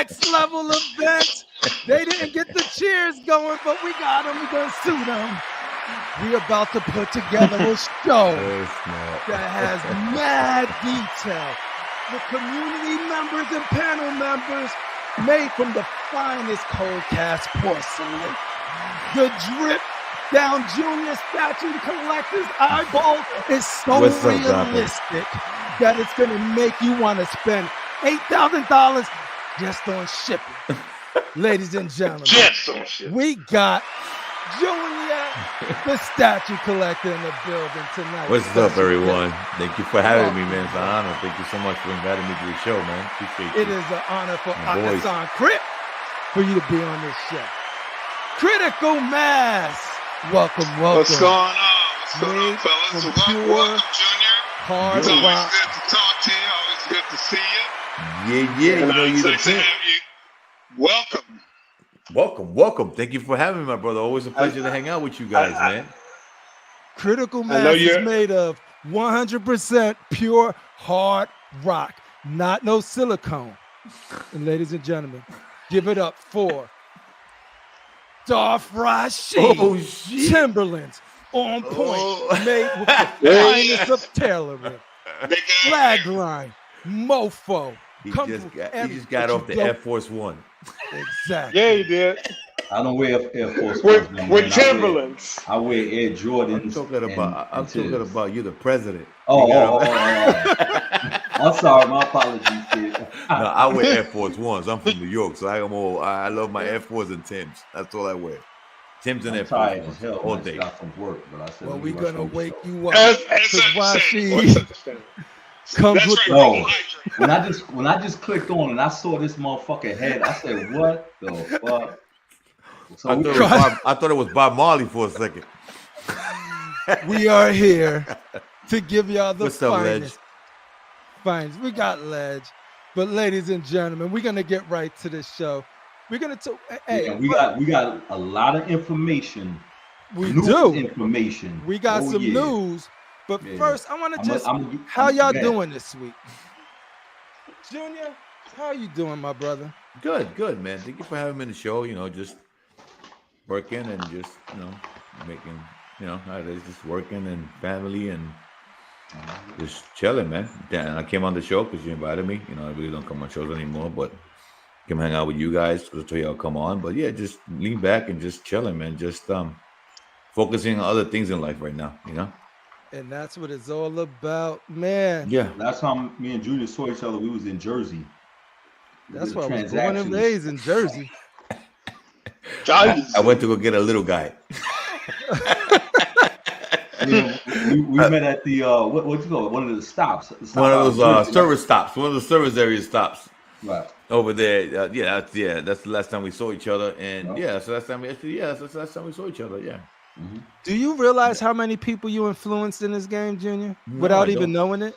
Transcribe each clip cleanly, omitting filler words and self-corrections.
next level event. They didn't get the cheers going, but we got them. We're going to sue them. We're about to put together a show that has mad detail. The community members and panel members made from the finest cold cast porcelain. The drip down Junior statue collector's eyeball is so realistic that it's going to make you want to spend $8,000 just on shipping. Ladies and gentlemen, we got Junior, the statue collector, in the building tonight. What's up, everyone? Thank you for having me, man. It's an honor. Thank you so much for inviting me to the show, man. Appreciate it. It is an honor for Akasan Crip for you to be on this show. Critical Mass. Welcome. What's going on? What's going on, fellas? Welcome, Junior. It's always good to talk to you. Always good to see you. Yeah. You know, you're the to have you. Welcome. Thank you for having me, my brother. Always a pleasure to hang out with you guys, man. Critical Mass is made of 100% pure hard rock, not no silicone. And ladies and gentlemen, give it up for Darth RASHEEEEEEEED Timberlands on point, made with the finest of tailoring. Flag line, mofo. He just got off the Air Force One. Exactly. Yeah, he did. I don't wear Air Force Ones. With Timberlands. I wear Air Jordans. I'm talking about you, the president. Oh. I'm sorry, my apologies, kid. No, I wear Air Force Ones. I'm from New York, so I love my Air Force and Timbs. That's all I wear. Timbs and Air Force Ones all day. From work, but I said, well, we're gonna wake you up. Comes with when I just clicked on and I saw this motherfucker head, I said, "What the fuck?" So I thought it was Bob Marley for a second. We are here to give y'all the finest. We got Ledge, but ladies and gentlemen, we're gonna get right to this show. We're gonna talk. Hey, we got a lot of information. We do information. We got some news. But first, I want to just, how y'all doing this week? Junior, how you doing, my brother? Good, man. Thank you for having me on the show. You know, just working and just, making, just working and family and just chilling, man. And I came on the show because you invited me. I really don't come on shows anymore, but come hang out with you guys because y'all come on. But yeah, just lean back and just chilling, man. Just focusing on other things in life right now, And that's what it's all about, man. Yeah. Last time me and Junior saw each other, we was in Jersey. That's why I was born and raised in Jersey. I went to go get a little guy. we met at the what you call it? One of the stops. One of those service stops. One of the service area stops. Right. Over there. That's the last time we saw each other. And that's the last time we saw each other. Yeah. Mm-hmm. Do you realize how many people you influenced in this game, Junior, without even knowing it?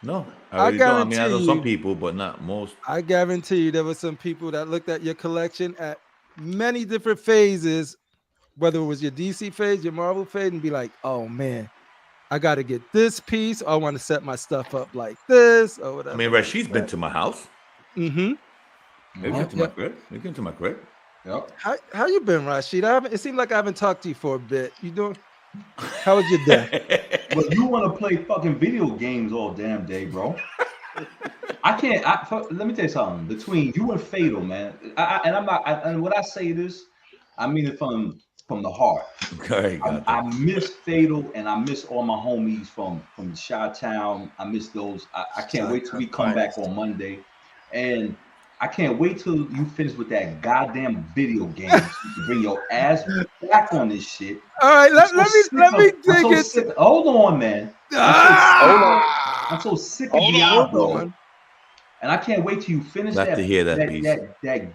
No, I guarantee I know some people, but not most. I guarantee you there were some people that looked at your collection at many different phases, whether it was your DC phase, your Marvel phase, and be like, oh, man, I got to get this piece. Or I want to set my stuff up like this or whatever. I mean, Rasheed's been to my house. Mm-hmm. They've been to my crib. They've been to my crib. Yep. How you been, Rasheed? It seemed like I haven't talked to you for a bit. You doing? How was your day? Well, you want to play fucking video games all damn day, bro. I can't. Let me tell you something. Between you and Fatal, man, and when I say this, I mean it from the heart. Okay, I miss Fatal and I miss all my homies from Chi-Town. I miss those. I can't wait till we come back on Monday, and I can't wait till you finish with that goddamn video game so you can bring your ass back on this shit. All right, let me dig it. Hold on, man. I'm so sick of Diablo. And I can't wait till you finish that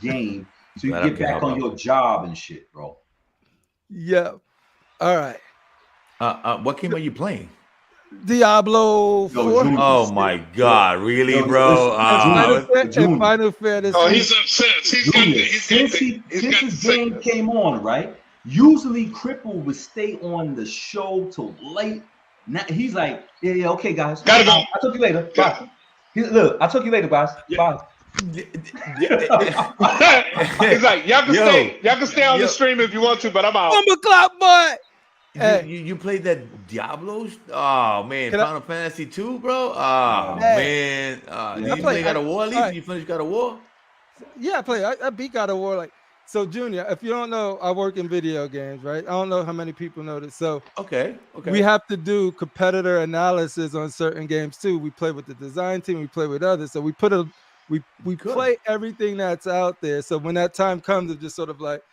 game so you can get back on your job and shit, bro. Yeah. All right. What game are you playing? Diablo 4. Oh my God, really, bro? Final Fair. He's upset. Since his game came on, right? Usually Cripple would stay on the show till late. Now he's like, yeah, okay, guys. Gotta go. I'll talk to you later. Bye. Look, I'll talk to you later, guys. Bye. He's like, y'all can stay on the stream if you want to, but I'm out. Bomber clock, boy. Hey. You played that Diablo? Oh man, Final Fantasy 2, bro. Oh man, did you play God of War? At least you finished God of War? Yeah, I played. I beat God of War. Like, so Junior, if you don't know, I work in video games, right? I don't know how many people know this. So okay, we have to do competitor analysis on certain games too. We play with the design team, we play with others. So we play everything that's out there. So when that time comes, it's just sort of like,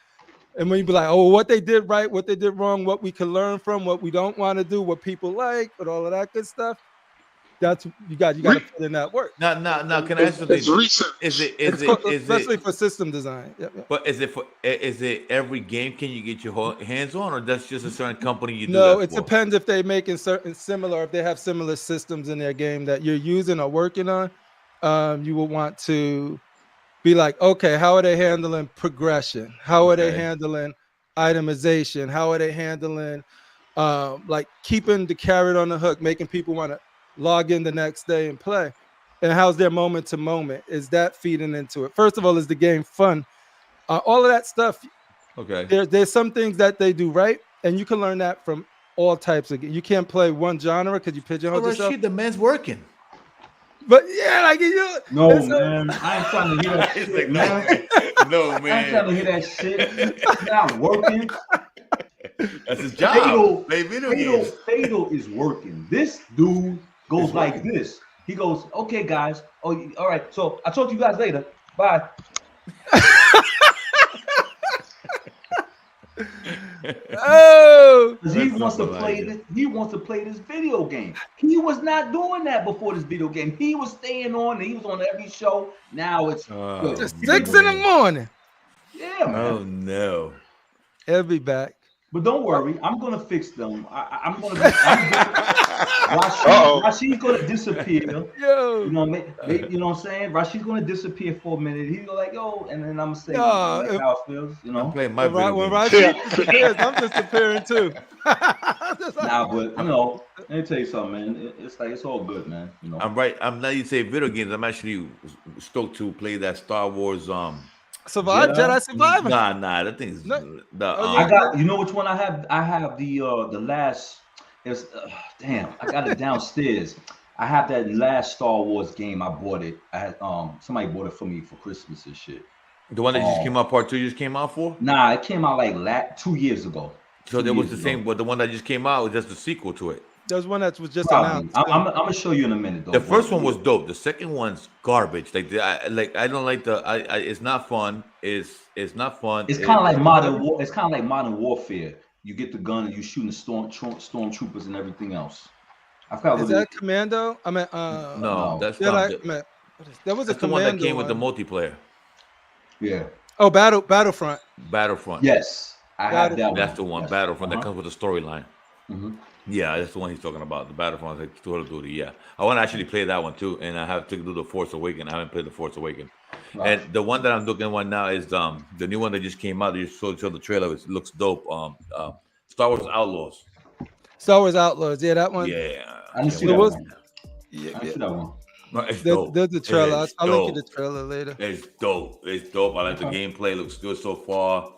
and when you be like, oh, what they did right, what they did wrong, what we can learn from, what we don't want to do, what people like, but all of that good stuff. That's you got to put in that work. No. Can I ask something? It's research. Is it especially for system design? Yep. But is it every game can you get your hands on, or that's just a certain company you do? No, it depends if they making certain similar, if they have similar systems in their game that you're using or working on. You will want to be like, okay, how are they handling progression? How are they handling itemization? How are they handling like keeping the carrot on the hook, making people want to log in the next day and play? And how's their moment to moment? Is that feeding into it? First of all, is the game fun? All of that stuff. Okay. There's some things that they do right, and you can learn that from all types of games. You can't play one genre because you pigeonhole yourself. The man's working. But yeah, like you. No, man, I ain't trying to hear that shit, man. No, man. I ain't trying to hear that shit. He's not working. That's his job. Fatal is working. This dude goes like this. He goes, okay, guys. Oh, all right. So I'll talk to you guys later. Bye. Oh, he wants to play this. He wants to play this video game. He was not doing that before this video game. He was staying on. He was on every show. Now it's 6 in the morning. Yeah, man. Oh no. He'll be back. But don't worry, I'm gonna fix them. I'm gonna. Rasheed's gonna disappear. Yo. You know what I'm saying? Rasheed's gonna disappear for a minute. He's like, yo, and then I'm gonna say how it feels. You know, when Rasheed disappears, I'm disappearing too. Nah, but you know, let me tell you something, man. It's like it's all good, man. You know, I'm right. I'm now you say video games. I'm actually stoked to play that Star Wars Jedi Survivor. Nah, that thing's I got, you know which one I have? I have the last. It's damn, I got it downstairs. I have that last Star Wars game. I bought it. I had somebody bought it for me for Christmas and shit. The one that just came out, part 2 just came out for? Nah, it came out like 2 years ago. So there was the same, but the one that just came out was just the sequel to it. There's one that was just announced. I'm gonna show you in a minute. Though. The first one was dope. The second one's garbage. I don't like it's not fun. It's not fun. It's kind of like modern war. It's kind of like Modern Warfare. You get the gun and you shooting the stormtroopers and everything else. I forgot. Is that Commando? I mean, no, that's that was a the one that came with the multiplayer. Yeah. Oh, Battlefront. Yes, I have that one. That's the one. Battlefront that comes with a storyline. Mm-hmm. Yeah, that's the one he's talking about. The Battlefront, like Call of Duty. Yeah, I want to actually play that one too, and I have to do the Force Awakens. I haven't played the Force Awakens, and the one that I'm looking at now is the new one that just came out. You saw the trailer. It looks dope. Star Wars Outlaws. Yeah, that one. Yeah, I didn't see that one. Yeah, I see that one. There's the trailer. I'll link you the trailer later. It's dope. I like the gameplay. Looks good so far.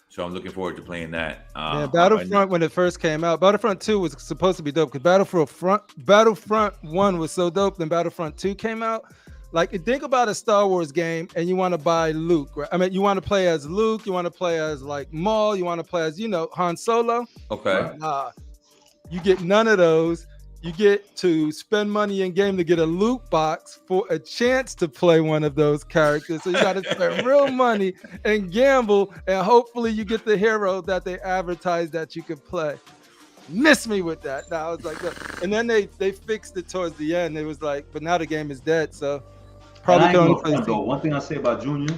So I'm looking forward to playing that. Battlefront, when it first came out, Battlefront 2 was supposed to be dope because Battlefront 1 was so dope. Then Battlefront 2 came out. Like, think about a Star Wars game and you want to buy Luke, right? I mean, you want to play as Luke, you want to play as like Maul, you want to play as, Han Solo. Okay. You get none of those. You get to spend money in game to get a loot box for a chance to play one of those characters. So you got to spend real money and gamble, and hopefully you get the hero that they advertise that you could play. Miss me with that. Now I was like, and then they fixed it towards the end. It was like, but now the game is dead. So probably going to. One thing I say about Junior,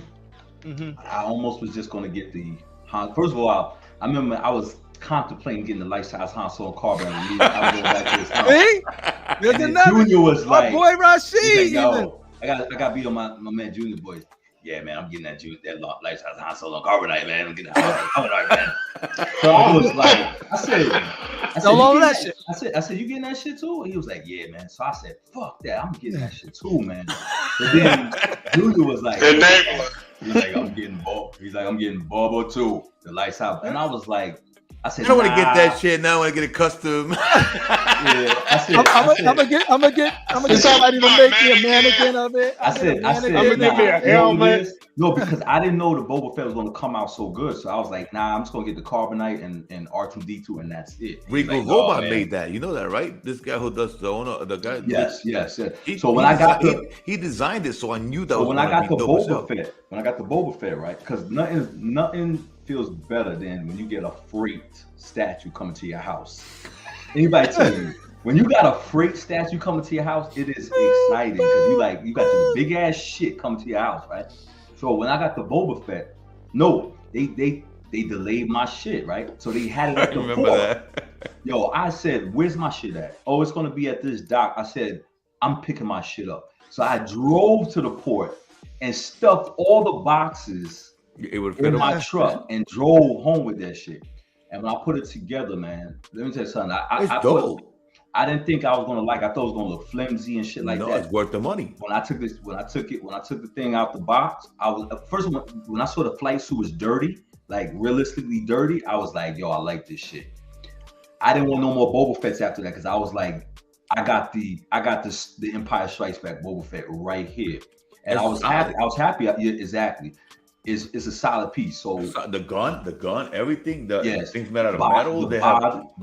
I almost was just going to get the Han. First of all, I remember I was contemplating getting the life-size Han Solo carbon. I was going back to his house. Junior was like, boy Rasheed. Like, yo, I got to be on my man Junior boy. Yeah, man, I'm getting that life-size Han Solo carbonite, man. I'm getting that carbonite, man. So I was like, I that shit. I said, you getting that shit too? And he was like, yeah, man. So I said, fuck that. I'm getting that shit too, man. But then Junior was like, he's like, I'm getting Bobo too. The lights out. And I was like, I said, I don't want to get that shit now. I want to get a custom. I'm gonna get somebody to make me a mannequin of it. I said, I'm gonna give me a helmet. No, because I didn't know the Boba Fett was gonna come out so good. So I was like, nah, I'm just gonna get the Carbonite and R2D2, and that's it. Regal Robot made that. You know that, right? This guy who does the owner, the guy. Yes. So when I got he designed it, so I knew that. So when I got the Boba Fett, right? Because nothing feels better than when you get a freight statue coming to your house. Anybody tell you, when you got a freight statue coming to your house, it is exciting because you got this big ass shit coming to your house, right? So when I got the Boba Fett, no, they delayed my shit, right? So they had it at the port. Yo, I said, where's my shit at? Oh, it's gonna be at this dock. I said, I'm picking my shit up. So I drove to the port and stuffed all the boxes in my truck and drove home with that shit. And when I put it together, man, let me tell you something. I didn't think I was gonna I thought it was gonna look flimsy and shit like that. No, it's worth the money. When I took the thing out the box, I was first when I saw the flight suit was dirty, like realistically dirty, I was like, yo, I like this shit. I didn't want no more Boba Fetts after that because I was like, I got the Empire Strikes Back Boba Fett right here. And I was happy. Exactly. It's a solid piece. So the gun, everything. Things made out of metal. The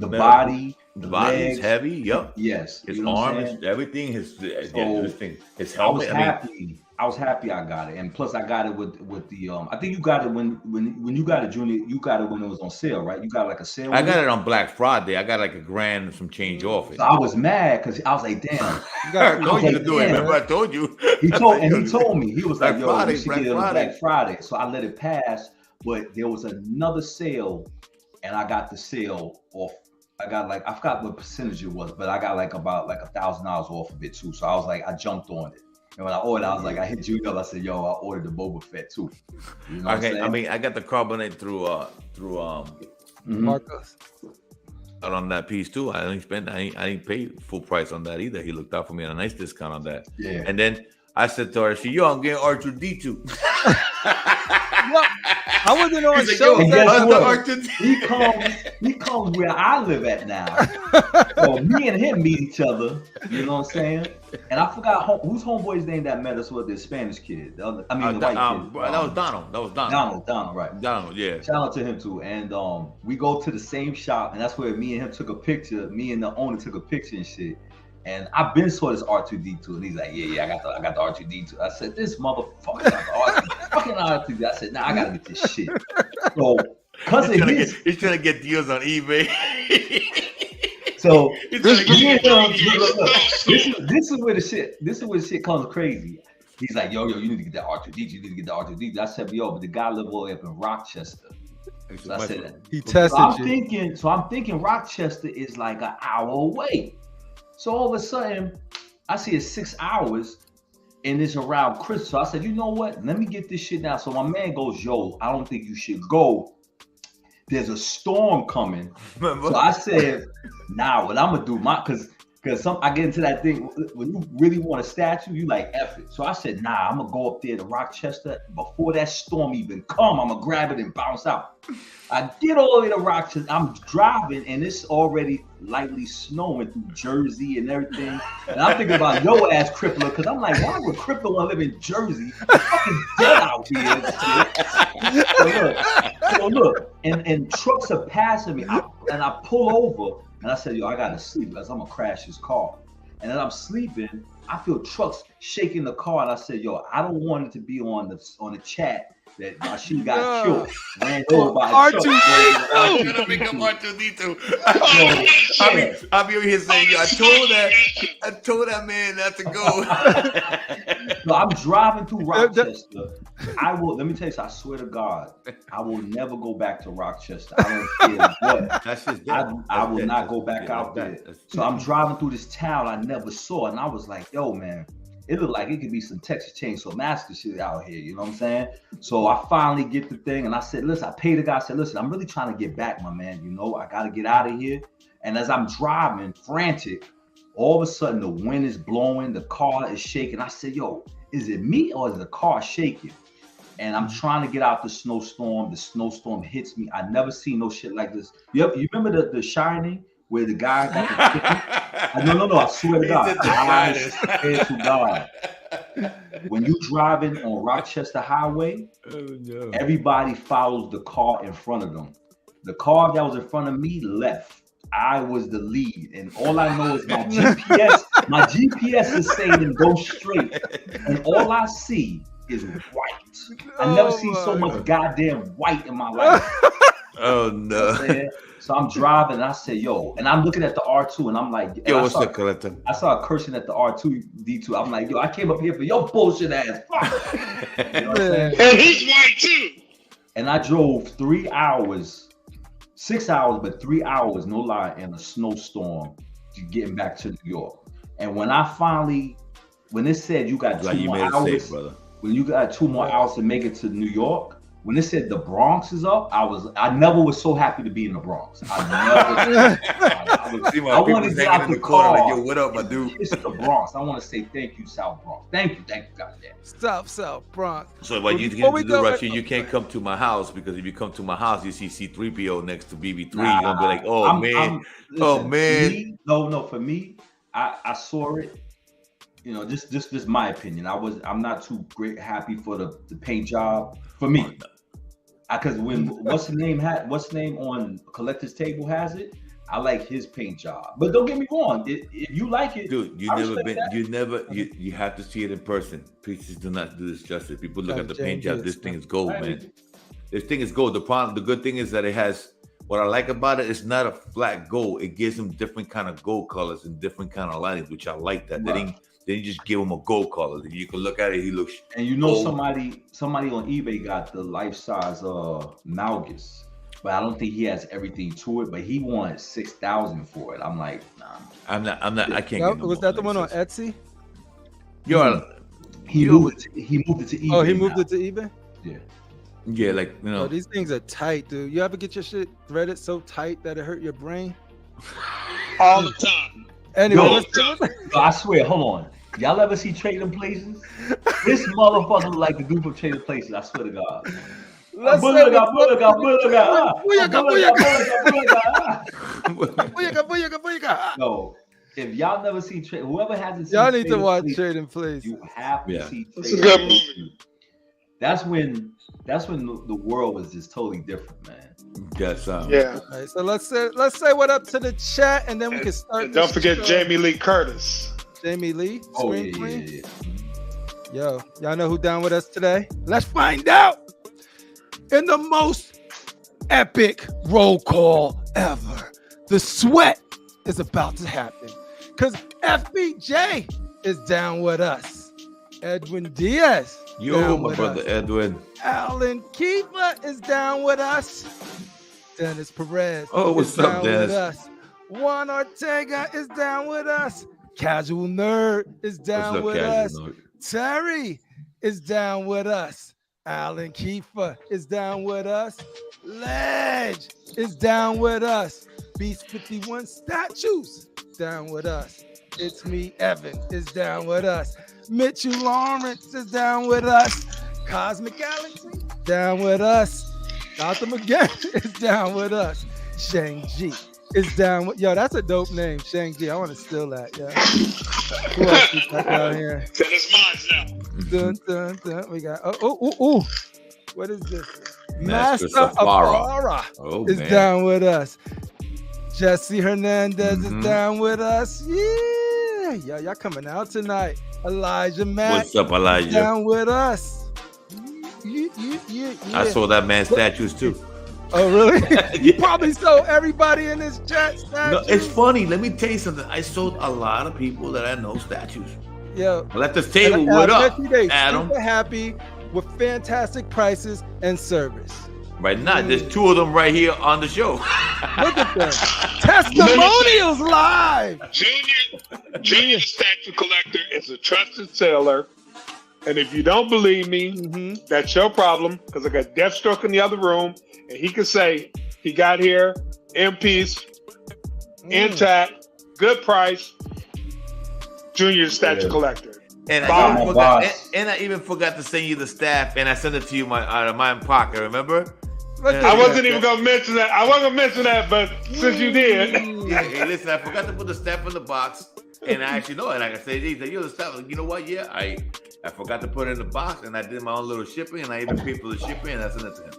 body, the body is heavy. Yep. Yes. His arm, everything. His helmet. I was happy I got it, and plus I got it with the I think you got it when you got it, Junior. You got it when it was on sale, right? You got like a sale. I got it on Black Friday. I got like $1,000 and some change off it. So I was mad because I was like, damn. I told you to do it. Remember, I told you. He told me he was like, yo, we should get it on Black Friday. So I let it pass, but there was another sale, and I got the sale off. I got I forgot what percentage it was, but I got about $1,000 off of it too. So I was like, I jumped on it. And when I ordered, I was like, I hit you up. I said, yo, I ordered the Boba Fett too. You know okay, I mean, I got the Carbonite through Marcos. Out on that piece too. I didn't pay full price on that either. He looked out for me on a nice discount on that. Yeah. And then I said to her, yo, I'm getting R2D2. I wasn't on show. He comes where I live at now. So me and him meet each other. You know what I'm saying? And I forgot whose homeboy's name that met us with, the Spanish kid. The white kid. That was Donald. Donald, right? Donald, yeah. Shout out to him too. And we go to the same shop, and that's where me and him took a picture. Me and the owner took a picture and shit. And I've been saw this R2D2, and he's like, yeah, I got the R2D2. I said, this motherfucker got the fucking R2D2. I said, nah, I gotta get this shit. So, he's trying to get deals on eBay. So this is where the shit comes crazy. He's like, yo, you need to get that R2D2. I said, yo, but the guy live all the way up in Rochester. So I said that. He tested So I'm thinking Rochester is like an hour away. So all of a sudden, I see it's 6 hours, and it's around Christmas. So I said, you know what? Let me get this shit down. So my man goes, yo, I don't think you should go. There's a storm coming. So I said, nah, what I'm gonna do, because I get into that thing when you really want a statue, you like F it. So I said, nah, I'm gonna go up there to Rochester before that storm even come. I'm gonna grab it and bounce out. I get all the way to Rochester. I'm driving, and it's already lightly snowing through Jersey and everything. And I'm thinking about yo ass CriPPleR, because I'm like, why would CriPPleR want to live in Jersey? It's fucking dead out here. So look, and trucks are passing me, and I pull over, and I said, yo, I gotta sleep because I'm gonna crash this car. And as I'm sleeping, I feel trucks shaking the car, and I said, yo, I don't want it to be on the chat that my shoe got killed. Ran over by a truck. I'm gonna make him R2D2. I'll be over here saying, yo, I told that man not to go. So I'm driving through Rochester. Let me tell you something, I swear to God, I will never go back to Rochester. I don't care what. That's just I will not go back out there. So I'm driving through this town I never saw, and I was like, yo, man, it looked like it could be some Texas Chainsaw Massacre shit out here. You know what I'm saying? So I finally get the thing, and I said, listen, I paid the guy. I said, listen, I'm really trying to get back, my man. You know, I got to get out of here. And as I'm driving, frantic, all of a sudden the wind is blowing, the car is shaking. I said, yo, is it me or is the car shaking? And I'm trying to get out the snowstorm. The snowstorm hits me. I never seen no shit like this. You remember the Shining where the guy got the No, I swear to God. I swear to God. When you driving on Rochester Highway, everybody follows the car in front of them. The car that was in front of me left. I was the lead, and all I know is my GPS. My GPS is saying go straight, and all I see is white. I never seen so much goddamn white in my life. Oh no! You know so I'm driving, and I say, "Yo," and I'm looking at the R2, and I'm like, "Yo, what's up, collector?" I started cursing at the R2D2. I'm like, "Yo, I came up here for your bullshit ass." You know what I'm saying? And he's white too. And I drove 3 hours, 6 hours, but 3 hours, no lie, in a snowstorm to getting back to New York. And when it said you got 2 more hours, safe, brother. When you got 2 more hours to make it to New York, when it said the Bronx is up, I never was so happy to be in the Bronx. I wanted to get out the car. Like, yo, what up, my dude? It's the Bronx. I want to say thank you, South Bronx. Thank you, goddamn. South Bronx. So what you can do, Rashid, you can't come to my house, because if you come to my house, you see C-3PO next to BB3. You're gonna be like, oh man. No, for me, I saw it. You know, just my opinion. I'm not too happy for the paint job for me. Because when what's the name on Collector's Table has it, I like his paint job. But don't get me wrong, if you like it, dude, you have to see it in person. Pieces do not do this justice. People look at the paint job. This thing is gold, man. This thing is gold. The good thing is that it has. What I like about it, it's not a flat gold. It gives them different kind of gold colors and different kind of linings, which I like that. Right. They didn't just give him a gold color. You can look at it, he looks. And you know, gold. somebody on eBay got the life-size Malgus, but I don't think he has everything to it. But he wanted $6,000 for it. I'm like, nah. I'm not. I can't. Was that the one on Etsy? He moved it to eBay. Oh, he moved it to eBay. Yeah. Yeah, like, you know. Oh, these things are tight, dude. You ever get your shit threaded so tight that it hurt your brain? All the time. Anyway, I swear, hold on. Y'all ever see Trading Places? This motherfucker look like the dude from Trading Places. I swear to God. No, if y'all never see whoever hasn't seen, y'all need to watch Trading Places. You have to see. It's a good movie. That's when the world was just totally different, man. Yes, yeah. All right, so let's say what up to the chat, and then we can start. And don't forget Jamie Lee Curtis. Jamie Lee, Scream Queen. Yeah. Yo, y'all know who down with us today? Let's find out. In the most epic roll call ever, the sweat is about to happen, because FBJ is down with us. Edwin Diaz. Yo, my brother us. Edwin. Alan Kiefer is down with us. Dennis Perez. Oh, what's up, Dennis? With us. Juan Ortega is down with us. Casual Nerd is down with us. Nerd? Terry is down with us. Alan Kiefer is down with us. Ledge is down with us. Beast 51 Statues down with us. It's me, Evan, is down with us. Mitchell Lawrence is down with us. Cosmic Galaxy down with us. Gotham again is down with us. Shang-Chi is down with. Yo, that's a dope name, Shang-Chi. I want to steal that. Yeah. Who else is back out here? It's mine now. Dun, dun, dun. We got. Oh. What is this? Master Safara is down with us. Jesse Hernandez is down with us. Yeah, y'all coming out tonight. Elijah Mack. What's up, Elijah? Down with us. Yeah. I saw that man's statues too. Oh, really? You probably saw everybody in this chat statues. No, it's funny. Let me tell you something. I sold a lot of people that I know statues. Yo. Well, at this table, what up, Adam? Super happy with fantastic prices and service. Right now, there's 2 of them right here on the show. Look at them. Testimonials live. Junior Junior Statue Collector is a trusted seller. And if you don't believe me, that's your problem. Because I got Deathstroke in the other room. And he can say he got here in peace, intact, good price. Junior Statue Collector. And I even forgot to send you the staff, and I sent it to you out of my pocket. Remember? I wasn't even gonna mention that. I wasn't gonna mention that, but since you did, hey, listen, I forgot to put the staff in the box, and I actually know it. Like I said, you're the staff. You know what? Yeah, I forgot to put it in the box, and I did my own little shipping, and I even paid for the shipping, and I sent it to him.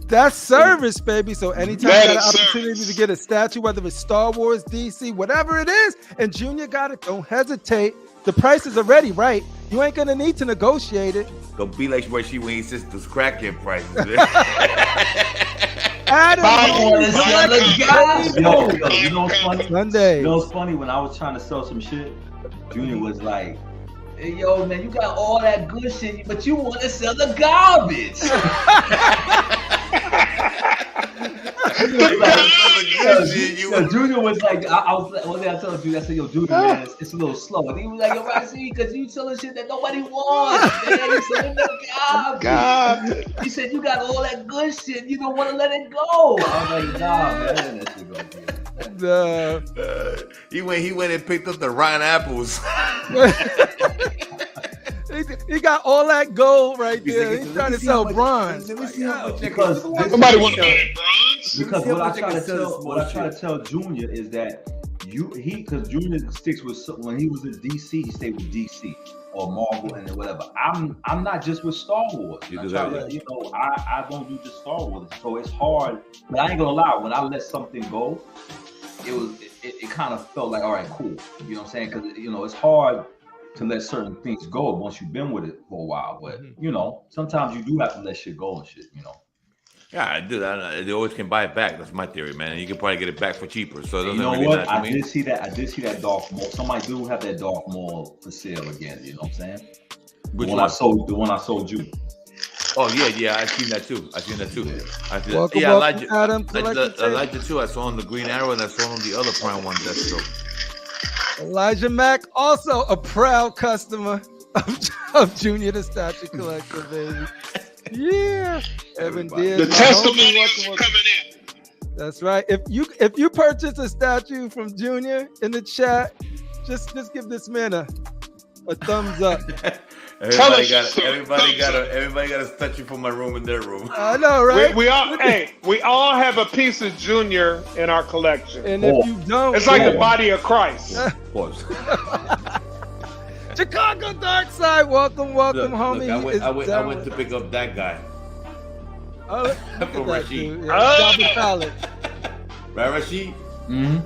That's service, baby. So anytime you got an opportunity to get a statue, whether it's Star Wars, DC, whatever it is, and Junior got it, don't hesitate. The price is already right. You ain't gonna need to negotiate it. Don't be like where she when he says those crackhead prices. You know what's funny? Sunday. You know what's funny? When I was trying to sell some shit, Junior was like, "Hey, yo, man, you got all that good shit, but you want to sell the garbage." Junior was like, I was like, one day I told Junior, I said, "Yo, Junior, man, it's a little slow." And he was like, "Yo, RASHEEEEEEEED, because you selling shit that nobody wants, man. You selling the garbage." He said, "You got all that good shit, you don't want to let it go." I was like, "Nah, man, that shit go." He went and picked up the rotten apples. He got all that gold right there. He's trying to sell bronze. Because somebody want to buy bronze. Because what I try to tell Junior is that because Junior sticks with, when he was in DC, he stayed with DC or Marvel and then whatever. I'm not just with Star Wars. I don't do just Star Wars, so it's hard. But I ain't gonna lie, when I let something go, it kind of felt like, all right, cool. You know what I'm saying? Because it's hard to let certain things go once you've been with it for a while. But sometimes you do have to let shit go and shit. Yeah, I do that. They always can buy it back. That's my theory, man. And you can probably get it back for cheaper. So it doesn't really matter to me. I did see that Darth Maul. Somebody do have that Darth Maul for sale again. You know what I'm saying? The one I sold you. Oh yeah, I've seen that too. Welcome, Adam. Elijah too. I saw him the Green Arrow, and I saw him the other Prime one. Elijah Mack, also a proud customer of Junior the Statue Collector, baby. Yeah, Evan Diaz. The testimonials are coming in. That's right. If you purchase a statue from Junior in the chat, just give this man a thumbs up. Everybody got a statue from my room in their room. I know, right? We all have a piece of Junior in our collection. And if you don't, it's like the body of Christ. Chicago Dark Side, welcome, homie. Look, I went to pick up that guy. From RASHEEEEEEED. Right, RASHEEEEEEED? Mm-hmm.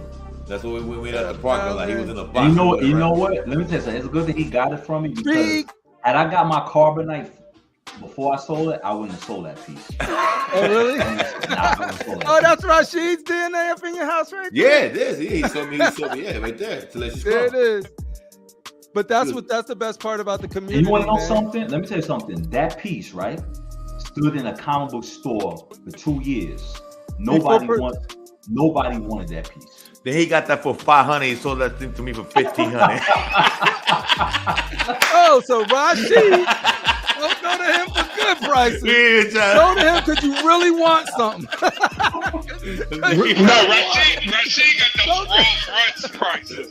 That's what we went at the parking lot. He was in a box. You know what? Let me tell you something. It's good that he got it from me, because had I got my carbonite before I sold it, I wouldn't have sold that piece. Oh, really? That's RASHEEEEEED's DNA up in your house right there? Yeah, it is. He sold me, right there. To let you there it is. But that's the best part about the community. And you want to know something? Let me tell you something. That piece, right, stood in a comic book store for 2 years. Nobody wanted that piece. Then he got that for $500. He sold that thing to me for $1,500. Oh, so RASHEEEEEEED, don't go to him for good prices. Go to him because you really want something. No, RASHEEEEEEED got those Rolls Royce prices.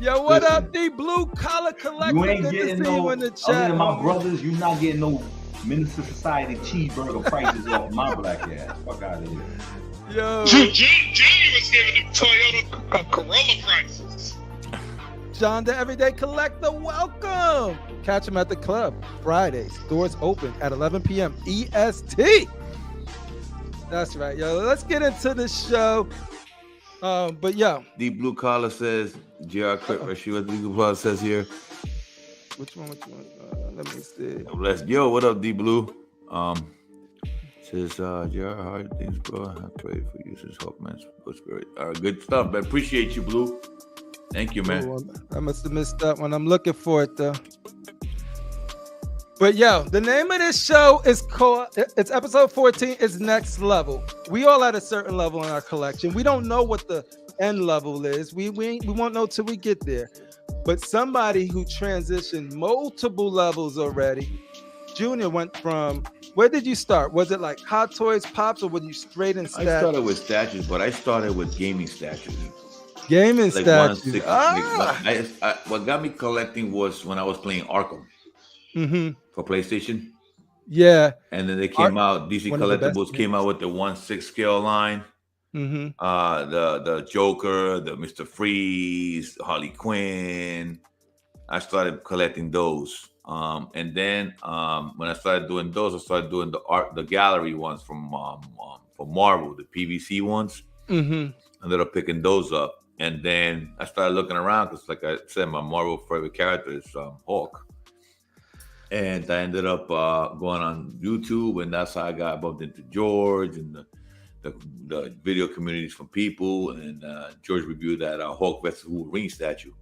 Yo, what up, the blue collar collector? You ain't getting no, other than my brothers, you not getting no Minister Society cheeseburger prices off my black ass. Fuck out of here. Yo. Junior was giving them Toyota Corolla prices. John, the Everyday Collector, welcome. Catch him at the club Fridays. Doors open at 11 p.m. EST. That's right, yo. Let's get into the show. But yo, the blue collar says, JR RASHEEEEEEEED, what the blue collar says here. Which one? Let me see. Yo, what up, D Blue? Says, JR, how are things, bro? I pray for you since hope, man. Spirit. All right, good stuff, man. Appreciate you, Blue. Thank you, man. Ooh, I must have missed that one. I'm looking for it, though. But yo, the name of this show is called, it's episode 14, it's Next Level. We all at a certain level in our collection. We don't know what the end level is. We won't know till we get there. But somebody who transitioned multiple levels already. Junior went from, where did you start? Was it like Hot Toys, Pops, or were you straight in statues? I started with statues, but I started with gaming statues. Gaming like statues. What got me collecting was when I was playing Arkham for PlayStation. Yeah. And then they came out, DC Collectibles came out with the 1/6 scale line. The Joker, the Mr. Freeze, Harley Quinn. I started collecting those. And then when I started doing those, I started doing the gallery ones from Marvel, the PVC ones. Ended up picking those up. And then I started looking around because, like I said, my Marvel favorite character is Hulk. And I ended up going on YouTube, and that's how I got bumped into George and the video communities from people. And George reviewed that Hulk vs. Wolverine statue.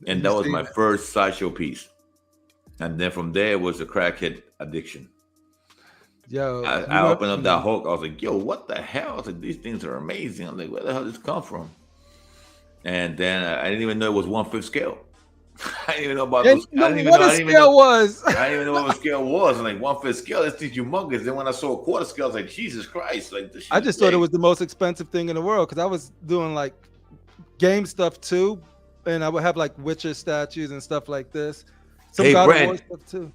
And that was my first sideshow piece. And then from there, it was a crackhead addiction. Yo, I opened up that Hulk. I was like, yo, what the hell? I was like, these things are amazing. I'm like, where the hell did this come from? And then I didn't even know it was 1/5 scale. I didn't even know about those. I didn't even know what a scale was. I didn't even know what a scale was. I'm like, 1/5 scale, this thing's humongous. Then when I saw a quarter scale, I was like, Jesus Christ. Like, this I just thought it was the most expensive thing in the world because I was doing like game stuff too. And I would have like Witcher statues and stuff like this. Some God of War stuff too.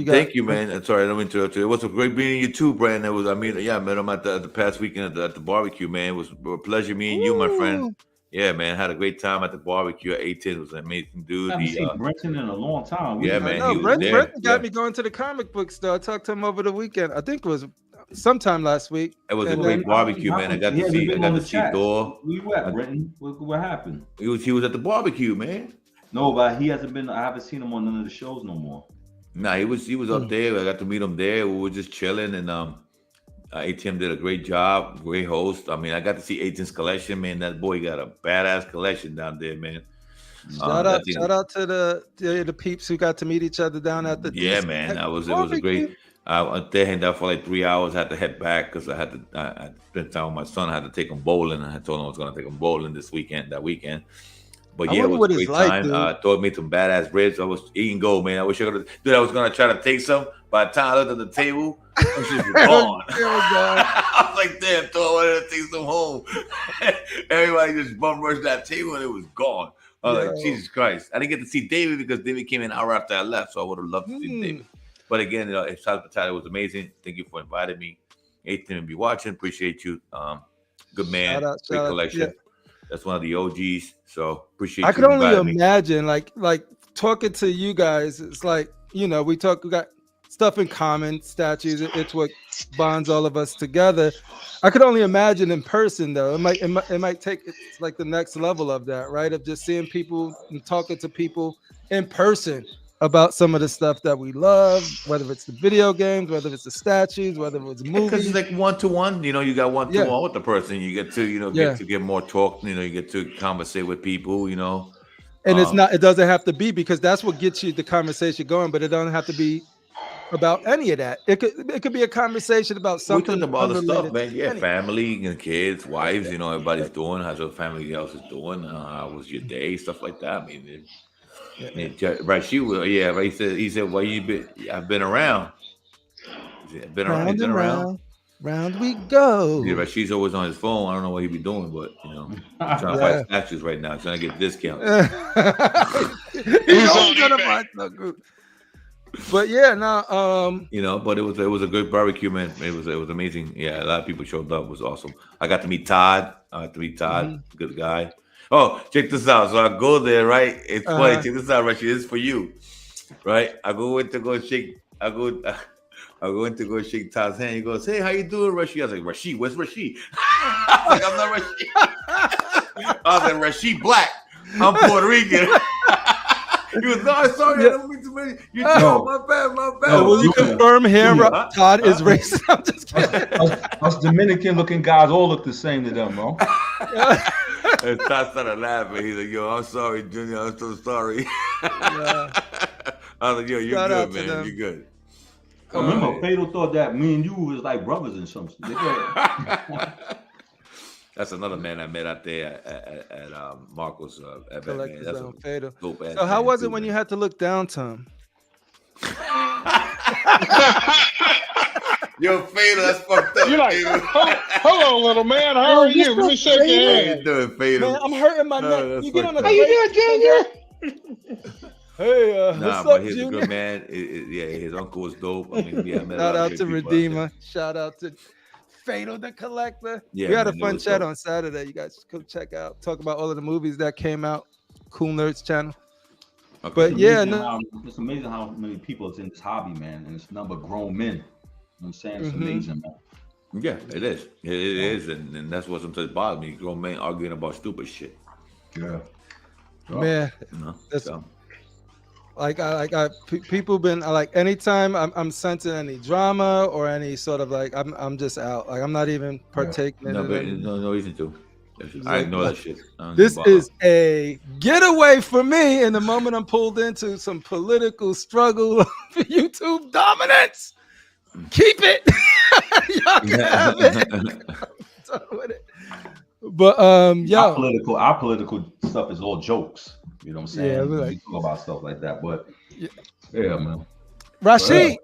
Thank you, man. I'm sorry, I don't interrupt you. It was a great meeting you too, Brand. I met him at the past weekend at the barbecue, man. It was a pleasure meeting you, my friend. Yeah, man, had a great time at the barbecue at 810. It was an amazing dude. I haven't seen Brenton in a long time. Brenton got me going to the comic book store. I talked to him over the weekend. I think it was sometime last week. It was a great barbecue, man. I got to see Thor. Where you at, Brenton? What happened? He was at the barbecue, man. No, but he hasn't been. I haven't seen him on none of the shows no more. Nah, he was up there. I got to meet him there. We were just chilling, and ATM did a great job, great host. I mean, I got to see ATM's collection, man. That boy got a badass collection down there, man. Shout out to the peeps who got to meet each other down at the man. It was a great. I went there, hanged out for like 3 hours. Had to head back because I spent time with my son. I had to take him bowling. I told him I was going to take him bowling that weekend. But yeah, it was a great time. Thor made some badass ribs. I was eating gold, man. I wish I could have. Dude, I was gonna try to take some. By the time I looked at the table, it was just gone. I was like, damn, Thor, I wanted to take some home. Everybody just bum rushed that table and it was gone. I was like, Jesus Christ. I didn't get to see David because David came in an hour after I left, so I would have loved to see David. But again, his hospitality was amazing. Thank you for inviting me. Ethan, and be watching. Appreciate you. Good man. Great collection. Yeah. That's one of the OGs. So appreciate. I could only imagine, like talking to you guys. It's like, we got stuff in common, statues. It's what bonds all of us together. I could only imagine in person, though. It might take it's like the next level of that, right? Of just seeing people and talking to people in person about some of the stuff that we love, whether it's the video games, whether it's the statues, whether it's movies. Because it's like 1-to-1, you got 1-to-1 with the person. You get to, get more talk. You get to conversate with people. And it doesn't have to be, because that's what gets you the conversation going. But it doesn't have to be about any of that. It could be a conversation about something. We talk about the stuff, man. Yeah, family and kids, wives. Everybody's doing. How's your family else is doing? How was your day? Stuff like that. I mean. Right, he said, "Well, I've been around. He's been around. Round we go." Yeah, right. She's always on his phone. I don't know what he be doing, but I'm trying to find statues right now, trying to get discounts. He's always gonna buy some group. But yeah, but it was a good barbecue, man. It was amazing. Yeah, a lot of people showed up. It was awesome. I got to meet Todd. Good guy. Oh, check this out. So I go there, right? It's funny. Check this out, Rashid. This is for you, right? I go in to go shake Todd's hand. He goes, "Hey, how you doing, Rashid?" I was like, "Rashid, where's Rashid?" I was like, "I'm not Rashid." I was like, "Rashid Black. I'm Puerto Rican." He was, "No, sorry, I don't mean to make you." My bad. No, will you confirm here, Todd is racist? I'm just kidding. Us Dominican-looking guys all look the same to them, bro. And Todd started laughing. He's like, "Yo, I'm sorry, Junior. I'm so sorry." I was like, "Yo, you're good, man. You're good." I remember Pedro thought that me and you was like brothers and something. That's another man I met out there at Marco's event, man. Collector's That's Zone a Fatal. dope ass So how man, was too, it when man. you had to look down to him? Yo, Fatal, that's fucked up. You're like, Fatal. hello, little man. How are you? Let me shake your How hand. you doing, Fatal? Man, I'm hurting my Oh, neck. that's You get on the fucked How up. you doing, Ginger? Hey, Nah, what's but up, he's a Junior? good man. Yeah, his uncle was dope. I mean, yeah, I met a Shout lot of out great to people out Redeemer. Shout out to Fatal the Collector. Yeah, we had man, a it fun was chat dope. on Saturday. You guys go check out, talk about all of the movies that came out. Cool Nerds channel. Okay. But yeah, It's amazing how many people is in this hobby, man, and it's a number of grown men. You know what I'm saying? It's Mhm. amazing, man. Yeah, it is. It is, and that's what sometimes bothers me. Grown men arguing about stupid shit. Yeah. man, You know? That's- So, people been like anytime I'm sensing any drama or any sort of like I'm just out. Like I'm not even partaking in no, it but anymore. no reason to. It's I like, ignore that shit. I don't This bother. is a getaway for me. And the moment I'm pulled into some political struggle for YouTube dominance, keep it. Y'all can have it. I'm done with it. But Our political stuff is all jokes. You know what I'm saying? Yeah, we're like- we talk about stuff like that, but Yeah. yeah, man. Rashid,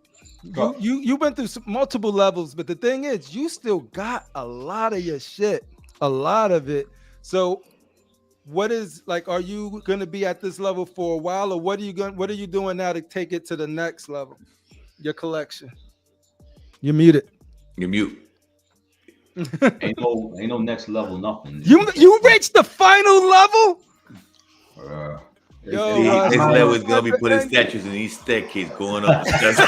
Go. you went through multiple levels, but the thing is, you still got a lot of your shit, a lot of it. So, what is like? Are you going to be at this level for a while, or what are you doing now to take it to the next level? Your collection. You're muted. You're mute. Ain't no next level, nothing. You reached the final level. Yo, See, Rashid, this level is gonna be that's putting the thing. statues in each staircase going up. That's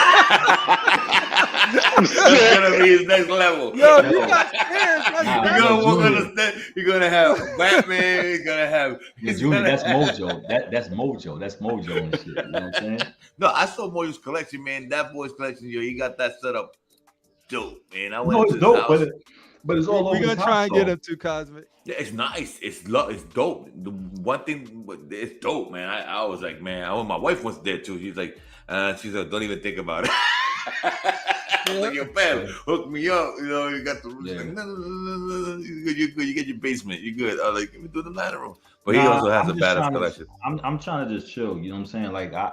gonna be his next level. Yo, you got stairs. Nah, You're gonna walk on Junior. the stairs. You're gonna have Batman. You're gonna have. Yeah, Junior, that's Mojo. That's Mojo. That's Mojo and shit. You know what I'm saying? No, I saw Mojo's collection, man. That boy's collection, yo, he got that set up dope, man. I No, went it's to his dope, house. but it's all over. We're gonna his try house, and get though. him to Cosmic. Yeah, it's nice. It's dope. The one thing, it's dope, man. I was like, man, my wife was there too. She's like, don't even think about it. Like your fam, hook me up. You know, you got the like, no, you're good. You get your basement. You're good. I was like, let me do the ladder room. But he also has I'm a just badass trying to- collection. I'm trying to just chill. You know what I'm saying? Like I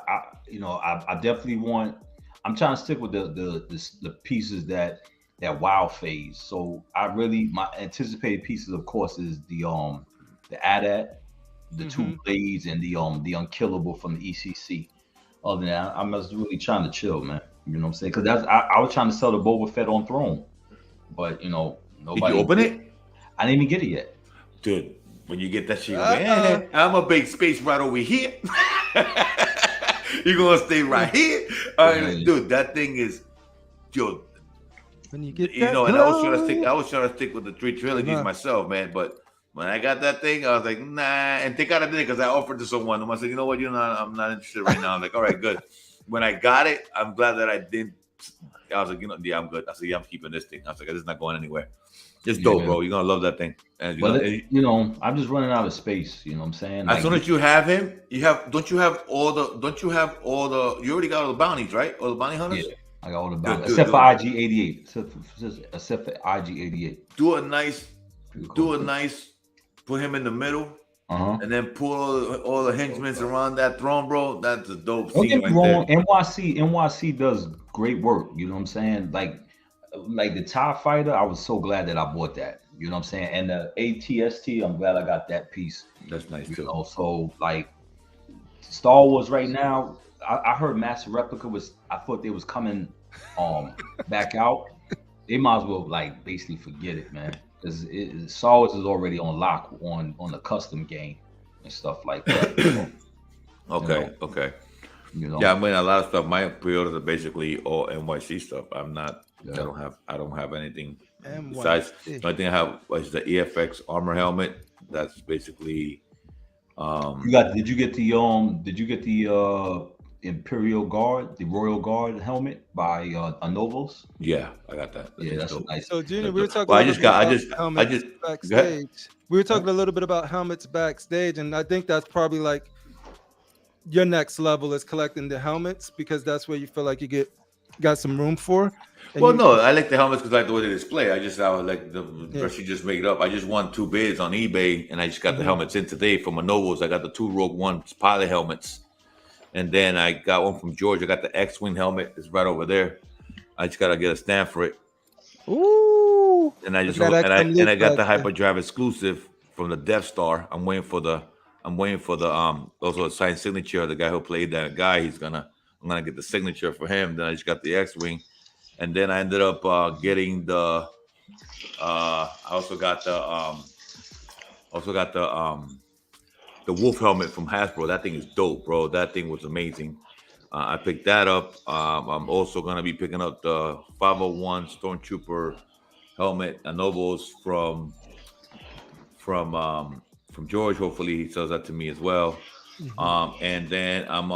definitely want. I'm trying to stick with the pieces that wow phase. So my anticipated pieces, of course, is the AT-AT, the two blades, and the unkillable from the ECC. Other than that, I'm just really trying to chill, man. You know what I'm saying? Because I was trying to sell the Boba Fett on Throne, but nobody. Did you open it? I didn't even get it yet. Dude, when you get that shit, man, I'm a big space right over here. You're gonna stay right here. Dude, that thing is, yo. When you get And I was trying to stick with the 3 trilogies myself, man. But when I got that thing, I was like, nah. And thank God I did it because I offered to someone. And I said, you know what? I'm not interested right now. I'm like, all right, good. When I got it, I'm glad that I didn't. I was like, yeah, I'm good. I said, yeah, I'm keeping this thing. I was like, this is not going anywhere. It's dope, bro. You're gonna love that thing. And I'm just running out of space. You know what I'm saying? As soon as you have him, you already got all the bounties, right? All the bounty hunters? Yeah, I got all the bounties. Except for IG-88. Except for IG-88. Do a nice, put him in the middle. And then pull all the henchmen around that throne, bro. That's a dope scene right there. NYC does great work. You know what I'm saying? Like the TIE Fighter, I was so glad that I bought that. You know what I'm saying? And the ATST, I'm glad I got that piece. That's nice too. So like Star Wars right now, I heard Master Replica I thought they was coming back out. They might as well like basically forget it, man. Because Star Wars is already on lock on the custom game and stuff like that. Okay. Yeah, I mean a lot of stuff. My pre-orders are basically all NYC stuff. I'm not. I don't have anything besides. The only thing I have is the EFX armor helmet. That's basically. Did you get the Imperial Guard, the Royal Guard helmet by Anovos? Yeah, I got that. That's nice. So, Junior, we were talking. Well, helmets backstage. We were talking a little bit about helmets backstage, and I think that's probably like your next level is collecting the helmets because that's where you feel like you get got some room for. Well, no, I like the helmets because I like the way they display. I would like the she just made it up. I just won 2 bids on eBay, and I just got the helmets in today from Manovos. I got the 2 Rogue One pilot helmets, and then I got one from George. I got the X-wing helmet. It's right over there. I just gotta get a stamp for it. Ooh! And I just I got the Hyperdrive exclusive from the Death Star. I'm waiting for the also a signed signature. The guy who played that guy, I'm gonna get the signature for him. Then I just got the X-wing. And then I ended up getting the. I also got the Wolf helmet from Hasbro. That thing is dope, bro. That thing was amazing. I picked that up. I'm also gonna be picking up the 501 Stormtrooper helmet, Anovos from George. Hopefully he sells that to me as well. And then I'm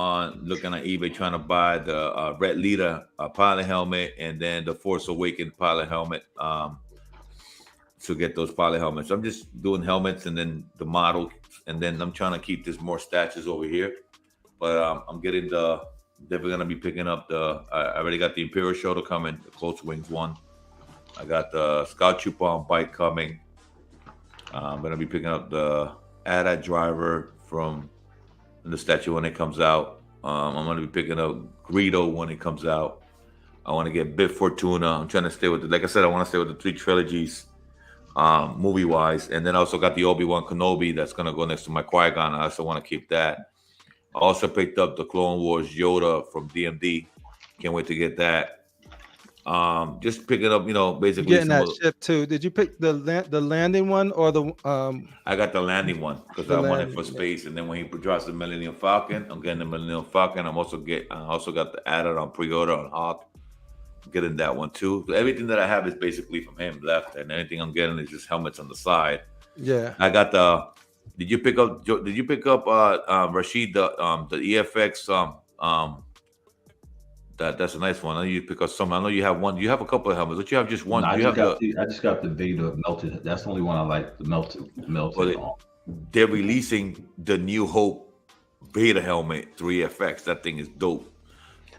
looking at eBay trying to buy the Red Leader pilot helmet and then the Force Awakens pilot helmet to get those pilot helmets. So I'm just doing helmets and then the model, and then I'm trying to keep this more statues over here. But I'm getting definitely gonna be picking up I already got the Imperial Shuttle coming, the Close Wings one. I got the Scout Trooper on bike coming. I'm gonna be picking up the AT-AT driver from the statue when it comes out. I'm going to be picking up Greedo when it comes out. I want to get Bib Fortuna. I'm trying to stay with like I said, I want to stay with the 3 trilogies movie-wise. And then I also got the Obi-Wan Kenobi that's going to go next to my Qui-Gon. I also want to keep that. I also picked up the Clone Wars Yoda from DMD. Can't wait to get that. Just picking up, basically getting that ship too. Did you pick the landing one or the I got the landing one because I want it for space. And then when he drops the Millennium Falcon, I'm getting the Millennium Falcon. I also got the added on pre-order on Hawk. I'm getting that one too. So everything that I have is basically from him left, and anything I'm getting is just helmets on the side. Yeah. I got the. Did you pick up Rashid the EFX That's a nice one. I know you pick up some. I know you have one. You have a couple of helmets. Don't you have just one? No, I just got the Vader melted. That's the only one I like. The melted. They're releasing the New Hope Vader helmet 3FX. That thing is dope.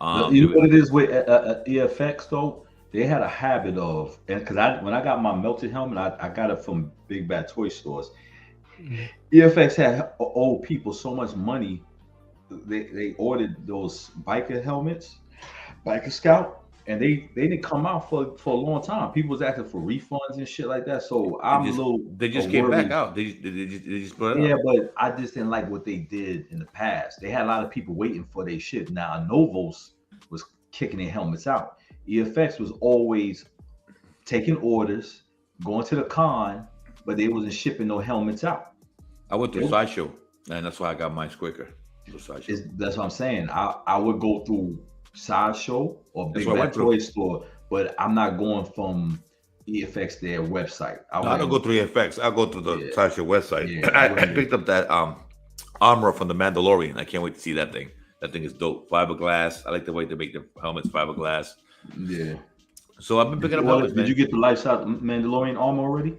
You know what it is with EFX though? They had a habit of, and because when I got my melted helmet, I got it from Big Bad Toy Stores. EFX had old people so much money. They ordered those biker helmets. Biker Scout, and they didn't come out for a long time. People was asking for refunds and shit like that. So they just came back out. They just put it out. But I just didn't like what they did in the past. They had a lot of people waiting for their shit. Now Novos was kicking their helmets out. EFX was always taking orders, going to the con, but they wasn't shipping no helmets out. I went to Sideshow, and that's why I got mine quicker. That's what I'm saying. I would go through Sideshow or Big Bad Toy Store, but I'm not going from EFX their website. I don't go through EFX. I'll go to the Sideshow website. Yeah, I picked up that armor from the Mandalorian. I can't wait to see that thing. That thing is dope. Fiberglass. I like the way they make the helmets fiberglass. Yeah. So I've been picking up helmets. Did you get the life-size Mandalorian armor already?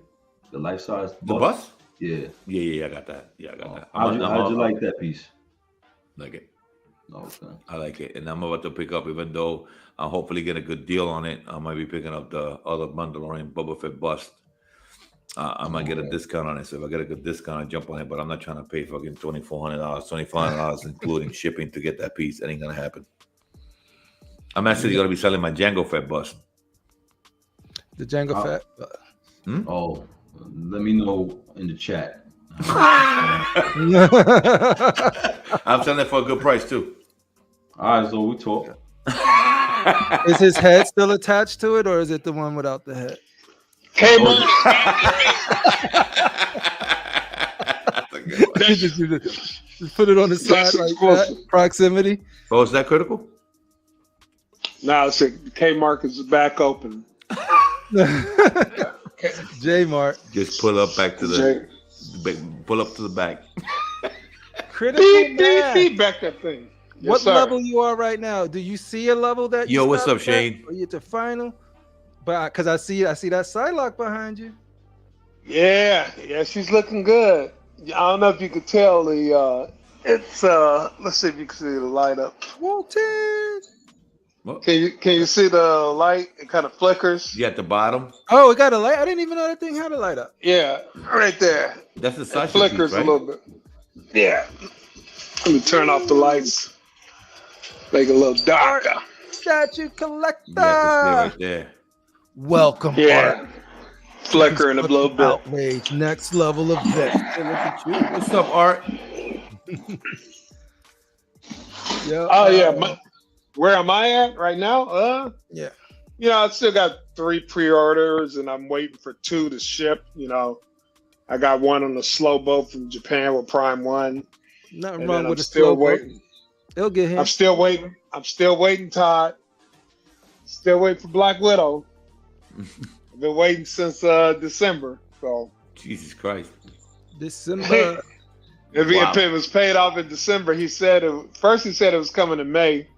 The life-size bust? The bust? Yeah. Yeah, I got that. Yeah, I got that. How'd you like that piece? Like it. Okay. I like it, and I'm about to pick up. Even though I'll hopefully get a good deal on it, I might be picking up the other Mandalorian Boba Fett bust. I might get a discount on it. So if I get a good discount, I jump on it. But I'm not trying to pay fucking $2,500, including shipping to get that piece. That ain't gonna happen. I'm actually gonna be selling my Jango Fett bust. The Jango Fett. Oh, let me know in the chat. I'm selling it for a good price too. All right, so we talk. Is his head still attached to it, or is it the one without the head? Just put it on the side like that. Proximity. Oh, is that critical? No, it's Kmart is back open. J-Mart. Just pull up back to the pull up to the back. Critical beep, back that thing. Yes, what sir. level you are right now? Do you see a level that you what's up, Shane? Are you at the final? But because I see that Psylocke behind you. Yeah, she's looking good. I don't know if you could tell the it's let's see if you can see the light up. Walton. Well, Can you see the light? It kind of flickers. you at the bottom. Oh, it got a light. I didn't even know that thing had a light up. Yeah, right there. That's the It Sasha piece, flickers right? a little bit. Yeah. Let me turn off the lights. Make it a little darker. Statue collector. You have to stay right there. Welcome, Yeah. Art. Flickering a little bit. Outrage, next level of this. Hey, look at you. What's up, Art? Yeah. Oh yeah. Where am I at right now? Yeah. You know, I still got 3 pre-orders, and I'm waiting for 2 to ship. You know, I got one on the slow boat from Japan with Prime One. Nothing And wrong then with I'm a still slow waiting. It'll get him. I'm still waiting. I'm still waiting, Todd. Still waiting for Black Widow. I've been waiting since December. So Jesus Christ. December. if Wow. it was paid off in December, he said first he said it was coming in May.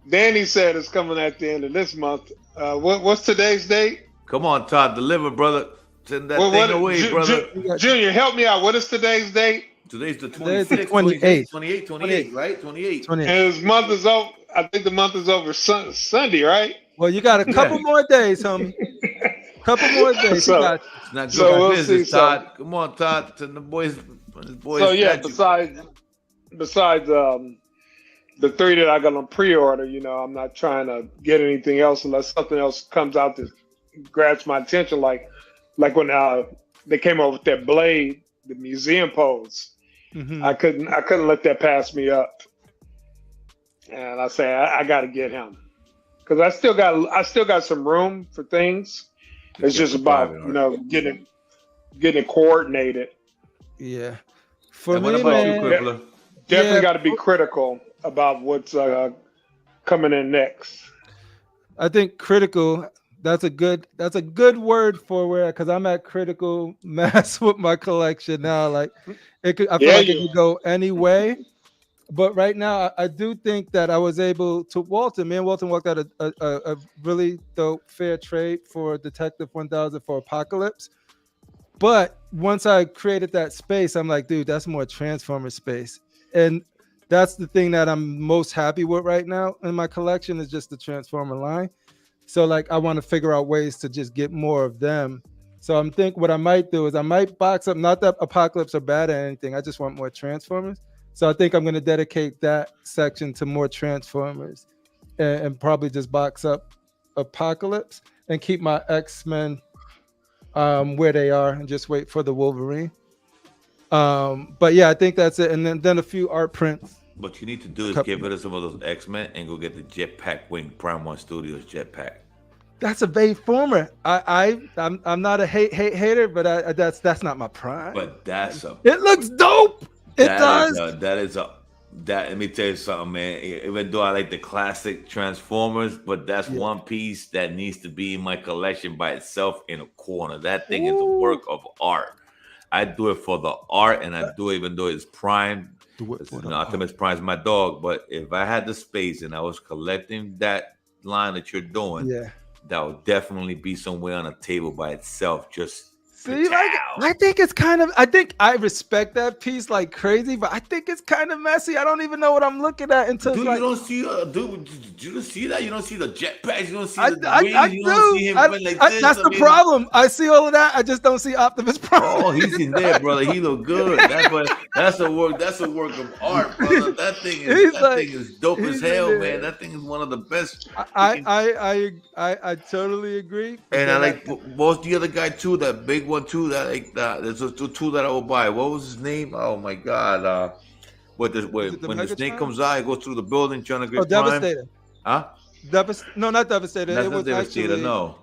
Then he said it's coming at the end of this month. What's today's date? Come on, Todd. Deliver, brother. Send that thing away, brother. Junior, help me out. What is today's date? Today's the Today's the 26th, 28th. 28, right? 28. 20. And his month is over. I think the month is over Sunday, right? Well, you got a couple more days, homie. Couple more days. So- you got It's not good So for we'll business, see, so- Todd. Come on, Todd. Send the boys. So yeah, besides the 3 that I got on pre-order, you know, I'm not trying to get anything else unless something else comes out that grabs my attention. Like when they came up with that Blade, the museum pose. Mhm. I couldn't let that pass me up. And I say I got to get him because I still got some room for things. It's just about getting it coordinated. Yeah. For And what me, about you, man, CriPPleR? Definitely Yeah. got to be critical about what's coming in next. I think critical. That's a good word for where, because I'm at critical mass with my collection now. Like it could, I feel Yeah, like it you- could go any way. But right now, I do think that I was able to me and Walton worked out a really dope fair trade for Detective 1000 for Apocalypse. But once I created that space, I'm like, dude, that's more Transformer space. And that's the thing that I'm most happy with right now in my collection is just the Transformer line. So like I want to figure out ways to just get more of them. So I'm think what I might do is I might box up, not that Apocalypse are bad at anything. I just want more Transformers. So I think I'm going to dedicate that section to more Transformers and probably just box up Apocalypse and keep my X-Men where they are and just wait for the Wolverine. But yeah, I think that's it. And then a few art prints. What you need to do is get rid of some of those X-Men and go get the Jetpack Wing Prime One Studios Jetpack. That's a Bay former. I'm not a hater, but that's not my prime. But that's a It looks dope. It does. Let me tell you something, man. Even though I like the classic Transformers, but that's one piece that needs to be in my collection by itself in a corner. That thing is a work of art. I do it for the art, and I do it even though it's Prime. Optimus Prime's my dog, but if I had the space and I was collecting that line that you're doing, that would definitely be somewhere on a table by itself. Just see, like, I think it's kind of. I think I respect that piece like crazy, but I think it's kind of messy. I don't even know what I'm looking at until. Dude, like, you don't see, dude. You don't see that. You don't see the jetpacks. You don't see I the wings. You don't see him like this. That's the problem. I see all of that. I just don't see Optimus Prime. Oh, he's in there, brother. He look good. That's a work. That's a work of art, brother. That thing is dope as hell, man. That thing is one of the best. I totally agree. And I like both the other guy too. That big one too. That like that. There's two that I will buy. What was his name? Oh my god. When the snake comes out, he goes through the building trying to get Prime. Devastator. Huh? No, not Devastator. That's it not was Devastator. actually,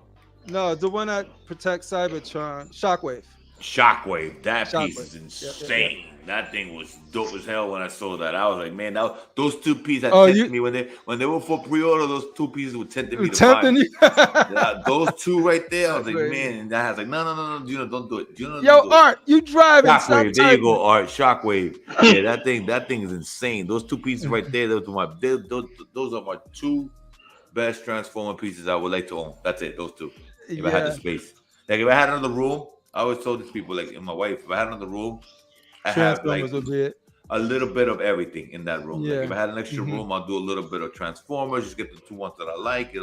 no, the one that protects Cybertron. Shockwave. That piece is Shockwave. insane. Yep. That thing was dope as hell when I saw that. I was like, man, those two pieces tempted me when they were for pre-order. Those two pieces were tempting me to buy. Those two right there. I was like, man, and I was like, no, Juno, don't do it. Juno, Art, you driving? Shockwave. There you go, Art. Shockwave. Yeah, that thing is insane. Those two pieces right there. Those are my two best Transformer pieces I would like to own. That's it. Those two. If I had the space, like if I had another room, I always told these people, like, and my wife, if I had another room, Transformers would be it. a little bit of everything in that room. Yeah. Like if I had an extra room, I'll do a little bit of Transformers. Just get the 2 ones that I like.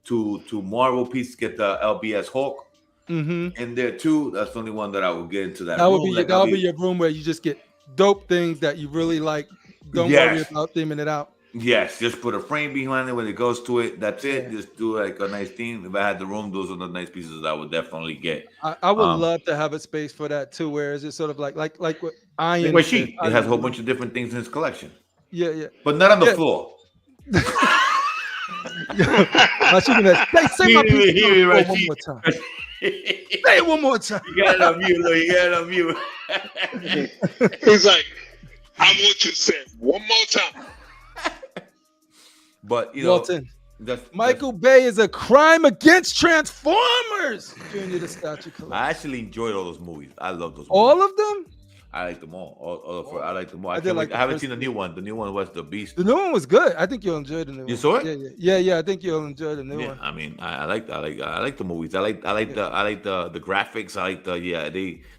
Two Marvel pieces. Get the LBS Hulk in there too. That's the only one that I would get into that That room. would be that would be your room where you just get dope things that you really like. Don't worry about theming it out. Yes, just put a frame behind it when it goes to it. That's it. Just do like a nice theme. If I had the room, those are the nice pieces I would definitely get. I would love to have a space for that too, where it's just sort of like what Iron. Like it has a whole bunch of different things in his collection. Yeah. But not on the floor. Say my piece one more time. Say it one more time. You got it on mute, Lou. You got it on mute. He's like, I want you to say it one more time. But you know, Walton, Michael Bay is a crime against Transformers. Junior the Statue Collector. I actually enjoyed all those movies. I love those movies. All of them? I like them all. I like them all. I haven't seen the new one. The new one was The Beast. The new one was good. I think you'll enjoy the new one. You saw it? Yeah. I think you'll enjoy the new one. I mean, I like the movies. I like the graphics. I like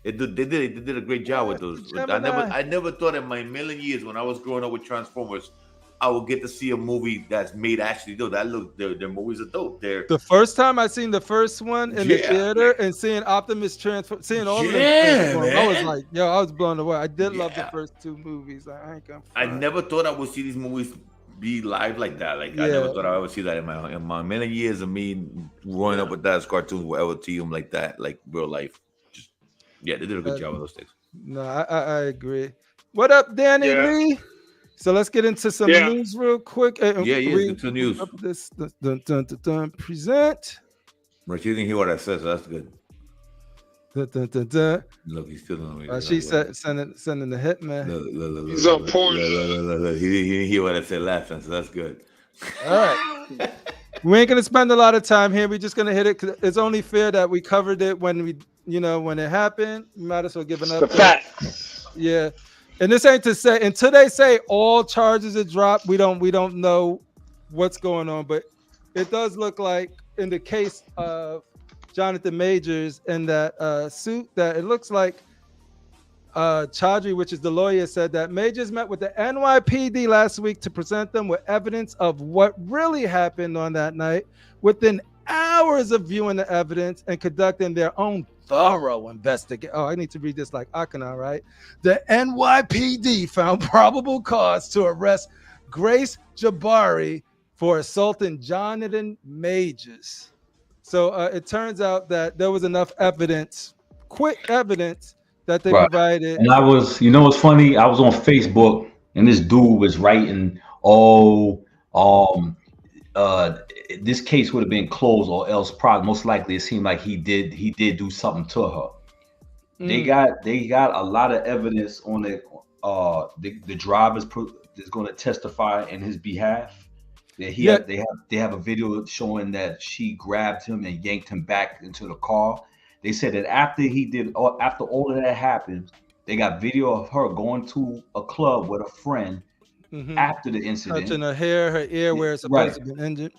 they did a great job with those. I never thought in my million years when I was growing up with Transformers, I would get to see a movie that's made actually dope. Their movies are dope. The first time I seen the first one in the theater and seeing Optimus transform, seeing all of them transform, I was like, I was blown away. I did love the first 2 movies. I never thought I would see these movies be live like that. Like I never thought I would see that in my million years of me growing up with that as cartoons will ever see them like that, like real life. They did a good job with those things. No, I agree. What up, Danny Lee? So let's get into some news real quick. Get to news. This present. Right, you didn't hear what I said, so that's good. Look, he's still on. She said sending the hitman. Look, he's on porn. He didn't hear what I said laughing, so that's good. All right. We ain't gonna spend a lot of time here. We're just gonna hit it because it's only fair that we covered it when when it happened. We might as well give an update. The fact. Yeah. And this ain't to say until they say all charges are dropped, we don't know what's going on. But it does look like in the case of Jonathan Majors and that suit that it looks like Chaudhry, which is the lawyer, said that Majors met with the NYPD last week to present them with evidence of what really happened on that night within hours of viewing the evidence and conducting their own thorough investigation. Oh, I need to read this like Akana, right? The NYPD found probable cause to arrest Grace Jabari for assaulting Jonathan Majors. So it turns out that there was enough evidence, quick evidence, that they provided. And I was, what's funny? I was on Facebook and this dude was writing, this case would have been closed or else probably most likely it seemed like he did do something to her. They got a lot of evidence on it. The driver is going to testify in his behalf. They have a video showing that she grabbed him and yanked him back into the car. They said that after all of that happened, they got video of her going to a club with a friend after the incident. Touching her hair, her ear where it's supposed to be injured.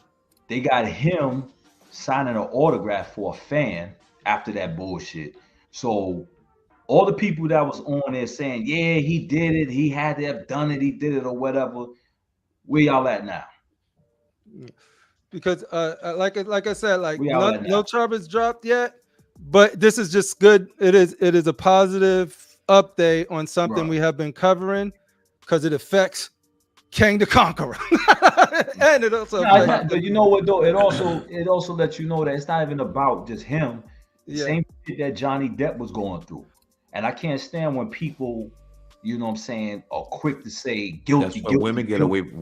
They got him signing an autograph for a fan after that bullshit. So all the people that was on there saying, yeah, he did it, he had to have done it, he did it or whatever, where y'all at now? Because like I said, like no charges dropped yet, but this is just good. It is a positive update on something we have been covering because it affects King the Conqueror. And it also but you know what though, it also lets you know that it's not even about just him. Same shit that Johnny Depp was going through. And I can't stand when people, you know what I'm saying, are quick to say guilty. That's why women get away with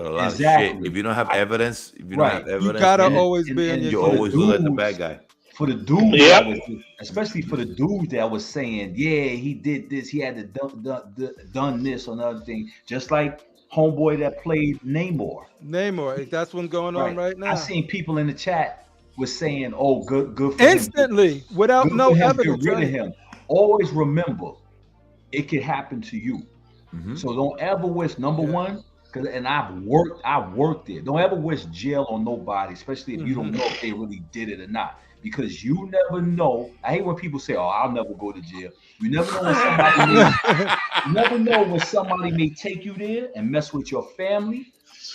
a lot of shit. If you don't have evidence, you gotta always be in your you always look like the bad guy. For the dude, especially for the dude that was saying, yeah, he did this, he had to done this or another thing, just like homeboy that played Namor. That's what's going on right now. I seen people in the chat was saying, "Oh, good for instantly him. Without no evidence." Get rid of him. Always remember, it could happen to you. So don't ever wish number one. And I've worked it. Don't ever wish jail on nobody, especially if you don't know if they really did it or not. because you never know. I hate when people say, "Oh, I'll never go to jail." You never know when somebody may take you there and mess with your family,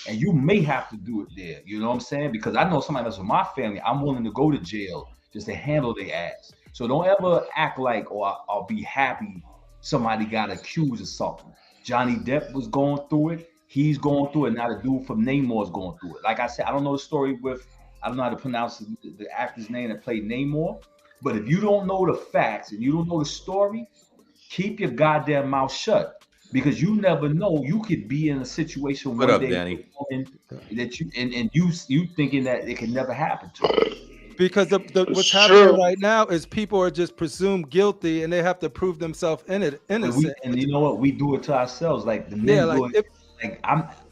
and you may have to do it there. You know what I'm saying? Because I know somebody mess with my family, I'm willing to go to jail just to handle their ass. So don't ever act like, "Oh, I'll be happy somebody got accused of something." Johnny Depp was going through it. He's going through it. Now the dude from Namor is going through it. Like I said, I don't know the story with, I don't know how to pronounce the actor's name that played Namor. But if you don't know the facts and you don't know the story, keep your goddamn mouth shut, because you never know. You could be in a situation What one up, day Danny? that you thinking that it can never happen to you. Because what's happening right now is people are just presumed guilty and they have to prove themselves innocent. And you know what? We do it to ourselves. Like the men do it. Like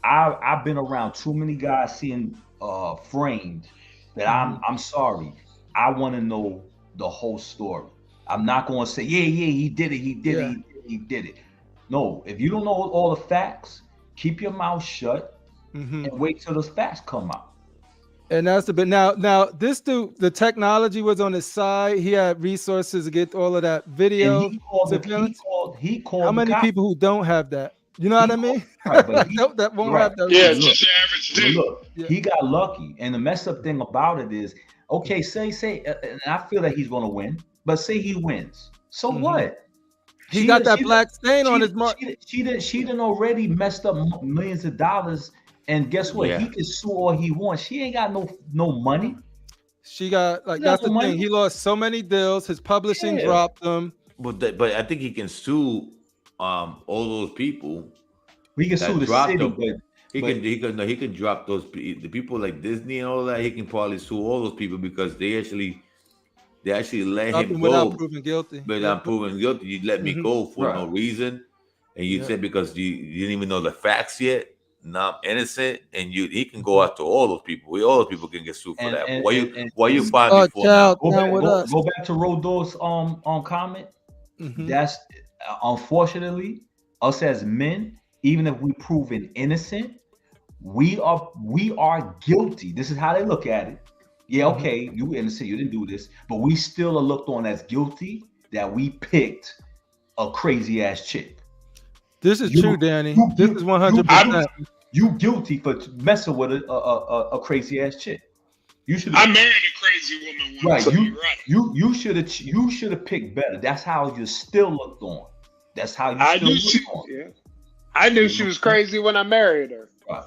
I've been around too many guys seeing framed that I'm sorry. I want to know the whole story. I'm not going to say, yeah, he did it. He did it. No, if you don't know all the facts, keep your mouth shut and wait till those facts come out. And that's a bit now this dude, the technology was on his side. He had resources to get all of that video. He called How many people who don't have that? You know what I mean? Right, but that won't have that. Yeah, just your average dude. Look, he got lucky. And the messed up thing about it is, okay, say, and I feel that he's going to win, but say he wins. So what? He got that black stain on his mark. She done already messed up millions of dollars. And guess what? He can sue all he wants. She ain't got no money. She got that's the thing. He lost so many deals. His publishing dropped them. But I think he can sue all those people. He can sue the city, he can drop the people like Disney and all that. He can probably sue all those people because they actually let him go without proving guilty. Without proving guilty, you let me go for no reason, and you said because you didn't even know the facts yet. Now I'm innocent, and he can go after all those people. All those people can get sued for that. Why you find me for now? Go back to Rodol's comment. That's unfortunately us as men. Even if we proven innocent, we are guilty. This is how they look at it. Yeah, okay, you innocent, you didn't do this, but we still are looked on as guilty that we picked a crazy ass chick. This is true, Danny. This is 100%. You guilty for messing with a crazy ass chick. You should. I married a crazy woman once. Right. You should have picked better. That's how you're still looked on. That's how you still looked on. Yeah. I knew she was crazy when I married her. Right.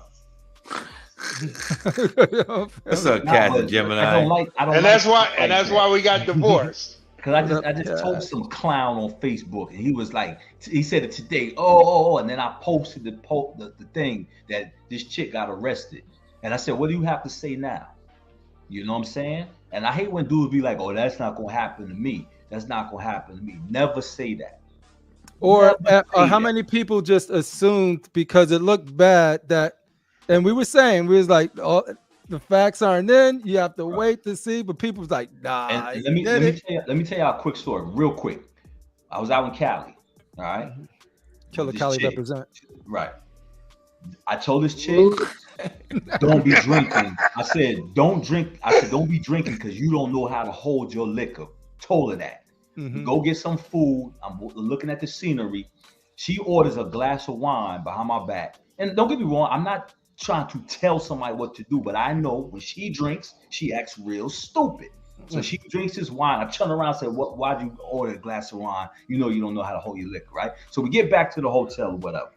That's a cat, Gemini. And that's why we got divorced. Because I just told some clown on Facebook, and he said it today. And then I posted the thing that this chick got arrested, and I said, what do you have to say now? You know what I'm saying? And I hate when dudes be like, oh, that's not gonna happen to me. That's not gonna happen to me. Never say that. Or how many people just assumed because it looked bad that, and we was like, oh, the facts aren't in. You have to wait to see. But people's like, nah. And let me tell you a quick story, real quick. I was out in Cali. All right. Killer Cali represent. Right. I told this chick, don't be drinking. I said, don't drink. I said, don't be drinking because you don't know how to hold your liquor. Told her that. Go get some food. I'm looking at the scenery. She orders a glass of wine behind my back. And don't get me wrong, I'm not trying to tell somebody what to do, but I know when she drinks, she acts real stupid. So she drinks this wine. I turn around and say, why'd you order a glass of wine? You know you don't know how to hold your liquor, right? So we get back to the hotel or whatever.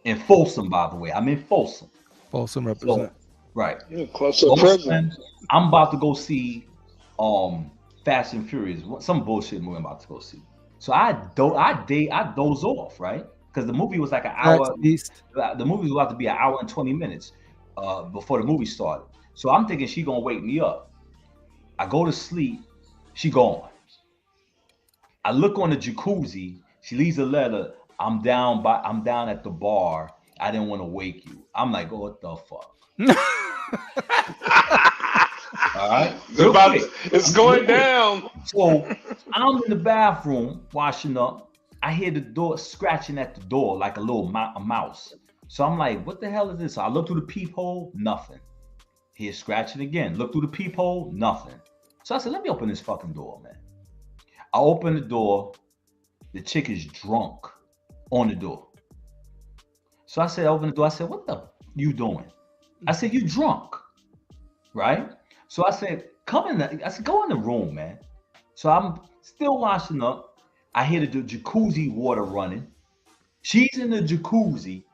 In Folsom, by the way. I'm in Folsom. Folsom represent. So, right. Yeah, close to prison. I'm about to go see Fast and Furious. Some bullshit movie I'm about to go see. So I doze off, right? Because the movie was like an hour. The movie was about to be an hour and 20 minutes before the movie started. So I'm thinking she gonna wake me up. I go to sleep. She gone. I look on the jacuzzi. She leaves a letter. I'm down at the bar. I didn't want to wake you. I'm like, oh, what the fuck? All right. It's going down. So I'm in the bathroom washing up. I hear the door scratching at the door like a little mouse. So I'm like, what the hell is this? So I look through the peephole, nothing. Hear scratching again. Look through the peephole, nothing. So I said, let me open this fucking door, man. I open the door. The chick is drunk on the door. So I said, open the door. I said, what the you doing? I said, you drunk, right? So I said, come in. I said, go in the room, man. So I'm still washing up. I hear the jacuzzi water running. She's in the jacuzzi,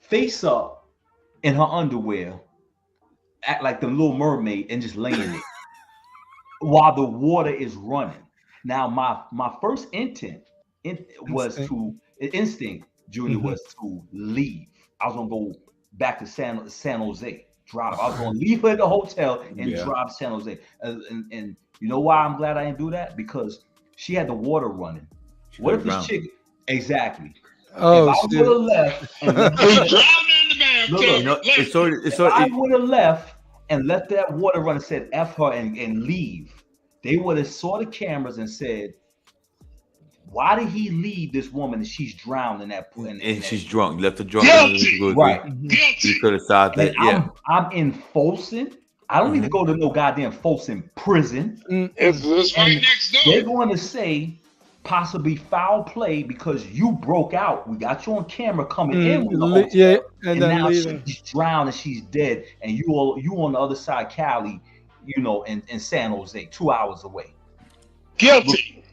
face up in her underwear, act like the Little Mermaid, and just laying there while the water is running. Now, my first instinct, Junior, was to leave. I was gonna go back to San Jose, drive. I was gonna leave her at the hotel and drive to San Jose. And you know why I'm glad I didn't do that? Because she had the water running. What if this chick? Exactly. Oh, if I would have left and left I would have left and let that water run and said F her and leave, they would have saw the cameras and said, why did he leave this woman and she's drowned in that pool? And she's drunk. Left her drunk. Right. You could have stopped that. Yeah. I'm in Folsom. I don't need to go to no goddamn Folsom prison. It's right next door. They're going to say possibly foul play because you broke out. We got you on camera coming in with the hotel, and now she's drowned and she's dead, and you on the other side of Cali, you know, in San Jose, 2 hours away. Guilty.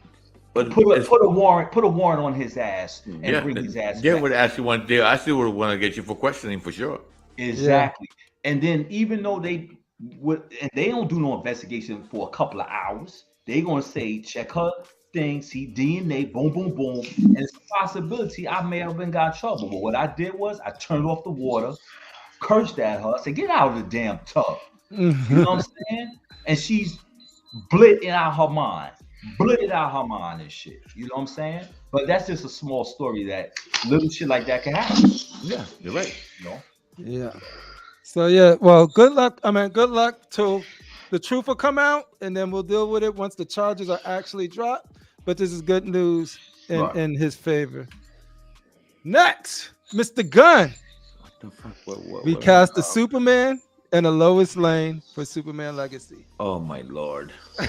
But put a warrant on his ass and bring his ass. Yeah, would actually want to. I still would want to get you for questioning for sure. Exactly. Yeah. And then even though they don't do no investigation for a couple of hours, they're gonna say check her thing, see DNA, boom, boom, boom, and it's a possibility I may have been got in trouble. But what I did was I turned off the water, cursed at her, said get out of the damn tub. You know what I'm saying? And she's blitting out her mind. Blitted out her mind and shit. You know what I'm saying? But that's just a small story that little shit like that can happen. Yeah, you're right. You know? Yeah. So yeah, well, good luck. Good luck till the truth will come out, and then we'll deal with it once the charges are actually dropped. But this is good news in his favor. Next, Mr. Gunn. What the fuck? We cast the Superman and the Lois Lane for Superman Legacy. Oh my lord! We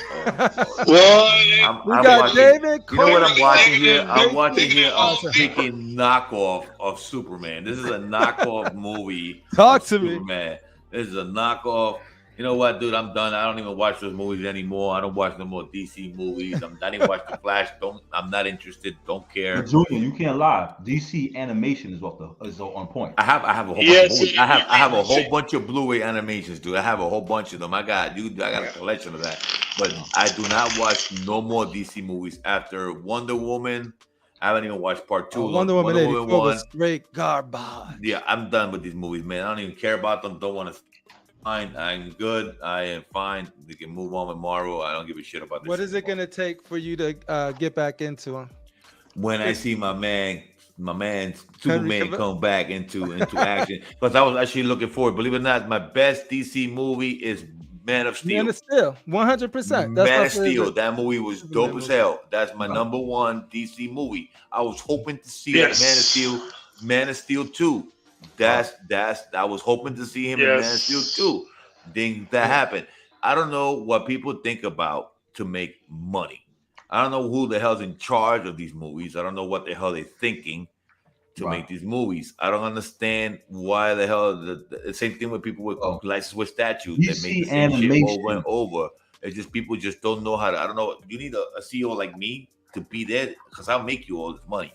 got David. You know what I'm watching here? I'm watching here a freaking knockoff of Superman. This is a knockoff movie. Talk to Superman. me. This is a knockoff. You know what, dude? I'm done. I don't even watch those movies anymore. I don't watch no more DC movies. I didn't watch The Flash. I'm not interested. Don't care. But Junior, you can't lie. DC animation is on point. I have a whole bunch of movies. I have a whole bunch of Blu-ray animations, dude. I have a whole bunch of them. I got a collection of that. But I do not watch no more DC movies after Wonder Woman. I haven't even watched part 2. Wonder Woman 84 was straight garbage. Yeah, I'm done with these movies, man. I don't even care about them. Don't want to. I'm good. I am fine. We can move on with Marvel. I don't give a shit about this. What is it going to take for you to get back into them? When I see my man Superman come back into action, because I was actually looking forward. Believe it or not, my best DC movie is Man of Steel. Man of Steel, 100%. Man of Steel. That movie was dope as hell. That's my number one DC movie. I was hoping to see that Man of Steel 2. I was hoping to see him in Man of Steel 2. Didn't that happen? I don't know what people think about to make money. I don't know who the hell's in charge of these movies. I don't know what the hell they're thinking to make these movies. I don't understand why the hell the same thing with people with license with statues that make the same shit over and over. It's just people just don't know how to. I don't know. You need a CEO like me to be there because I'll make you all this money.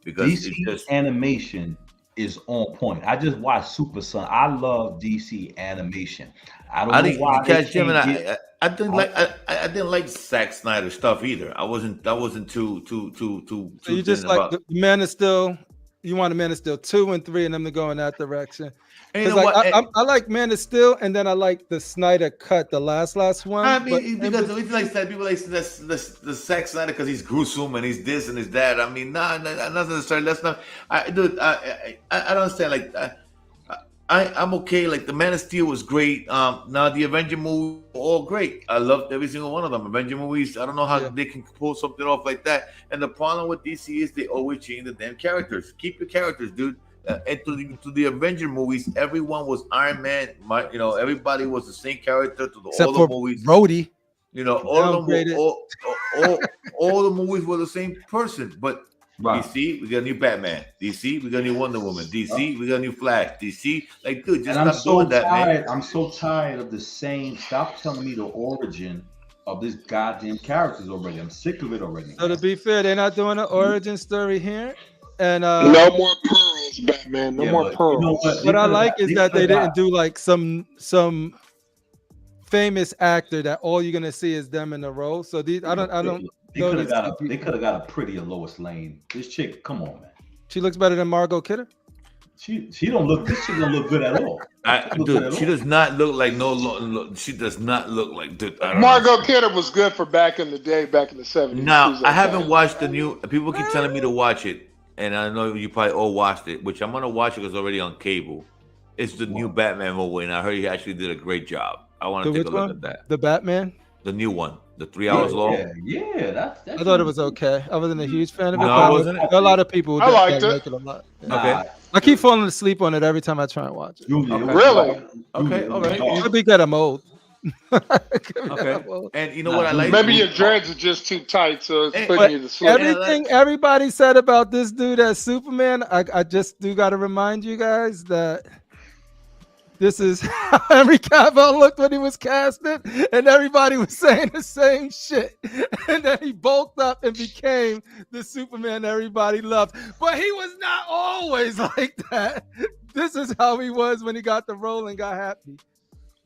Because DC it's just animation is on point. I just watched Super Son. I love DC animation. I don't know why. I didn't like Zack Snyder stuff either. I wasn't too. So you just like the Man of Steel. You want a Man of Steel 2 and 3 and them to go in that direction. Because I like Man of Steel, and then I like the Snyder cut, the last one. I mean, because people like the Zack Snyder because he's gruesome and he's this and he's that. I mean, not necessarily. That's not. I don't understand. Like, I'm okay. Like the Man of Steel was great. Now the Avenger movies were all great. I loved every single one of them. Avenger movies. I don't know how they can pull something off like that. And the problem with DC is they always change the damn characters. Keep your characters, dude. And to the Avenger movies, everyone was Iron Man. Everybody was the same character to all the movies. Rhodey. You know, all of them, Downgraded. all the movies were the same person. But Right. DC, we got a new Batman. DC, we got a new Wonder Woman. DC, we got a new Flash. DC, like, dude, just And I'm stop so doing that, tired. man. I'm so tired of the same. Stop telling me the origin of this goddamn characters already. I'm sick of it already. So to be fair, they're not doing an origin story here. And no more pearls, Batman. No more pearls. You know what I like is that they didn't do like some famous actor that all you're gonna see is them in the role. So these I don't They could have got a prettier Lois Lane. This chick, come on, man. She looks better than Margot Kidder. She don't look. This chick don't look good at all. Dude, she does not look like she does not look like. Dude, Margot Kidder was good for back in the day, back in the 70s. Now I haven't watched the new. People keep telling me to watch it, and I know you probably all watched it, which I'm gonna watch it because it's already on cable. It's the new Batman movie, and I heard he actually did a great job. I want to take a look at that. The Batman, the new one, the 3 hours long. Yeah, that's I thought it was okay. I wasn't a huge fan of it. No, wasn't it? A lot of people I liked like it a lot. Yeah. Okay. I keep falling asleep on it every time I try and watch it. Really? Okay, all right. Could be that I'm old. Okay. And you know what I like? Maybe your dreads are just too tight, so it's putting you to sleep. Everything everybody said about this dude as Superman, I just do got to remind you guys that this is how Henry Cavill looked when he was casted, and everybody was saying the same shit. And then he bulked up and became the Superman everybody loved. But he was not always like that. This is how he was when he got the role and got happy.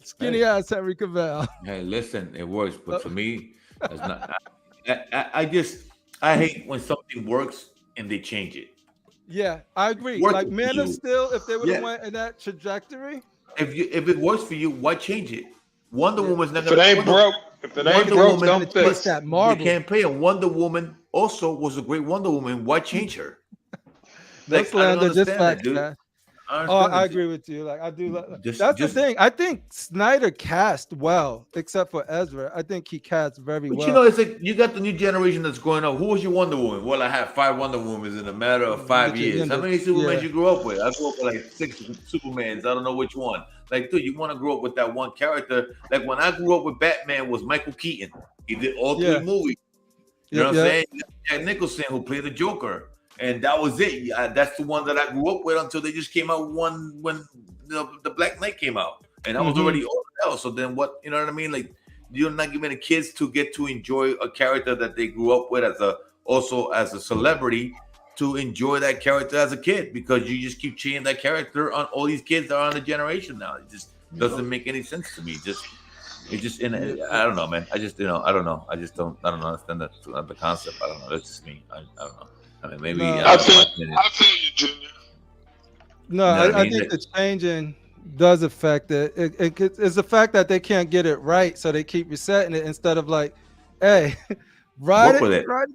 Skinny ass Henry Cavill. Hey, listen, it works, but for me, it's not. I hate when something works and they change it. Yeah, I agree. Like Man of Steel, if they would have went in that trajectory. If it works for you, why change it? Wonder Woman's not gonna. If it ain't broke, don't fix that marble. You can't pay. And Wonder Woman also was a great Wonder Woman. Why change her? Like, I agree with you. Like I do. That's the thing. I think Snyder cast well, except for Ezra. I think he cast very well. You know, it's like you got the new generation that's growing up. Who was your Wonder Woman? Well, I had 5 Wonder Womans in a matter of 5 years. How many Supermans you grew up with? I grew up with like 6 Supermans. I don't know which one. Like, dude, you want to grow up with that one character. Like when I grew up with Batman was Michael Keaton. He did all 3 movies. You know what I'm saying? Jack Nicholson, who played the Joker. And that was it. That's the one that I grew up with until they just came out when the Black Knight came out, and I was already old now. So then what? You know what I mean? Like you're not giving the kids to get to enjoy a character that they grew up with as a celebrity to enjoy that character as a kid because you just keep changing that character on all these kids that are on the generation now. It just doesn't make any sense to me. I don't know, man. I don't know. I don't understand the concept. I don't know. That's just me. I don't know. I mean, maybe I feel you, Junior. No, I think the changing does affect it. It's the fact that they can't get it right, so they keep resetting it instead of like, hey, ride it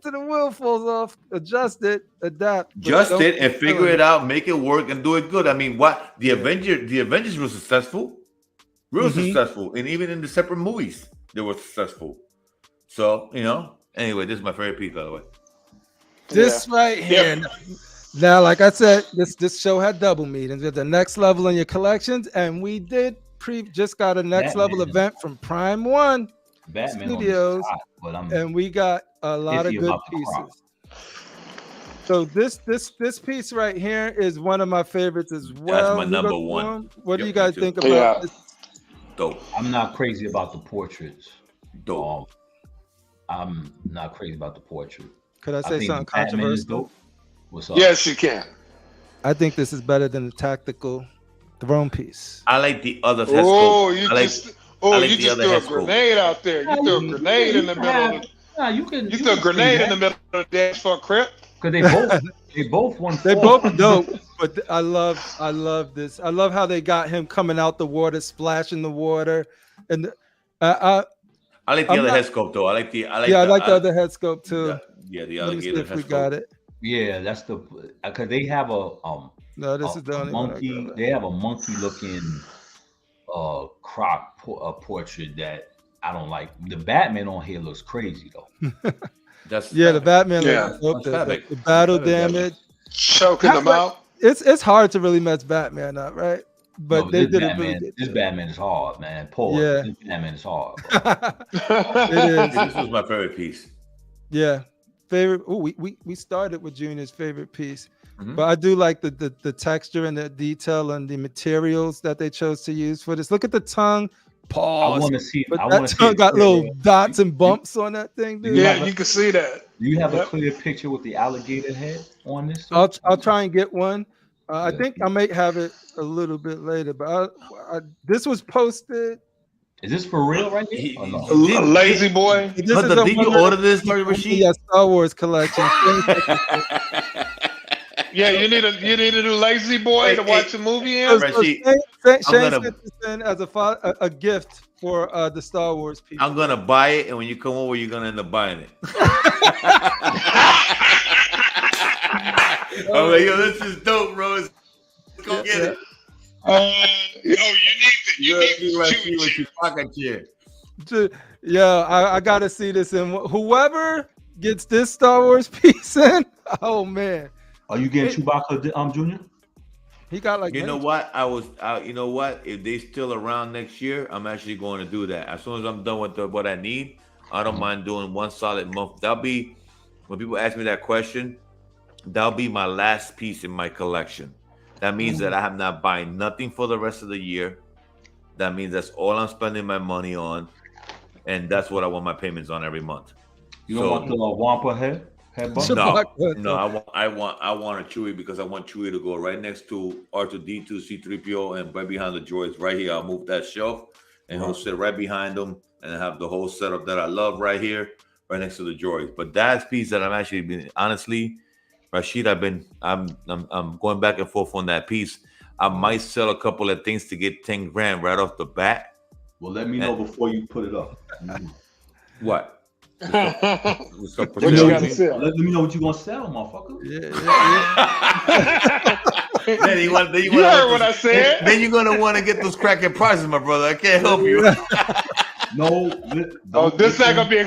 to the wheel falls off, adjust it, adapt, adjust it, and figure it out, make it work, and do it good. I mean, what the Avengers were successful, successful, and even in the separate movies, they were successful. So anyway, this is my favorite piece, by the way. This right here. Now, like I said, this show had double meetings. We have the next level in your collections, and we did just got a next level event from Prime One Studios, and we got a lot of good pieces. So this piece right here is one of my favorites as well. That's my number one. What do you guys think about this? Dope. I'm not crazy about the portraits. Dope. I'm not crazy about the portrait. Could I say something controversial? What's up? Yes, you can. I think this is better than the tactical throne piece. I like the other. You just threw a grenade out there. You threw a grenade in the middle. You threw a grenade in the middle of the dance for Crip. Because they both won. They both dope, but I love this. I love how they got him coming out the water, splashing the water, and I like the other head sculpt though. I like the other head sculpt too. Yeah, the alligator head sculpt. We got it. Yeah, that's because they have this is the only monkey. They have a monkey looking croc portrait that I don't like. The Batman on here looks crazy though. The Batman. Looks the battle damage, choking them out. It's hard to really mess Batman up, right? but No, they this did it Batman, really good. this Batman is hard, man. Pause. Yeah. This Batman is hard, bro. It is. This was my favorite piece. Yeah. Favorite. Oh, we started with Junior's favorite piece. Mhm. But I do like the texture and the detail and the materials that they chose to use for this. Look at the tongue. I Pause. want to see. But I that want to see. tongue got little You- dots and bumps on that thing, dude. Yeah, you can see that. Do you have a Yep. clear picture with the alligator head on this? I'll try and get one. I Yeah. think I may have it a little bit later, but this was posted. Is this for real right here? Or no? A lazy boy. This Hunter, a did you one- order this, Rashid? Yeah, Star Wars collection. Yeah, you need a new lazy boy to watch a movie in. Rashid, Shane I'm sent gonna- this in as a gift for the Star Wars people. I'm gonna buy it, and when you come over, you're gonna end up buying it. I'm like, yo, this is dope, bro. Let's go get it. You need You to see what you pocket chair. Yeah, I gotta see this. And whoever gets this Star Wars piece in, oh man, Are you getting Chewbacca, Junior? he got like You know what? You know what? If they still around next year, I'm actually going to do that. As soon as I'm done with what I need, I don't mind doing one solid month. That'll be, when people ask me that question, that'll be my last piece in my collection. That means that I have not buying nothing for the rest of the year. That means that's all I'm spending my money on, and that's what I want my payments on every month. You don't want the Wampa head? No, I want a Chewie because I want Chewie to go right next to R2D2, C3PO, and right behind the droids. Right here, I'll move that shelf, and he'll sit right behind them, and have the whole setup that I love right here, right next to the droids. But that's piece that I'm actually been honestly, Rashid, I'm going back and forth on that piece. I might sell a couple of things to get 10 grand right off the bat. Well, let me know before you put it up. What? What you gotta sell? Let me know what you're gonna sell, motherfucker. Then you heard what I said. Then you're gonna want to get those cracking prices, my brother. I can't help you. No, This not gonna be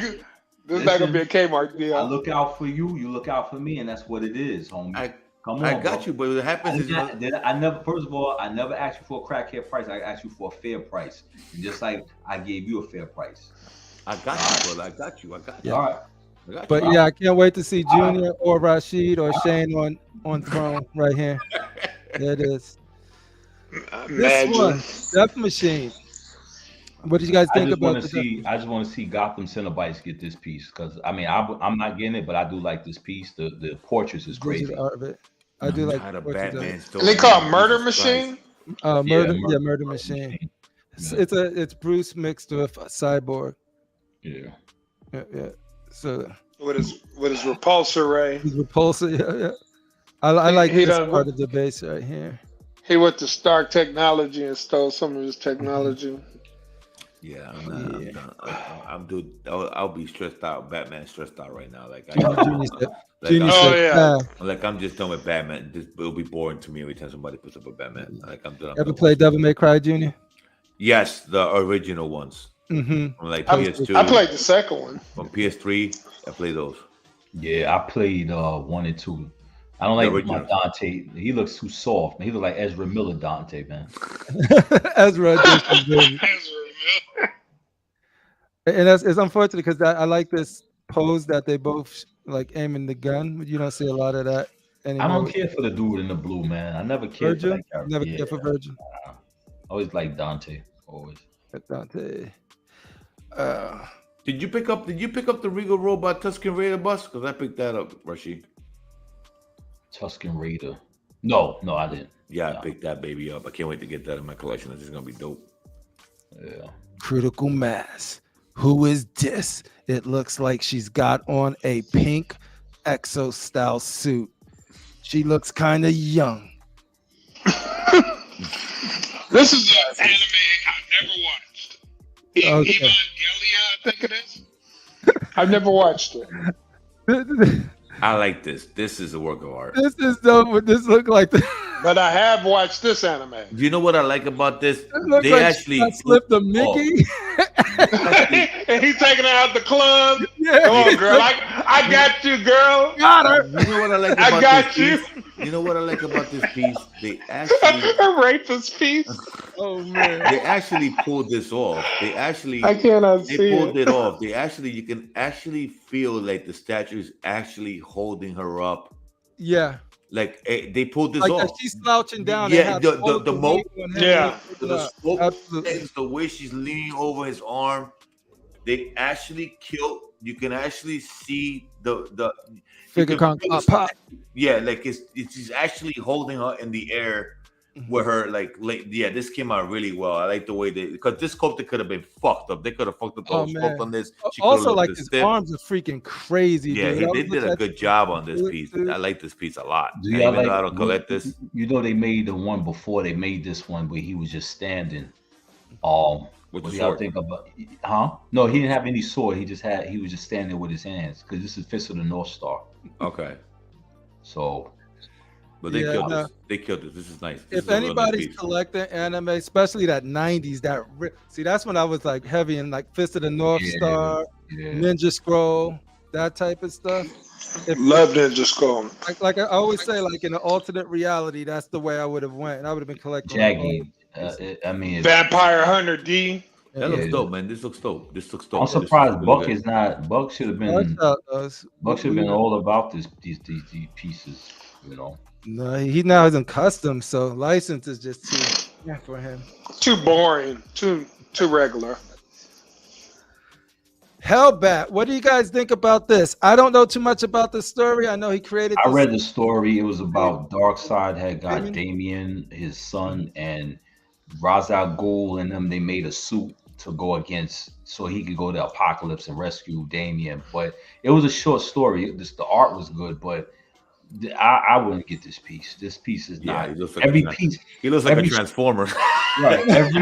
a Kmart deal. I look out for you, you look out for me, and that's what it is, homie. Come on, I got bro. you, but what happens is I never. First of all, I never asked you for a crackhead price. I asked you for a fair price, and just like I gave you a fair price. I got you, brother. I got you. All right. But yeah, I can't wait to see Junior or Rashid or Shane on throne right here. There it is. This one, Death Machine. What did you guys think about this? I just want to see Gotham Cenobites get this piece because I mean I'm not getting it, but I do like this piece. The portraits is crazy. I do like the Batman story. They call it Murder Machine. Murder Machine. Yeah. It's Bruce mixed with a Cyborg. Yeah. Yeah. So With his repulsor ray. he's repulsive. Yeah. I like He this done- part of the base right here. He went to Stark Technology and stole some of his technology. Yeah, I'll be stressed out. Batman stressed out right now. Like, I'm just done with Batman. It'll be boring to me every time somebody puts up a Batman. Like I'm done. Ever play Devil May Cry, Junior? Yes, the original ones. Mm-hmm. From like PS2. I played the second one. From PS3, I played those. Yeah, I played 1 and 2. I don't like my Dante. He looks too soft. Man. He look like Ezra Miller Dante, man. Ezra. And it's unfortunate because I like this pose that they both like aiming the gun. You don't see a lot of that anymore. I don't care for the dude in the blue, man. I never cared for that character. Never cared for Virgil. Always like Dante. Always. Dante. Did you pick up the Regal Robot Tusken Raider bus? Because I picked that up, Rashid. Tusken Raider. No, I didn't. Yeah, I picked that baby up. I can't wait to get that in my collection. It's just gonna be dope. Yeah. Critical Mass. Who is this? It looks like she's got on a pink exo style suit. She looks kind of young. This is an anime I've never watched. Okay. Evangelia, I think it is. I've never watched it. I like this. This is a work of art. This is dope. What this look like? But I have watched this anime. Do you know what I like about this? They Like actually slipped a Mickey. And he's taking her out the club. Yeah. Come on, girl. I got you, girl. Got her. You know what I like about I got this you. piece? You know what I like about this piece? They actually A rapist piece. Oh man. they actually pulled this off. They actually I cannot they see pulled it. it off. You can actually feel like the statue is actually holding her up. Yeah. Like they pulled this Like off. that she's slouching down. Yeah, and have the all mo- weight on him Yeah. when he picks it the up. scope Absolutely. the way she's leaning over his arm. They actually killed. You can actually see the Figure can can't feel the pop. Yeah, like it's actually holding her in the air with her like yeah, this came out really well. I like the way because this sculptor could have been fucked up. They could have fucked up the whole sculpt on this. She Also, like looked his stiff. arms are freaking crazy. Yeah, dude. they did a good job on this piece. Dude. I like this piece a lot. Do And y'all even like? though I don't collect this. You know, they made the one before they made this one where he was just standing. With What the do y'all sword. think about? Huh? No, he didn't have any sword. He was just standing there with his hands because this is Fist of the North Star. Okay. So, But they Yeah, killed no. this. They killed this. This is nice. This If is a real nice anybody's piece. collecting anime, especially that 90s, see, that's when I was like heavy in like Fist of the North Yeah, Star, yeah. Ninja Scroll, that type of stuff. Love Ninja Scroll. Like I always say, like in an alternate reality, that's the way I would have went. And I would have been collecting. Jaggy. I mean, Vampire Hunter D. That looks Yeah. dope, man. This looks dope. This looks dope. I'm This looks surprised really Buck good. is not. Buck should have been. Buck should have been all about these pieces. You know. No, he now isn't custom, so license is just too for him. Too boring. Too regular. Hellbat, what do you guys think about this? I don't know too much about the story. I know he created. I this. read the story. It was about Darkseid had got Damien, his son, and Ra's al Ghul and them. They made a suit to go against, so he could go to Apocalypse and rescue Damien. But it was a short story. The art was good, but I wouldn't get this piece. This piece is not. He looks like Every piece. He looks like a transformer. Right. Every.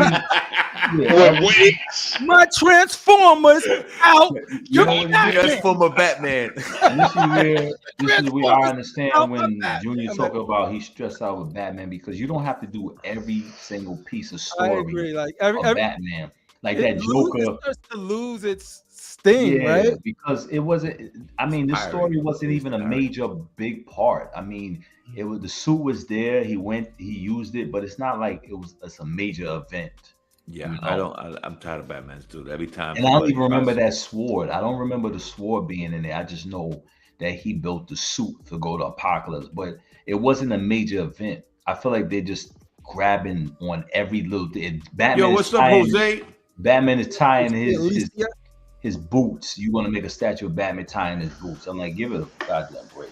My Transformers out. You're Transformer Batman. This is where I understand when Junior talk about he's stressed out with Batman, because you don't have to do every single piece of story. I agree. Like every Batman, like that Joker starts to lose its sting, right? Because it wasn't. I mean, this story wasn't even a major big part. I mean, it was, the suit was there. He used it, but it's not like it's a major event. Yeah, you know? I'm tired of Batman's dude. Every time. And I don't even remember that sword. I don't remember the sword being in there. I just know that he built the suit to go to Apocalypse, but it wasn't a major event. I feel like they're just grabbing on every little thing. Batman. Yo, what's up, Jose? Batman is tying his boots. You want to make a statue of Batman tying his boots? I'm like, give it a goddamn break.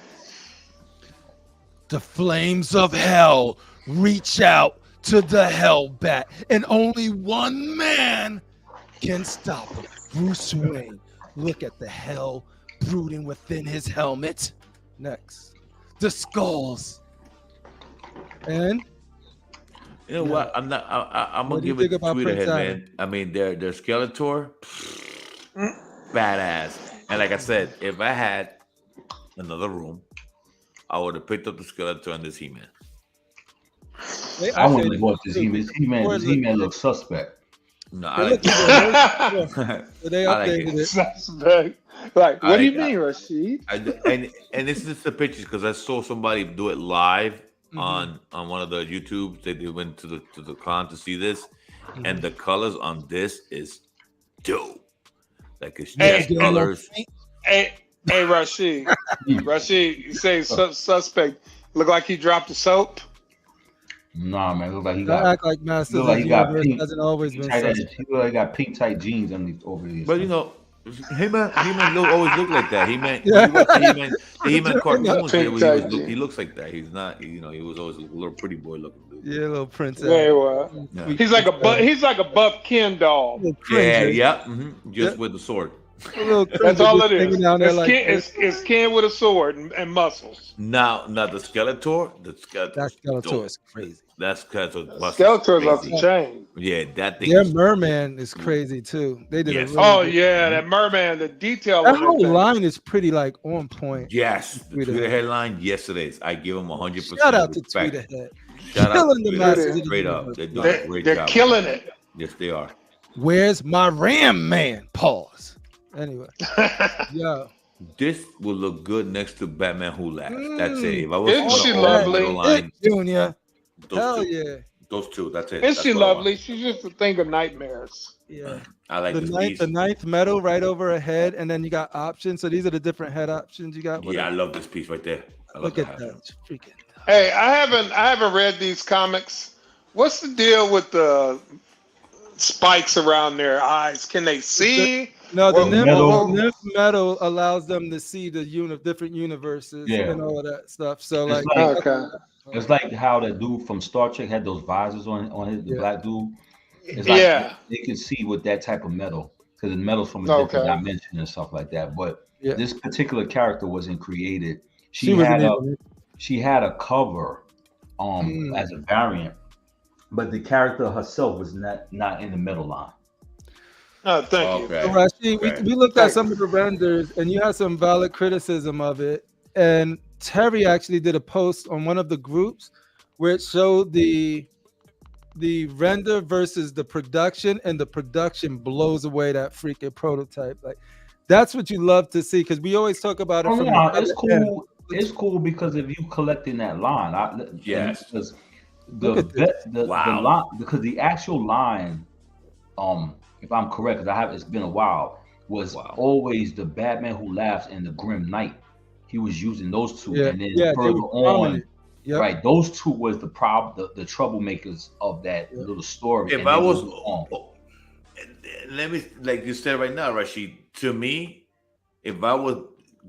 The flames of hell reach out to the Hellbat, and only one man can stop him. Bruce Wayne. Look at the hell brooding within his helmet. Next, the skulls. And you know what? I'm gonna give it a tweet ahead, man. I mean, their Skeletor, badass. And like I said, if I had another room, I would have picked up the Skeletor and this He-Man. I wouldn't have bought this He-Man. This He-Man looks suspect. No, I like they updated it. Suspect. Like, what do you mean, Rashid? And this is the pictures, because I saw somebody do it live on one of the YouTubes. They went to the con to see this, and the colors on this is dope. Like it's just colors. Hey, Rashid. Rashid, you say suspect. Look like he dropped the soap. Nah, man. Look like he Don't got. act like Masters Look like of he the got Universe pink. hasn't always been He suspect. look like he got pink tight jeans underneath over here. But you know, He-Man always look like that. He-Man cartoons. He looks like that. He's not. You know, he was always a little pretty boy looking dude. Yeah, little princess. Very well. Yeah. He's like a buff Ken doll. Yeah. Just with the sword. That's all it is. It's Ken with a sword and muscles. Now the Skeletor. That Skeletor is crazy. That's Skeletor's off the chain. Yeah, that thing. Their merman is crazy too. They did. Yes. That merman. The detail. That whole line is pretty like on point. Yes, the Tweeter headline. Yes, it is. I give them 100%. Shout out to Tweeterhead. Shout out to the Masters straight up. They're doing a great job. They're killing it. Yes, they are. Where's my Ram Man? Pause. Anyway, yo, This will look good next to Batman Who Laughs. That's it. If I was Isn't gonna she order lovely? the line, Junior. those Hell two. yeah. Those two. That's it. Isn't That's she what I want. lovely? She's just a thing of nightmares. Yeah. I like The this ninth, piece. the ninth metal right over her head, and then you got options. So these are the different head options you got. Yeah, I love this piece right there. I love Look at hat. that. It's freaking. Hey, I haven't read these comics. What's the deal with the spikes around their eyes? Can they see? No, the Well, nymph metal allows them to see the different universes and all of that stuff. So It's like, Okay. It's like how that dude from Star Trek had those visors on his the black dude. It's like Yeah. they can see with that type of metal because the metal's from a different dimension and stuff like that. But this particular character wasn't created. She had a cover as a variant, but the character herself was not in the metal line. Oh, thank you. So Rashid, we looked at some of the renders, and you had some valid criticism of it. And Terry actually did a post on one of the groups where it showed the render versus the production, and the production blows away that freaking prototype. Like, that's what you love to see, because we always talk about it. It's cool. It's cool because if you collecting that line, because the line, because the actual line, if I'm correct, because it's been a while, was always the Batman Who Laughs and the Grim Knight. He was using those two, and then further on, right? Those two was the the troublemakers of that little story. If I was, let me, like you said right now, Rashid. To me, if I would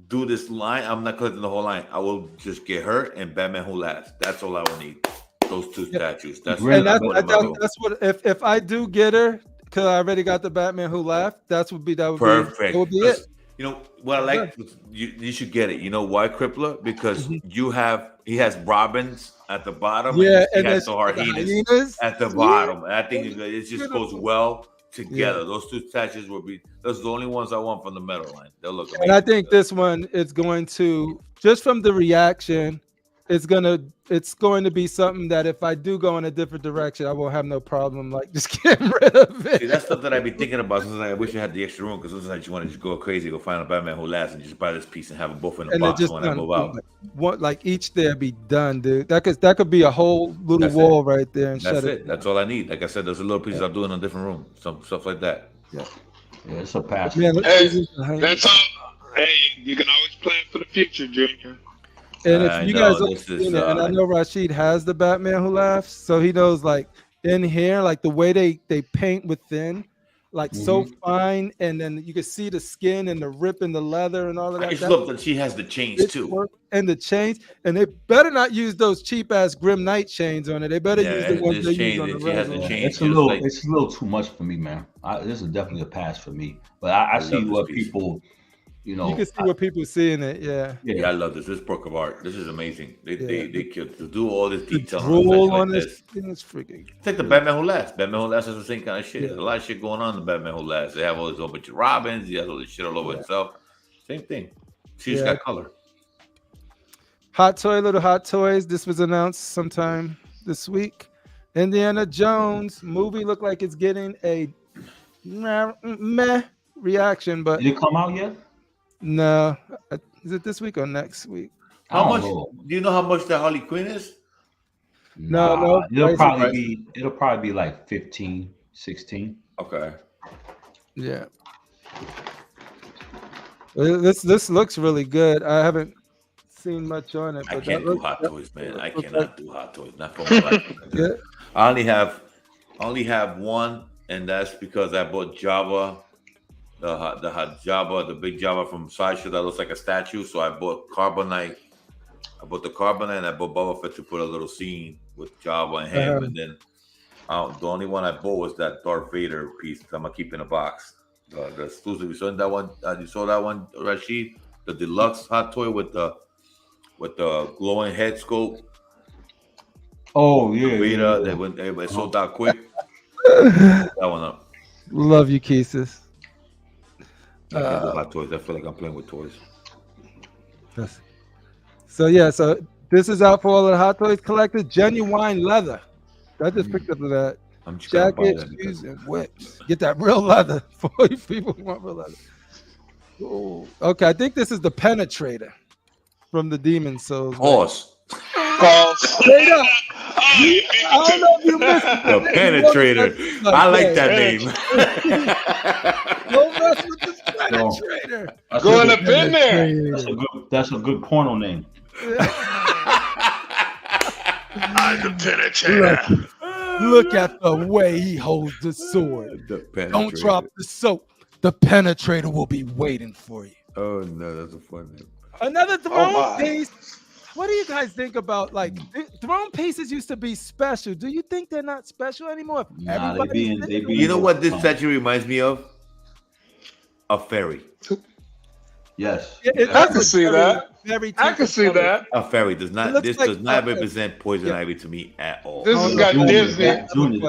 do this line, I'm not collecting the whole line. I will just get her and Batman Who Laughs. That's all I will need. Those two statues. That's what. If I do get her, because I already got the Batman Who Laughed, that would be perfect. That would be it. You know what I like? You should get it. You know why, CriPPleR? Because he has Robins at the bottom. Yeah, and he has the hyenas at the bottom. And I think it just goes well together. Yeah. Those two statues those are the only ones I want from the metal line. They'll look amazing. And I think this one is going to, just from the reaction, it's going to be something that if I do go in a different direction, I won't have no problem like just getting rid of it. See, that's stuff that I've been thinking about. Sometimes I wish I had the extra room, because sometimes you want to just go crazy, go find a Batman Who Laughs and just buy this piece and have them both in a box when I move out. Like each there be done, dude. That could be a whole little wall right there. And that's it. That's all I need. Like I said, there's a little pieces I'll do in a different room. Some stuff like that. Yeah, it's a pass. Hey, that's all. Hey, you can always plan for the future, Junior. And if you guys have seen it, and I know Rashid has the Batman Who Laughs, so he knows, like, in here, like the way they paint within, like so fine, and then you can see the skin and the rip in the leather and all of that. I just love that she has the chains too. And the chains, and they better not use those cheap ass Grim Knight chains on it. They better use the ones they use on the regular. It's a little too much for me, man. This is definitely a pass for me. But I see what people. You can see what people see in it. Yeah, I love this. This work of art. This is amazing. They killed to do all this detail on this. It's freaking. Take the Batman Who Laughs. Batman Who Laughs is the same kind of shit. There's a lot of shit going on in the Batman Who Laughs. They have all this whole bunch of Robins. He has all this shit all over itself. Same thing. She just got color. Little hot toys. This was announced sometime this week. Indiana Jones movie looked like it's getting a meh reaction, but did it come out yet? No, is it this week or next week? How much? Do you know how much the Harley Quinn is? No. It'll probably be like 15, 16. Okay. Yeah. This looks really good. I haven't seen much on it. I can't do hot toys, man. I cannot do hot toys. Not for my life. I only have one, and that's because I bought Java. The big Java from Sideshow that looks like a statue. So I bought Carbonite. I bought the Carbonite, and I bought Boba Fett to put a little scene with Java and him. And then the only one I bought was that Darth Vader piece that I'm gonna keep in a box. The exclusive. You saw that one? You saw that one, Rashid? The deluxe hot toy with the glowing head scope. Oh yeah, Vader. They went. Everybody sold out quick. That one up. Love you, Keesis. I can't do hot toys. I feel like I'm playing with toys. So this is out for all the Hot Toys collectors. Genuine leather. I just picked up that. Jackets, shoes, and whips. Get that real leather for you people who want real leather. Ooh. Okay, I think this is the Penetrator from the Demon Souls. Horse. Straight up. I don't know if you missed it. The Penetrator. I like that name. Don't mess with the Penetrator. Going up in there. That's a good porno name. I'm the Penetrator. Look at the way he holds the sword. Don't drop the soap. The Penetrator will be waiting for you. Oh no, that's a fun name. Another throne piece. What do you guys think about like throne pieces used to be special? Do you think they're not special anymore? Nah, they be You know what this statue reminds me of? A fairy. Yes. I can see that. I can see that. A fairy does not. This does not represent poison ivy to me at all. This has got Disney.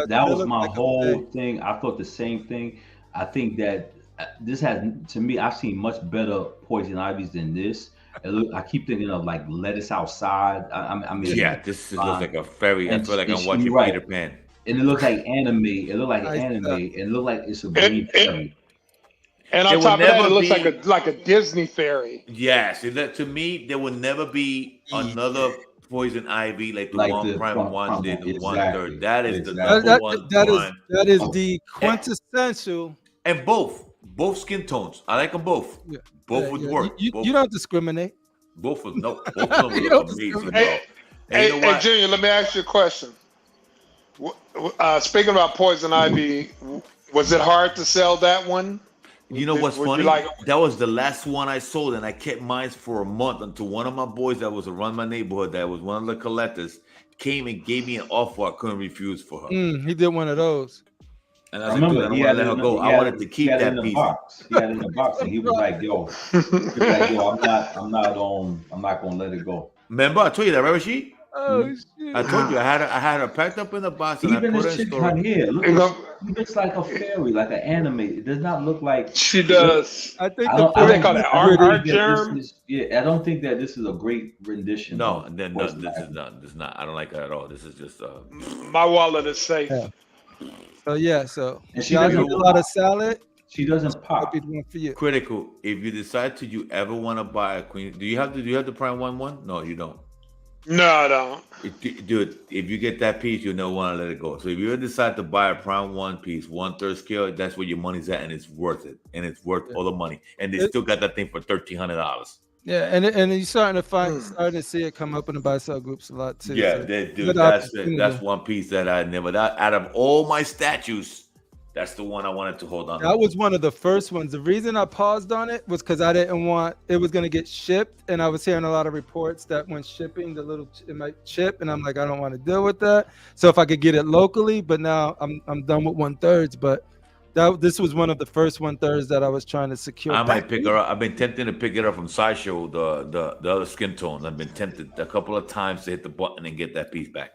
That was my whole thing. I thought the same thing. I think that this has, to me, I've seen much better poison ivies than this. I keep thinking of like Lettuce Outside. I mean, yeah, this looks like a fairy. I feel like I'm watching Peter Pan. And it looks like anime. It looked like anime. It looked like it's a green fairy. And on top of that, it looks like a Disney fairy. Yes, to me, there will never be another poison ivy like the one Prime One did, the 1/3. That is the number one. That is the quintessential. And both skin tones. I like them both. Yeah. Both would work. You don't discriminate. Both of them look amazing. Hey, Junior, let me ask you a question. Speaking about poison ivy, was it hard to sell that one? You know what's funny? That was the last one I sold, and I kept mine for a month until one of my boys that was around my neighborhood, that was one of the collectors, came and gave me an offer I couldn't refuse for her. He did one of those. And I said, dude, I don't want to let her go. I wanted to keep that piece. He had it in the box, and he was like, yo, I'm not gonna let it go. Remember, I told you that, right, Rasheed? Oh shit! I told you I had her packed up in the box, and even I put this her in chick right here, she looks like a fairy, like an anime. It does not look like she does. I think they call that art germ. I don't think that this is a great rendition. No, this is not. This is not. I don't like that at all. This is just my wallet is safe. Yeah. So and she doesn't a lot of salad. She doesn't pop. Critical. If you decide you ever want to buy a queen, do you have the Prime one? No, you don't. No, I don't. Dude, if you get that piece, you'll never want to let it go. So if you ever decide to buy a Prime 1 piece, 1/3 scale, that's where your money's at, and it's worth it. And it's worth all the money. And they still got that thing for $1,300. Yeah, and you're starting to see it come up in the buy-sell groups a lot too. Yeah, so that's one piece that I never. Out of all my statues, that's the one I wanted to hold on to. That was one of the first ones. The reason I paused on it was because I didn't want it was going to get shipped, and I was hearing a lot of reports that when shipping, it might chip, and I'm like, I don't want to deal with that. So if I could get it locally, but now I'm done with 1/3. But this was one of the first 1/3 that I was trying to secure. I might pick her up. I've been tempted to pick it up from Sideshow, the other skin tones. I've been tempted a couple of times to hit the button and get that piece back.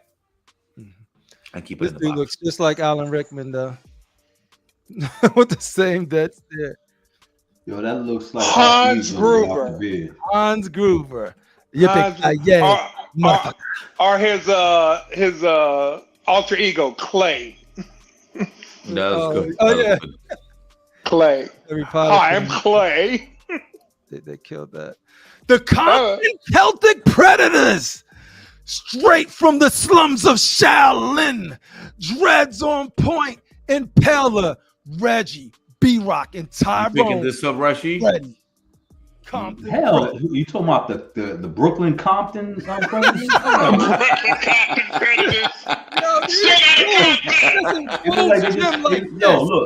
And keep it in the box. This dude looks just like Alan Rickman, though. With the same dead stare. Yo, that looks like Hans Gruber. Hans Gruber. Or his alter ego, Clay. That was good. Yeah. Clay. Hi, I'm Clay. They killed that. The Compton Celtic Predators. Straight from the slums of Shaolin. Dreads on point. Impaler. Reggie, B-Rock, and Tyrone. You picking this up, Rasheed? Ready. Compton. Hell, you talking about the Brooklyn Compton Predators?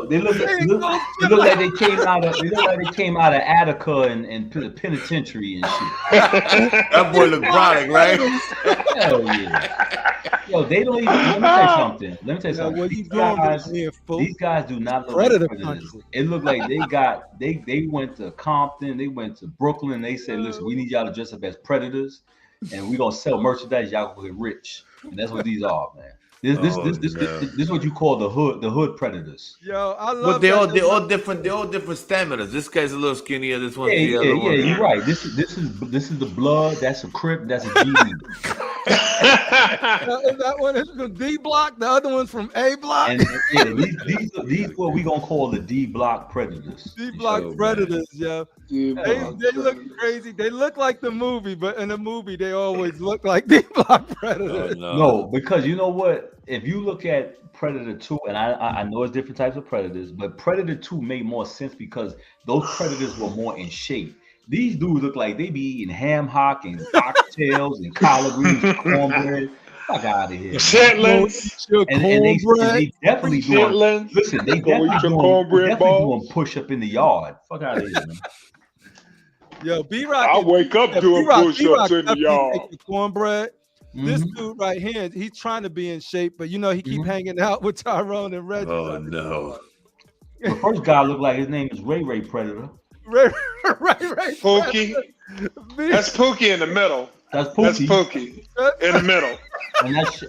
They look like they came out of Attica and the penitentiary and shit. That boy look brolic, right? Hell yeah. Yo, they don't even. Let me tell you something. These guys do not look like predators. It looked like they went to Compton, they went to Brooklyn. They said, listen, we need y'all to dress up as predators, and we're gonna sell merchandise. Y'all gonna get rich, and that's what these are, man. This no. is what you call the hood predators. Yo, I love. But they're all different. They're all different staminas. This guy's a little skinnier. This one's the other one. You're right. This is the blood. That's a Crip. That's a GD. That one is from D block. The other one's from A block. And these what we gonna call the D block predators. D block predators, yo. They look crazy. They look like the movie, but in the movie they always look like D block predators. No, because you know what? If you look at Predator 2, and I know it's different types of predators, but Predator 2 made more sense because those predators were more in shape. These dudes look like they be eating ham hock and oxtails and collard greens and cornbread. Fuck out of here. Chitlins. And they definitely doing. Listen, they definitely doing push up in the yard. Fuck out of here, man. Yo, B-Rock. I wake up doing push-ups in the yard. Cornbread. This dude right here, he's trying to be in shape, but you know he keep hanging out with Tyrone and Reggie. Oh no! The first guy looked like his name is Ray Predator. Ray Pookie. That's Pookie in the middle. That's Pookie in the middle.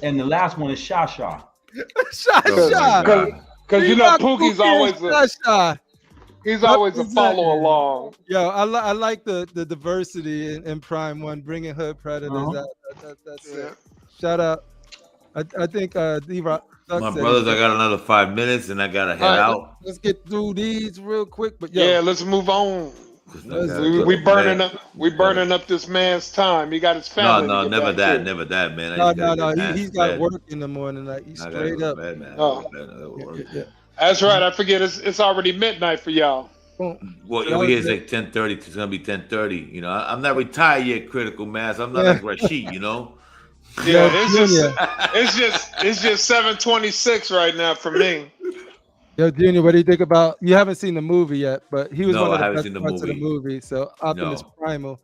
And the last one is Shasha. Shasha. Because you know Pookie's always he's always a follow along. Yo, I like the diversity in Prime 1, bringing hood predators. That's it. Shout out. I think D-Rock. My brothers, I got another 5 minutes and I gotta head out. Let's get through these real quick. But let's move on. We burning up this man's time. He got his family. No, never that, man. No. He's got work in the morning. Like he's straight up. That's right. I forget it's already midnight for y'all. Well, over here it's like 10:30. It's gonna be 10:30. You know, I'm not retired yet, critical mass. I'm not like Rashid, you know. Yeah, it's just 7:26 right now for me. Yo, Junior, what do you think about? You haven't seen the movie yet, but he was one of the best parts of the movie. So Optimus Primal.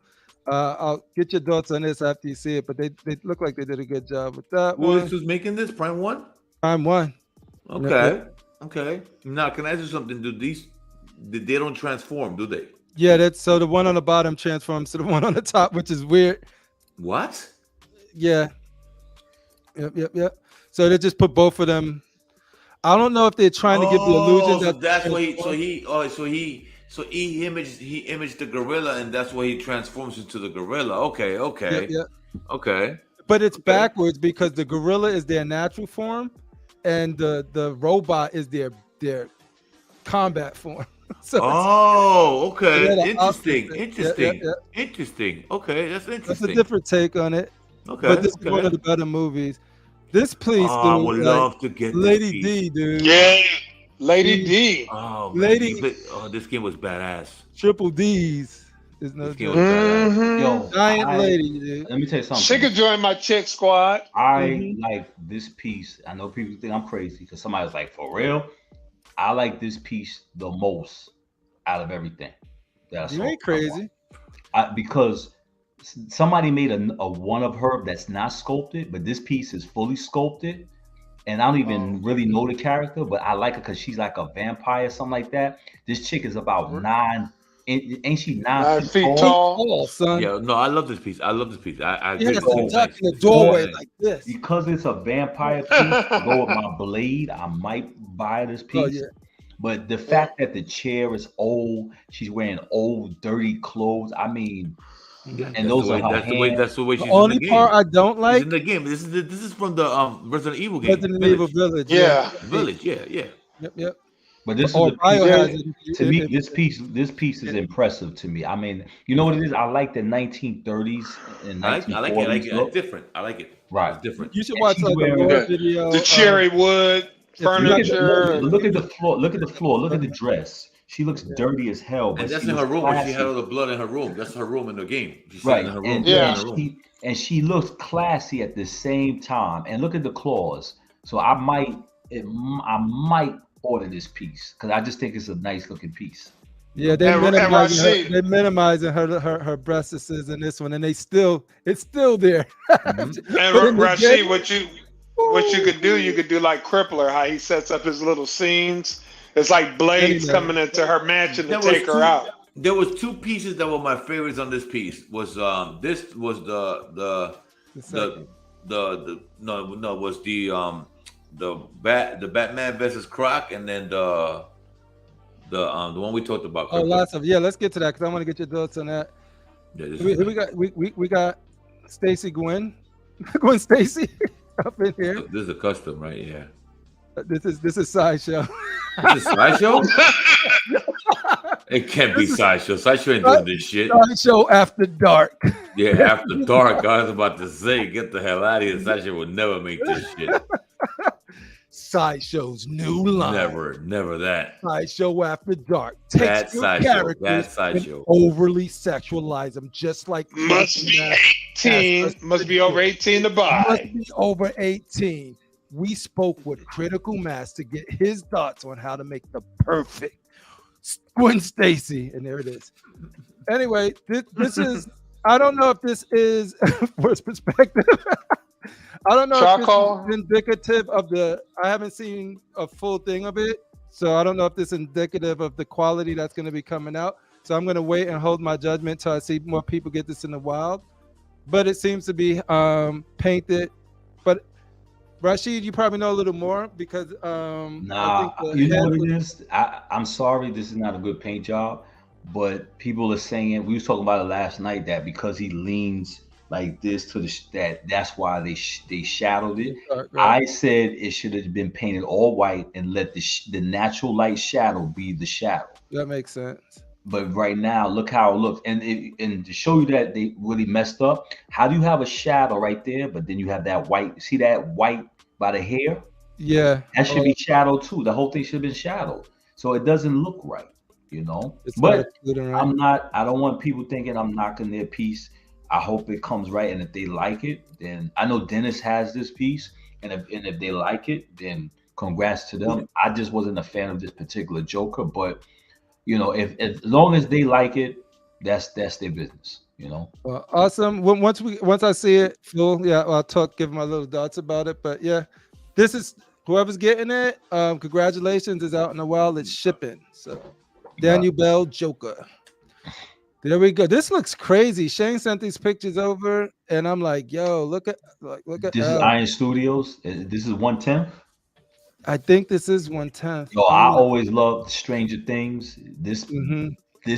I'll get your thoughts on this after you see it, but they look like they did a good job with that. Who's making this? Prime 1? Prime 1. Okay. Okay. Now, can I ask you something? They don't transform, do they? Yeah, so the one on the bottom transforms to the one on the top, which is weird. What? Yeah. Yep. So they just put both of them. I don't know if they're trying to give the illusion that that's why he imaged the gorilla, and that's why he transforms into the gorilla. Okay. Yeah. Okay. But it's backwards because the gorilla is their natural form, and the robot is their combat form. So okay. Interesting. Okay, that's interesting. That's a different take on it. Okay. But this is one of the better movies. This piece, dude. I would love to get Lady D, dude. Yeah, Lady D. Oh, Lady. This game was badass. Triple D's. Is no joke. Yo, Giant lady, dude. Let me tell you something. She could join my chick squad. I like this piece. I know people think I'm crazy because somebody's like, for real? I like this piece the most out of everything. You ain't crazy. Because somebody made a one of her that's not sculpted, but this piece is fully sculpted. And I don't even really know the character, but I like her because she's like a vampire or something like that. This chick is about 9. Ain't she 9 feet tall? Son. Yeah, no, I love this piece. I in the doorway like this. Because it's a vampire piece, to go with my blade, I might buy this piece. Oh, yeah. But the fact that the chair is old, she's wearing old, dirty clothes. I mean, and those are her hands. That's the way she's the only in the game. part I don't like. She's in the game. This is from the Resident Evil game. Resident Evil Village. Yeah. Village. Yeah. Yep. But this to me, this piece is impressive to me. I mean, you know what it is? I like the 1930s and 1940s. I like it. It's different. I like it. Right. It's different. You should watch like a video. The cherry wood furniture. Look at the floor. Look at the floor. Look at the dress. She looks dirty as hell. But and that's in her room. She had all the blood in her room. That's her room in the game. She's right. in her room. And she looks classy at the same time. And look at the claws. So I might order this piece because I just think it's a nice looking piece. Yeah, they're minimizing her breasts in this one, and it's still there. And Rashid, what you could do like CriPPleR, how he sets up his little scenes. It's like blades coming into her mansion to take her out. There was 2 pieces that were my favorites on this piece. Was this was Batman versus Croc, and then the one we talked about. Oh, lots of let's get to that because I want to get your thoughts on that. Yeah, we got Stacy Gwen Stacy up in here. This is a custom, right? Yeah. This is Sideshow. This is Sideshow? It can't be Sideshow. Sideshow ain't doing this shit. Sideshow After Dark. Yeah, After Dark. I was about to say, get the hell out of here. Sideshow will never make this shit. Sideshow's new line. Never that. Sideshow After Dark. Takes your characters and overly sexualize them, just like must be 18. Must be over 18 to buy. Must be over 18. We spoke with Critical Mass to get his thoughts on how to make the perfect Gwen Stacy, and there it is. Anyway, this is. I don't know if this is for his perspective. I don't know if this is indicative of the. I haven't seen a full thing of it, so I don't know if this is indicative of the quality that's going to be coming out. So I'm going to wait and hold my judgment till I see more people get this in the wild. But it seems to be painted. But Rashid, you probably know a little more because you know what it is. I'm sorry, this is not a good paint job, but people are saying, we was talking about it last night, that because he leans like this to that's why they shadowed it. Right. I said it should have been painted all white and let the natural light shadow be the shadow. That makes sense. But right now, look how it looks, and to show you that they really messed up. How do you have a shadow right there, but then you have that white? See that white by the hair? Yeah, that should be shadowed too. The whole thing should have been shadowed, so it doesn't look right, you know. But I'm not. I don't want people thinking I'm knocking their piece. I hope it comes right, and if they like it, then I know Dennis has this piece, and if they like it, then congrats to them. I just wasn't a fan of this particular Joker, but. You know, if as long as they like it, that's their business. You know. Well, awesome. Once I see it full, I'll give my little thoughts about it. But yeah, this is whoever's getting it. Congratulations, is out in the wild. It's shipping. So Daniel Bell Joker. There we go. This looks crazy. Shane sent these pictures over, and I'm like, yo, look at. This is Iron Studios. This is 1/10. I think this is 1/10. Yo, I always loved Stranger Things. This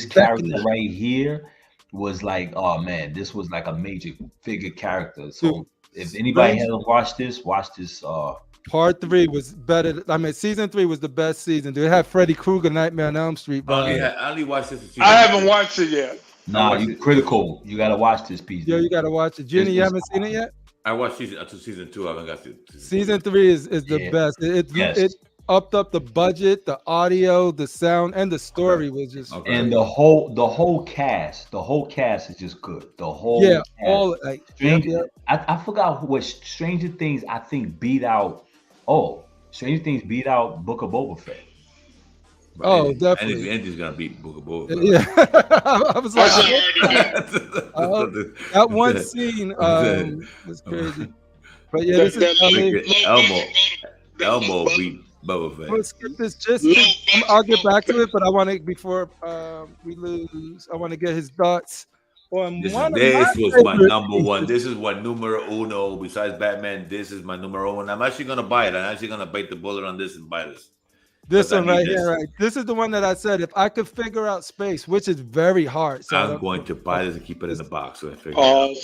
character right here was like, oh man, this was like a major figure character. So if anybody hasn't watched this. Part 3 was better. I mean, season 3 was the best season. Dude, it had Freddy Krueger, Nightmare on Elm Street. I only watched this. I haven't watched it yet. Nah, you critical. You gotta watch this piece. Yo, you gotta watch it. Junior, you haven't seen it yet? I watched season 2. I haven't got to season 3 is the best. It upped up the budget, the audio, the sound, and the story was just and the whole cast is just good. The whole cast. All like I forgot what Stranger Things I think beat out. Oh, Stranger Things beat out Book of Boba Fett. Right. Oh, definitely. Andy's gonna beat Book of Boba Fett. Yeah, I was like, that one scene was crazy. But yeah, this is Elmo beat Boba Fett. Let's skip this. I'll get back to it, but I want to before we lose. I want to get his thoughts on this one. This was my number one. This is what numero uno. Besides Batman, this is my numero one. I'm actually gonna buy it. I'm actually gonna bite the bullet on this and buy this. This one right here, right? This is the one that I said if I could figure out space, which is very hard. So I'm going to buy this and keep it in the box. So I figure out.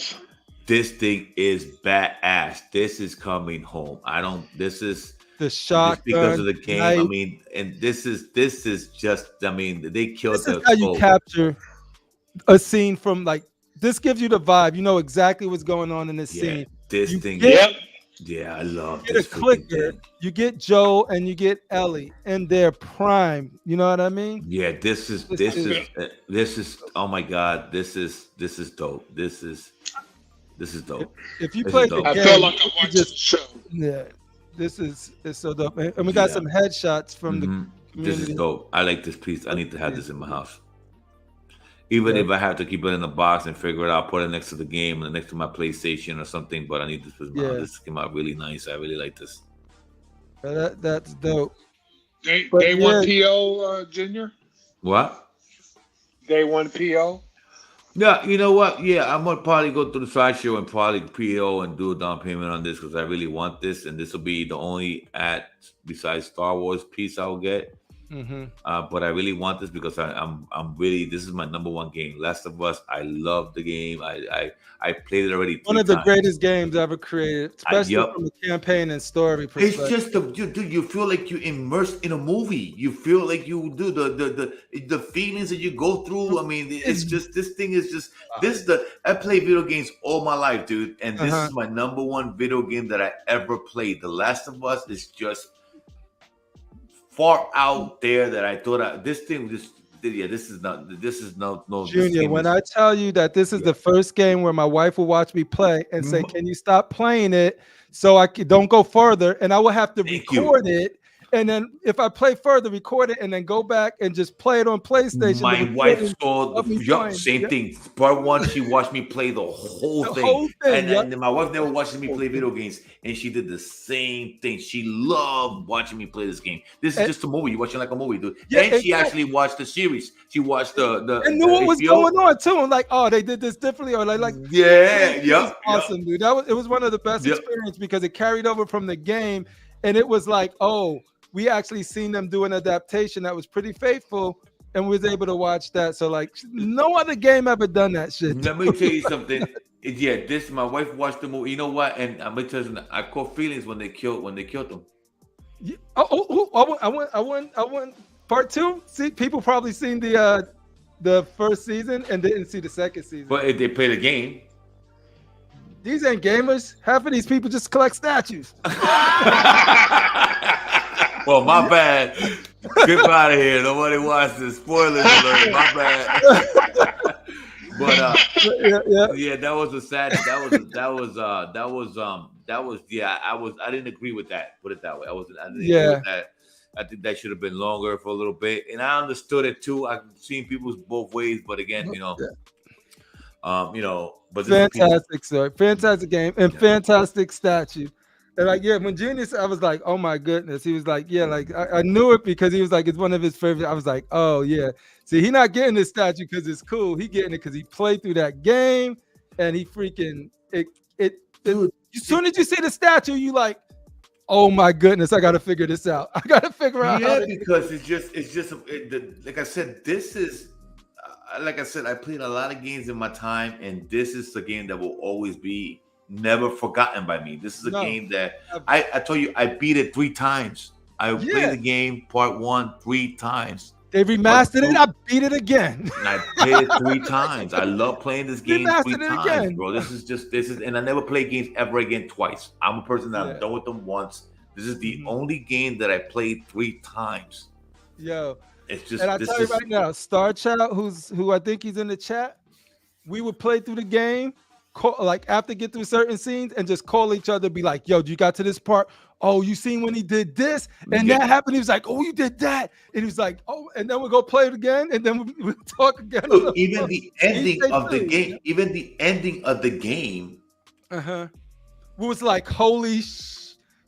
This thing is badass. This is coming home. This is the shotgun because of the game. I mean, and this is just. I mean, they killed. This is how you capture a scene from like. This gives you the vibe. You know exactly what's going on in this scene. This thing. Yeah, I love this. You get a clicker, you get Joe and you get Ellie in their prime. You know what I mean? Yeah, this is oh my god, this is dope. This is dope. If you play the game, I feel like I watched the show. Yeah, it's so dope. And we got some headshots from the community. This is dope. I like this piece. I need to have this in my house. Even if I have to keep it in the box and figure it out, put it next to the game and next to my PlayStation or something, but I need this. This came out really nice. I really like this. That's dope. Day one PO, Junior? What? Day one PO? Yeah, you know what? Yeah, I'm gonna probably go through the sideshow and probably PO and do a down payment on this because I really want this, and this will be the only at besides Star Wars piece I'll get. Mm-hmm. But I really want this because I'm really, this is my number one game. Last of Us. I love the game. I played it already One three of the times. greatest games ever created, especially Yup. from a campaign and story perspective. It's just dude, you feel like you're immersed in a movie. You feel like you do the feelings that you go through. I mean, it's just, this thing is just, I play video games all my life, dude, and this is my number one video game that I ever played. The Last of Us is just far out there that I thought this thing just. Yeah, this is no Junior, when I tell you that this is the first game where my wife will watch me play and say, "Can you stop playing it so I don't go further?" And I will have to record it, and then if I play further, record it, and then go back and just play it on PlayStation. My wife saw the same thing. Part one, she watched me play the whole thing. And my wife never watched me play video games, and she did the same thing. She loved watching me play this game. This is just a movie. You're watching like a movie, dude. Yeah, and she actually watched the series. She watched the and knew what was going on too. And like, oh, they did this differently, or like awesome, dude. It was one of the best experiences because it carried over from the game, and it was like, oh, we actually seen them do an adaptation that was pretty faithful, and we was able to watch that. So like, no other game ever done that shit. Let me tell you something. Yeah, my wife watched the movie. You know what? And I'm gonna tell you, I caught feelings when they killed them. Yeah. I won part 2. See, people probably seen the first season and didn't see the second season. But if they play the game, these ain't gamers. Half of these people just collect statues. Well, my bad. Get out of here. Nobody watched this. Spoilers alert. My bad. But yeah, that was a sad. I didn't agree with that. Put it that way. I didn't agree with that. I think that should have been longer for a little bit, and I understood it too. I've seen people both ways, but again, but fantastic, sir. Fantastic game and fantastic statue. And like, when Genius, I was like, oh my goodness. He was like, like I knew it because he was like, it's one of his favorite. I was like, oh yeah. See, he not getting this statue because it's cool. He getting it because he played through that game, and he freaking it. As soon as you see the statue, you like, oh my goodness, I got to figure this out. I got to figure out. Yeah, because it's just like I said, this is. Like I said, I played a lot of games in my time, and this is the game that will always be never forgotten by me. This is a game that I told you I beat it 3 times. I played the game part 1 3 times. They remastered it. I beat it again. And I played it 3 times. I love playing this game 3 times, bro. This is, and I never play games ever again twice. I'm a person that I'm done with them once. This is the only game that I played 3 times. Yo. It's just, and I tell you right now, Star Child, who I think he's in the chat, we would play through the game, like after get through certain scenes, and just call each other, be like, "Yo, you got to this part? Oh, you seen when he did this and that happened?" He was like, "Oh, you did that," and he was like, "Oh," and then we'll go play it again, and then we talk again. Look, even the ending of the game, was like, "Holy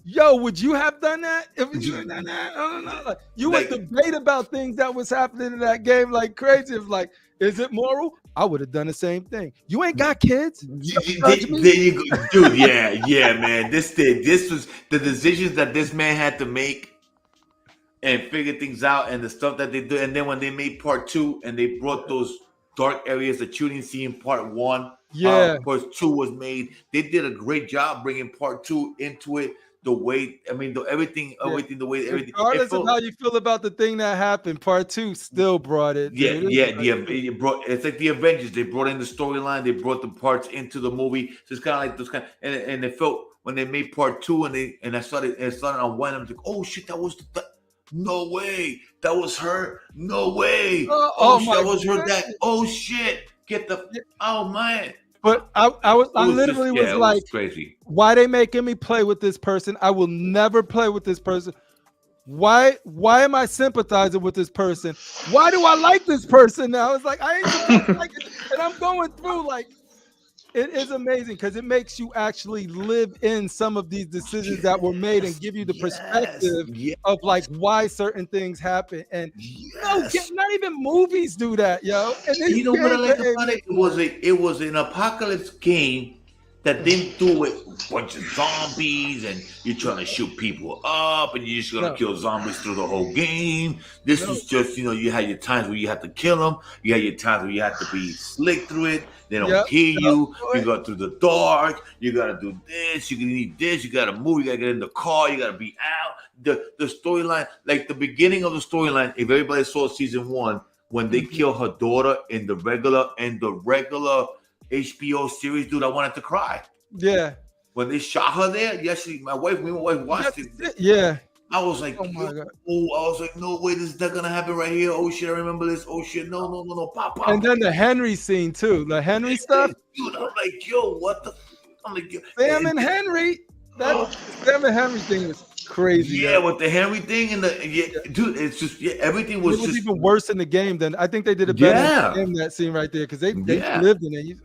yo, would you have done that? If you had done that, I don't know. You would debate about things that was happening in that game like crazy. It's like, is it moral? I would have done the same thing. You ain't got kids. There you go, dude. Yeah, man. This was the decisions that this man had to make and figure things out, and the stuff that they do. And then when they made part 2 and they brought those dark areas that you didn't see in part 1, part 2 was made. They did a great job bringing part 2 into it. The way, I mean, everything, the way everything. Regardless of how you feel about the thing that happened, part 2 still brought it. It brought. It's like the Avengers. They brought in the storyline. They brought the parts into the movie. So it's kind of like those kind. And it felt when they made part 2 and I started on 1. I'm like, oh shit, that was no way. That was her. No way. That was her. That. Oh shit. Get the. Oh man. But I literally was like, crazy. Why they making me play with this person? I will never play with this person. Why am I sympathizing with this person? Why do I like this person now? It's like I ain't supposed to like it. And I'm going through like It is amazing because it makes you actually live in some of these decisions that were made and give you the perspective of like why certain things happen. And not even movies do that, yo. And you know what I like about it? It was an apocalypse game that didn't do it a bunch of zombies and you're trying to shoot people up and you're just gonna kill zombies through the whole game. This was just, you had your times where you had to kill them. You had your times where you had to be slick through it. They don't hear you. You go through the dark. You gotta do this. You need this. You gotta move. You gotta get in the car. You gotta be out. The storyline, like the beginning of the storyline. If everybody saw season 1, when they kill her daughter in the regular HBO series, dude, I wanted to cry. Yeah. When they shot her there, my wife watched it. Yeah. I was like, I was like, no way, this is not gonna happen right here. Oh shit, I remember this. Oh shit, no, pop. And then the Henry scene too, the Henry stuff. Dude, I'm like, yo, what the? I'm like, yo, Sam and Henry. That Sam and Henry thing was crazy. Yeah, with the Henry thing and dude, it's just everything was. It was even worse in the game than I think they did it better in that scene right there because they lived in it.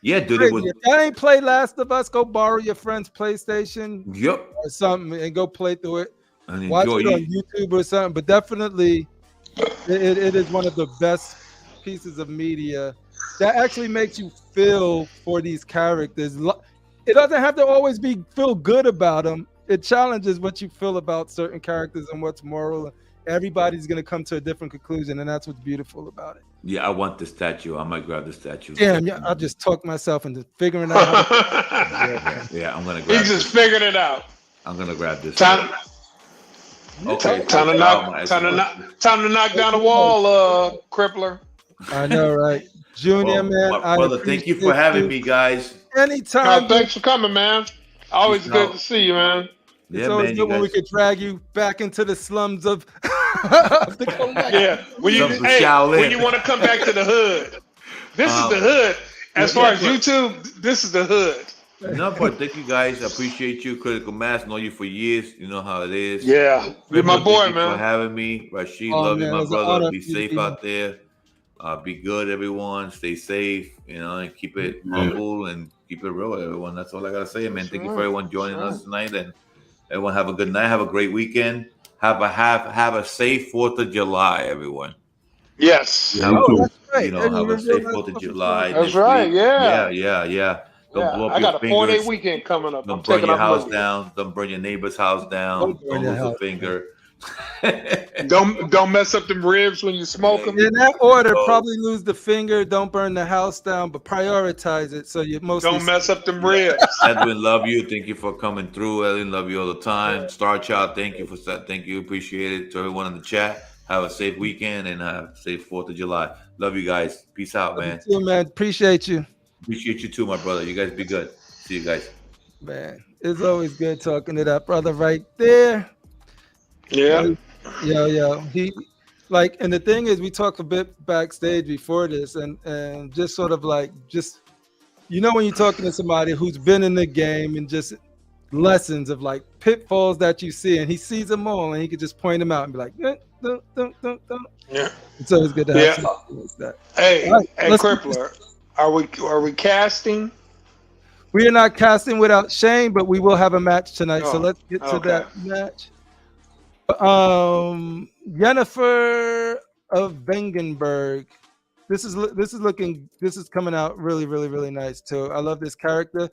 Yeah, dude. It was, if y'all ain't play Last of Us, go borrow your friend's PlayStation. Yep. Or something and go play through it. And watch it on YouTube or something. But definitely, it is one of the best pieces of media that actually makes you feel for these characters. It doesn't have to always feel good about them. It challenges what you feel about certain characters and what's moral. Everybody's going to come to a different conclusion, and that's what's beautiful about it. Yeah, I want the statue. I might grab the statue. Damn, I just talked myself into figuring out. Yeah, I'm going to grab He just figured it out. I'm going to grab this. Time to knock down the wall, CriPPleR. I know, right? Junior, man. My brother, thank you for having me, guys. Anytime. Thanks for coming, man. Always good to see you, man. It's always good when we could drag you back into the slums of the Kodak. Yeah, when you want to come back to the hood. This is the hood. As far as YouTube, this is the hood. No, but thank you guys. I appreciate you. Critical Mass, know you for years. You know how it is. Yeah, you're my boy, thank you man. for having me. Rashid, love you, my brother. Be safe out there. Be good, everyone. Stay safe, and keep it humble and keep it real, everyone. That's all I gotta say, man. Thank you for everyone joining us tonight, and everyone have a good night. Have a great weekend. Have a safe 4th of July, everyone. Yes. Have a safe 4th of July. That's right. Yeah. Yeah. Don't blow up I got your a 4-day fingers. weekend coming up. Don't burn your house down. Don't burn your neighbor's house down. Don't lose a finger. Don't mess up them ribs when you smoke them. In that order, probably lose the finger. Don't burn the house down, but prioritize it. So you mostly don't mess up them ribs. Edwin, love you. Thank you for coming through. Edwin, love you all the time. Star Child, thank you for that. Thank you. Appreciate it. To everyone in the chat, have a safe weekend and have a safe 4th of July. Love you guys. Peace out, man. You too, man. Appreciate you. Appreciate you too, my brother. You guys be good. See you guys. Man, it's always good talking to that brother right there. Yeah. Yo. He and the thing is, we talked a bit backstage before this, and just sort of when you're talking to somebody who's been in the game and just lessons of pitfalls that you see, and he sees them all, and he could just point them out and be like, don't. Yeah. It's always good to have something like that. Hey, CriPPleR, are we casting? We are not casting without Shane, but we will have a match tonight. So let's get to that match. Jennifer of Vengenberg. This is coming out really, really, really nice too. I love this character.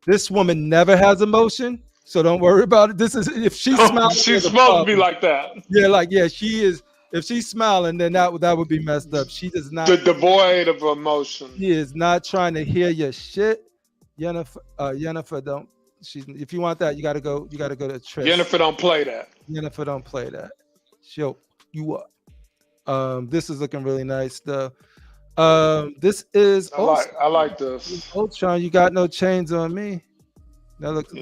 This woman never has emotion, so don't worry about it. This is if she's smiling. She's supposed to be like that. Yeah, she is. If she's smiling, then that would be messed up. She does not. Devoid of emotion. She is not trying to hear your shit. Jennifer don't. If you want that, you gotta go to Trish. Jennifer don't play that. Jennifer don't play that. She'll you up. This is looking really nice though. This is I like this. Ultron, you got no chains on me. Got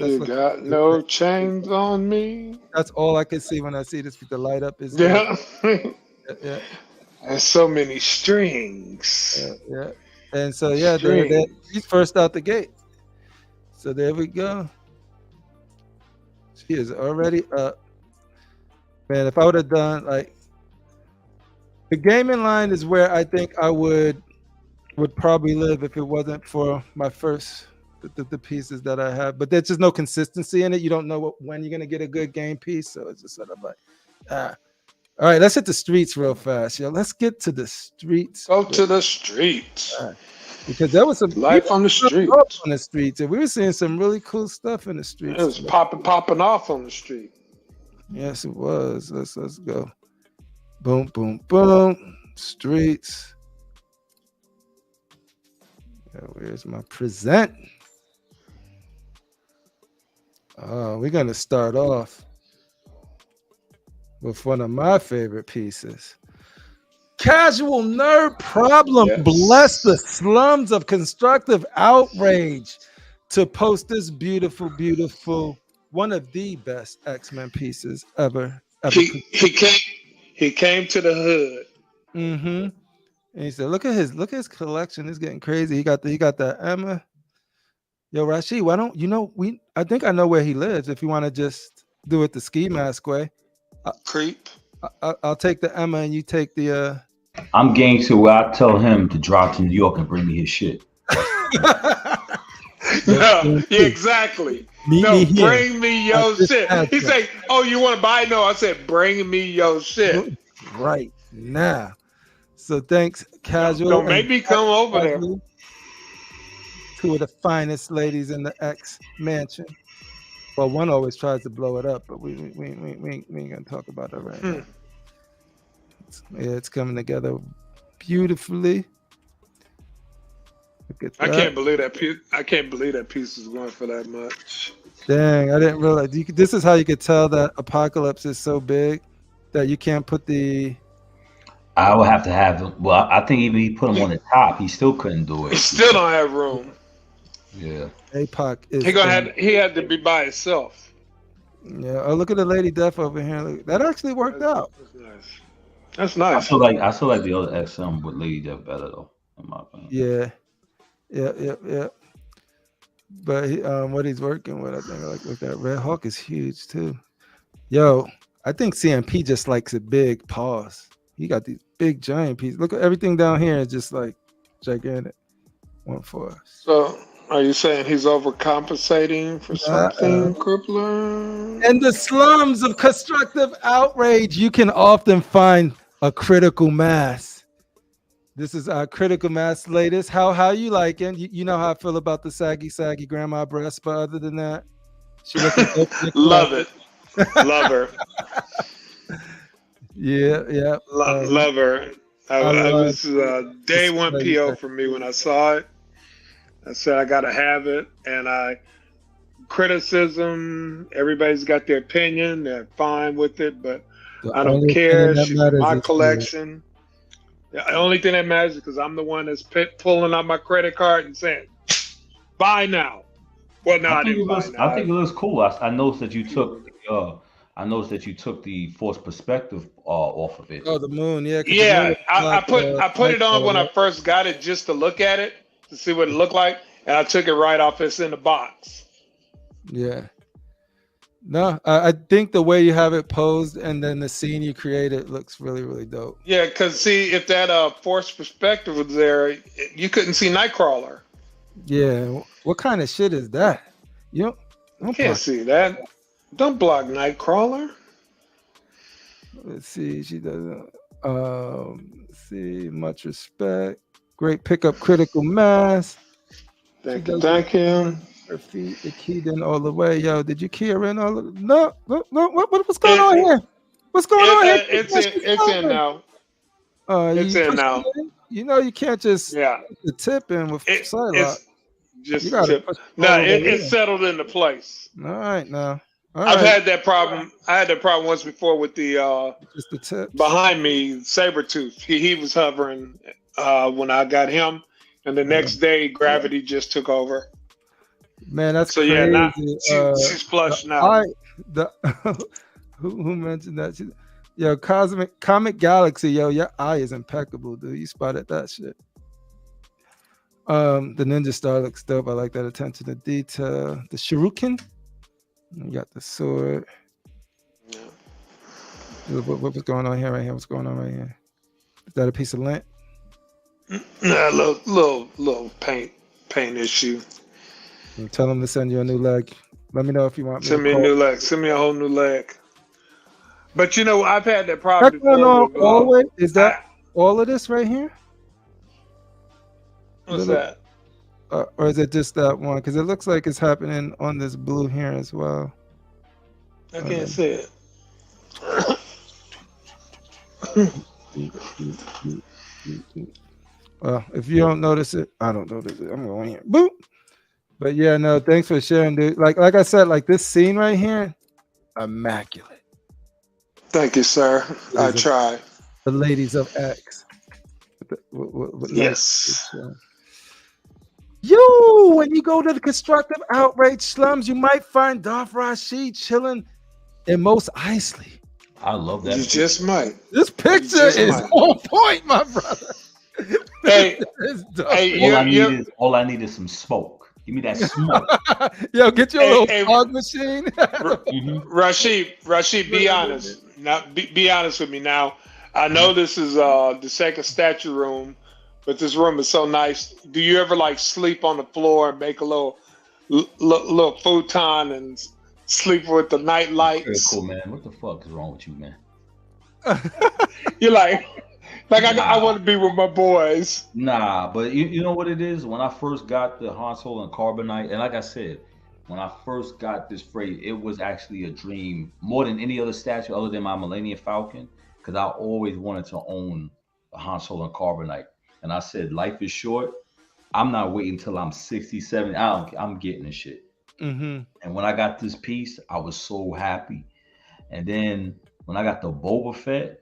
no chains on me. That's all I can see when I see this with the light up. Is yeah. And so many strings. Yeah. And so he's first out the gate. So there we go. She is already up. Man, if I would have done the gaming line is where I think I would would probably live if it wasn't for my first the pieces that I have. But there's just no consistency in it. You don't know when you're gonna get a good game piece, so it's just sort of like, ah. All right, let's hit the streets real fast, yo. Let's get to the streets. Go to the streets. Because there was some Life on the street. on the streets, and we were seeing some really cool stuff in the streets. It was popping off on the street. Yes, it was. Let's go. Boom, boom, boom. Streets. Where's my present? We're gonna start off with one of my favorite pieces. Casual Nerd Problem bless the slums of Constructive Outrage to post this beautiful, beautiful, one of the best X-Men pieces ever. He came to the hood. Mm-hmm. And he said, look at his collection. It's getting crazy. He got that Emma. Yo, Rashid, why don't I think I know where he lives if you want to just do it the ski mask way. Creep. I'll take the Emma and you take the I'm game to where I tell him to drive to New York and bring me his shit. No, exactly. Bring me your shit. He say, "Oh, you want to buy?" No, I said, "Bring me your shit." Right now. So thanks, Casual. Don't make me come over there. Two of the finest ladies in the X mansion. Well, one always tries to blow it up, but we ain't gonna talk about that right now. It's coming together beautifully. I can't believe that piece. I can't believe that piece is going for that much. Dang, I didn't realize. This is how you could tell that Apocalypse is so big that you can't put the. I would have to have him. Well, I think even he put him on the top, he still couldn't do it. He still don't have room. Yeah. APOC is. He had to be by himself. Yeah. Oh, look at the Lady Death over here. Look, that actually worked out. That's nice. That's nice. I still like the other XM with Lady Death better though, in my opinion. Yeah. Yeah. But what he's working with, I think, like with that Red Hawk is huge too. Yo, I think CMP just likes a big pause. He got these big giant pieces. Look at everything down here is just like gigantic. One for us. So are you saying he's overcompensating for something, CriPPleR? In the slums of Constructive Outrage, you can often find a critical mass. This is our critical mass latest. How you liking? You know how I feel about the saggy grandma breast, but other than that, she looking love it. Love her. Yeah. Love her. I was day one PO for me when I saw it. I said I gotta have it, and criticism. Everybody's got their opinion. They're fine with it, but I don't care. She's my collection. The only thing that matters is because I'm the one that's pulling out my credit card and saying, "Buy now." Well, no, I didn't buy now. I think it looks cool. I noticed that you took. I noticed that you took the forced perspective off of it. Oh, the moon, yeah. Yeah, I put it on when I first got it just to look at it to see what it looked like, and I took it right off. It's in the box. Yeah. No, I think the way you have it posed and then the scene you created looks really, really dope. Yeah, because see, if that forced perspective was there, you couldn't see Nightcrawler. Yeah, what kind of shit is that? You can't see that. Don't block Nightcrawler. Let's see, she doesn't. See, much respect. Great pickup, critical mass. Thank you. Her feet, the keyed in all the way. Yo, did you key her in all the? No. What's going on here? What's going on here? It's in now. It's in now. You know you can't just the tip in with Psylocke. Just tip. No, it's settled into place. All right now. I've had that problem. I had that problem once before with the just the tip behind me, Sabretooth. He was hovering when I got him, and the next day gravity just took over. Man, that's so crazy. Yeah. Now, she's flush now. Who mentioned that? Yo, Comic Galaxy. Yo, your eye is impeccable, dude. You spotted that shit. The Ninja Star looks dope. I like that attention to detail. The Shuriken. You got the sword. Yeah. What's going on here? Right here. What's going on right here? Is that a piece of lint? Nah, little paint issue. Tell them to send you a new leg. Let me know if you want me Send to me a call. new leg. Send me a whole new leg. But you know, I've had that That's problem going before on with always. Is that all of this right here? what's that? Or is it just that one? Because it looks like it's happening on this blue here as well. I can't see it. Well, if you don't notice it, I don't notice it. I'm going here. Boop. But yeah, no, thanks for sharing, dude. Like I said, like this scene right here, immaculate. Thank you, sir. I try. The ladies of X. Yes. Yo, when you go to the Constructive Outrage slums, you might find Darth Rashid chilling in Mos Eisley. I love that. You just might. This picture is on point, my brother. Hey, all I need is some smoke. Give me that smoke. Yo, get your little fog machine. Rashid, be honest. Now, be honest with me now. I know this is the second statue room, but this room is so nice. Do you ever like sleep on the floor and make a little futon and sleep with the night lights? Very cool, man. What the fuck is wrong with you, man? You're like I want to be with my boys. Nah, but you know what it is? When I first got the Han Solo and Carbonite, and like I said, when I first got this phrase, it was actually a dream more than any other statue other than my Millennium Falcon, because I always wanted to own a Han Solo and Carbonite. And I said, life is short. I'm not waiting until I'm 60, 70. I'm getting this shit. Mm-hmm. And when I got this piece, I was so happy. And then when I got the Boba Fett,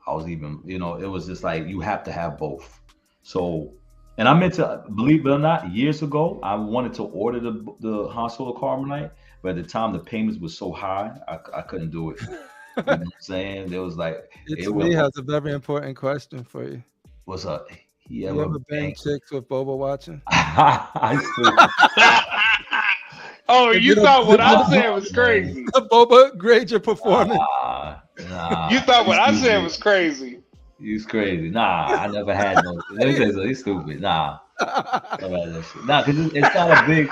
I was even, it was just like, you have to have both. So, and I meant to, believe it or not, years ago, I wanted to order the Han Solo Carbonite, but at the time the payments were so high, I couldn't do it. You know what I'm saying? There was like, me has a very important question for you. What's up? You ever bang chicks with Boba watching? Oh, you thought what I said was crazy. Boba, grade your performance. Nah. You thought what I said was crazy. He's crazy. Nah, I never had no. Let me say so. He's stupid. Nah. Nah, because it's not a big.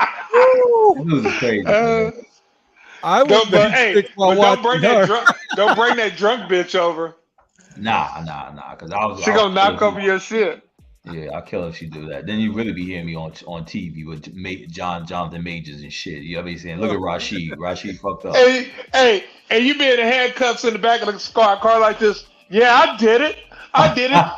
This is crazy. I would don't bring that drunk bitch over. Nah. Because she gonna knock over your shit. Yeah, I'll kill her if she do that. Then you really be hearing me on TV with Jonathan Majors and shit. You know what I'm saying? Look at Rashid. Rashid fucked up. Hey, and you be in the handcuffs in the back of the car like this. Yeah, I did it.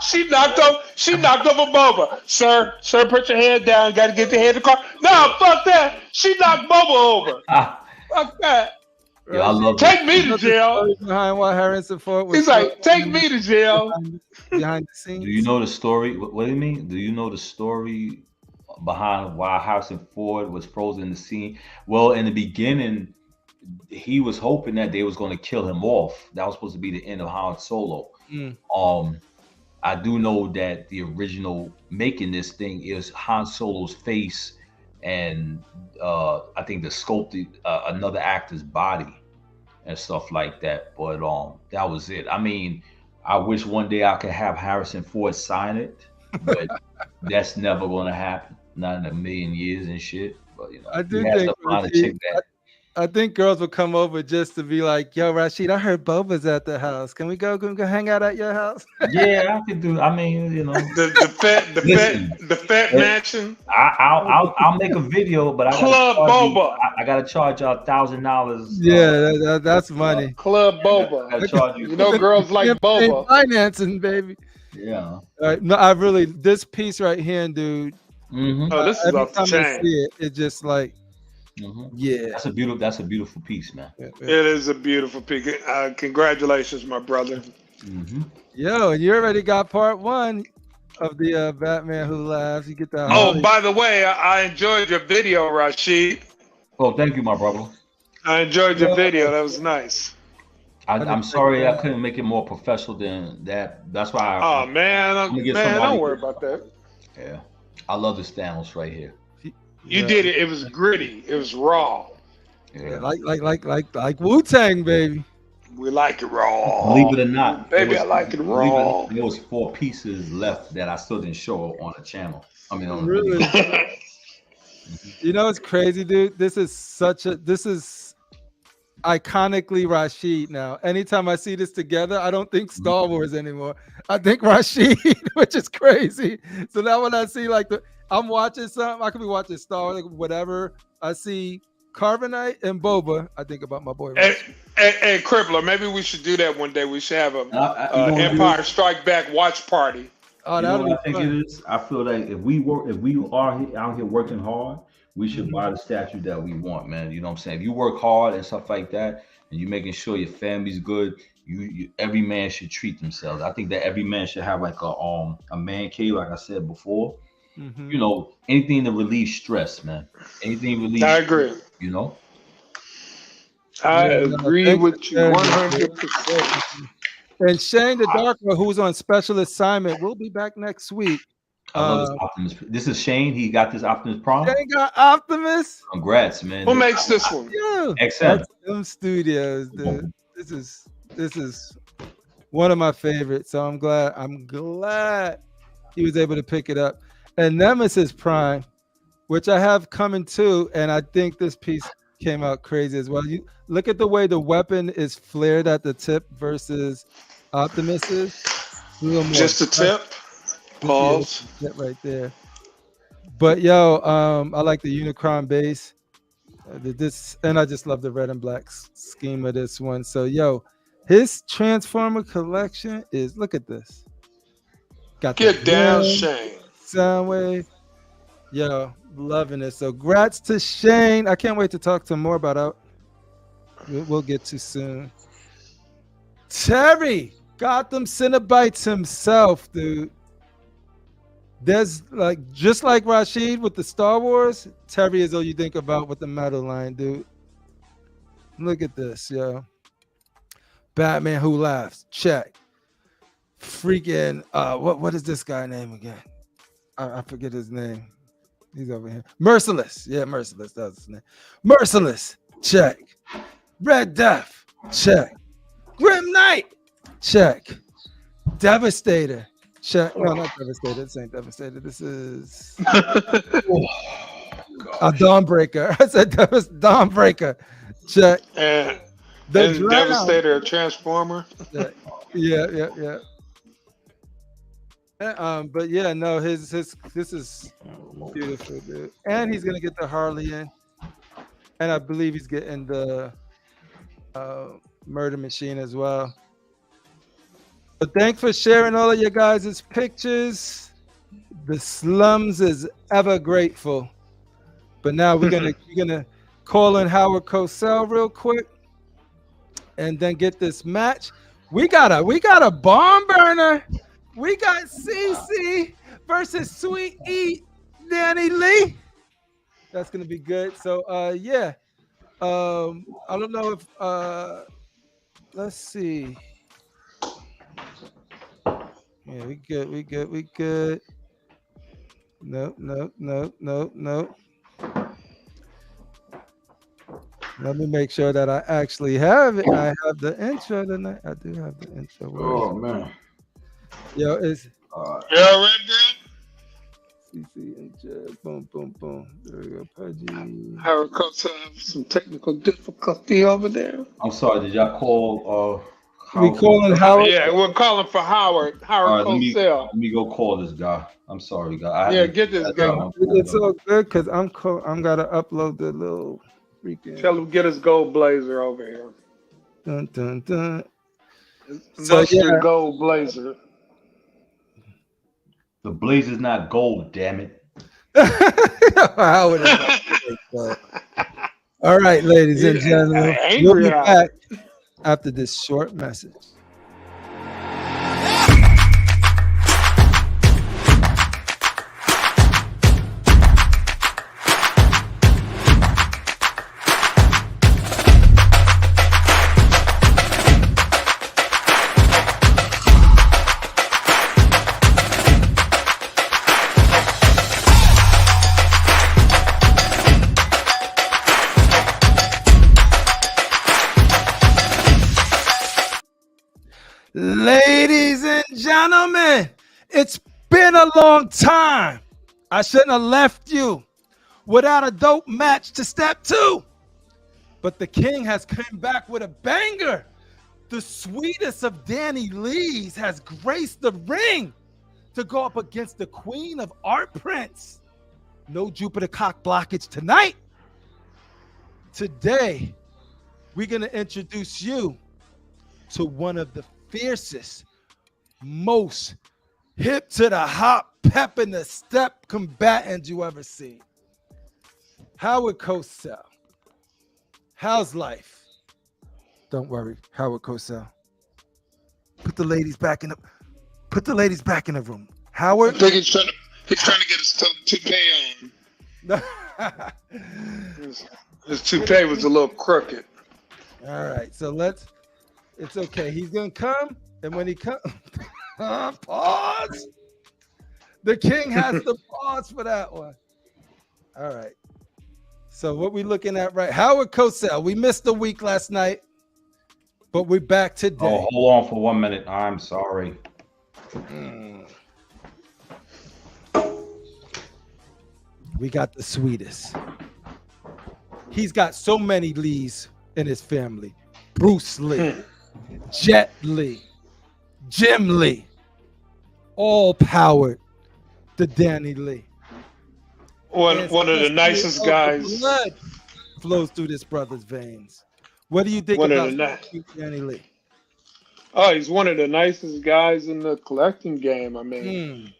She knocked over Boba. Sir, put your head down. Got to get your head in the car. No, fuck that. She knocked Boba over. Fuck that. Yeah, I love Take me to jail. Behind what Harrison Ford was. He's like, take me to jail. Behind the scenes. Do you know the story? What do you mean? Do you know the story behind why Harrison Ford was frozen in the scene? Well, in the beginning, he was hoping that they was going to kill him off. That was supposed to be the end of Han Solo. I do know that the original making this thing is Han Solo's face, and I think they sculpted another actor's body and stuff like that. But that was it. I mean, I wish one day I could have Harrison Ford sign it, but that's never going to happen. Not in a million years and shit. But I do think I think girls would come over just to be like, "Yo, Rashid, I heard Boba's at the house. Can we go hang out at your house?" Yeah, I could do. I mean, the fat mansion. I'll make a video, but I gotta charge y'all $1,000. Yeah, that's money. Club Boba. I charge you. Girls like Boba. Financing, baby. Yeah. No, this piece right here, dude. Mm-hmm. Oh, this is off the chain. It's just like. Mm-hmm. Yeah, that's a beautiful piece, man. It is a beautiful piece. Congratulations, my brother. Mm-hmm. Yo, and you already got part 1 of the Batman Who Laughs. You get that. Oh, by the way, I enjoyed your video, Rashid. Oh, thank you, my brother. I enjoyed your video. That was nice. I'm sorry I couldn't make it more professional than that. That's why. Don't worry about that. Yeah, I love the Thanos right here. You did it. It was gritty. It was raw. Yeah, like Wu-Tang, baby. We like it raw. Believe it or not, Baby, I like it raw. There was 4 pieces left that I still didn't show on the channel. I mean, on Really? the video. You know, it's crazy, dude. This is iconically Rashid now. Anytime I see this together, I don't think Star Wars anymore. I think Rashid, which is crazy. So now when I see I'm watching something, I could be watching Star Wars, like whatever. I see Carbonite and Boba, I think about my boy. Hey, CriPPleR, maybe we should do that one day. We should have a Empire Strike Back watch party. Oh, you know what I think it is? I feel like if we are out here working hard, we should buy the statue that we want, man. You know what I'm saying? If you work hard and stuff like that, and you're making sure your family's good, every man should treat themselves. I think that every man should have like a man cave, like I said before. You know, anything to relieve stress, man. Anything to relieve. I agree. You know. I agree with you 100%. And Shane the Darker, who's on special assignment, will be back next week. I love this Optimus. This is Shane. He got this Optimus Prime. Shane got Optimus. Congrats, man. Who makes this one? Yeah, XM Studios, dude. This is one of my favorites. So I'm glad he was able to pick it up. And Nemesis Prime, which I have coming too, and I think this piece came out crazy as well. You look at the way the weapon is flared at the tip versus Optimus's. Just the tip. Pause. Right there. But yo, I like the Unicron base. And I just love the red and black scheme of this one. So yo, his Transformer collection is, look at this. Got Get down, Shane. Soundwave. Yo, loving it. So grats to Shane. I can't wait to talk to him more about it. We'll get to soon. Terry, Gotham Cinnabites himself, dude. There's just like Rashid with the Star Wars, Terry is all you think about with the metal line, dude. Look at this, yo. Batman Who Laughs, check. Freaking what is this guy name again? I forget his name. He's over here. Merciless. Yeah, Merciless. That was his name. Merciless. Check. Red Death. Check. Grim Knight. Check. Devastator. Check. No, not Devastator. This ain't Devastator. This is Dawnbreaker. I said Dawnbreaker. Check. And Devastator, a Transformer. Yeah. But yeah, no, this is beautiful, dude. And he's gonna get the Harley in, and I believe he's getting the Murder Machine as well. But thanks for sharing all of your guys' pictures. The slums is ever grateful. But now we're gonna call in Howard Cosell real quick, and then get this match. We got a barn burner. We got CeeCee versus Sweet E, Danny Lee. That's gonna be good. So yeah. I don't know if let's see. Yeah, we good. No. Let me make sure that I actually have it. I have the intro tonight. I do have the intro. Oh man. Yo, it's yeah, Red Girl. CeeCee intro. Boom. There we go. Pudgy. Howard Cosell have some technical difficulty over there. I'm sorry. Did y'all call? We calling Howard? Yeah, we're calling for Howard. Howard Cosell. Let me go call this guy. I'm sorry, guy. Get this guy. It's all good because I'm gotta upload the little freaking. Tell him get his gold blazer over here. Dun. So your gold blazer. The blazer's not gold, damn it. Howard is all right, ladies and gentlemen, we'll be back after this short message. Ladies and gentlemen, it's been a long time. I shouldn't have left you without a dope match to step 2. But the king has come back with a banger. The sweetest of Danny Lees has graced the ring to go up against the queen of art prints. No Jupiter cock blockage tonight. Today, we're going to introduce you to one of the fiercest, most hip to the hop, pep in the step combatants you ever seen. Howard Cosell. How's life? Don't worry, Howard Cosell. Put the ladies back in the room. Howard. I think he's trying to get his toupee on. His toupee was a little crooked. All right, so it's okay. He's gonna come, and when he comes, pause. The king has to pause for that one. All right. So what we looking at right? Howard Cosell. We missed a week last night, but we're back today. Oh, hold on for 1 minute. I'm sorry. We got the sweetest. He's got so many Lees in his family. Bruce Lee, Jet Lee, Jim Lee, all powered to Danny Lee. One of the nicest guys. Blood flows through this brother's veins. What do you think about Danny Lee? Oh, he's one of the nicest guys in the collecting game. I mean,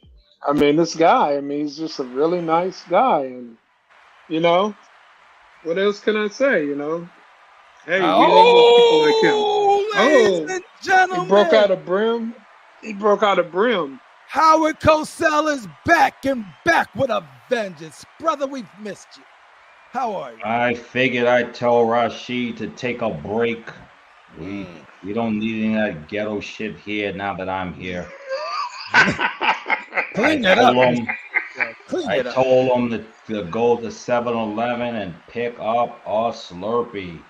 this guy. He's just a really nice guy, and what else can I say? Hey, we don't want people like him. Ladies and gentlemen, he broke out a brim. Howard Cosell is back with a vengeance. Brother, we've missed you. How are you? I figured I'd tell Rashid to take a break. We don't need any of that ghetto shit here now that I'm here. Clean it up. I told him to go to 7-Eleven and pick up a Slurpee.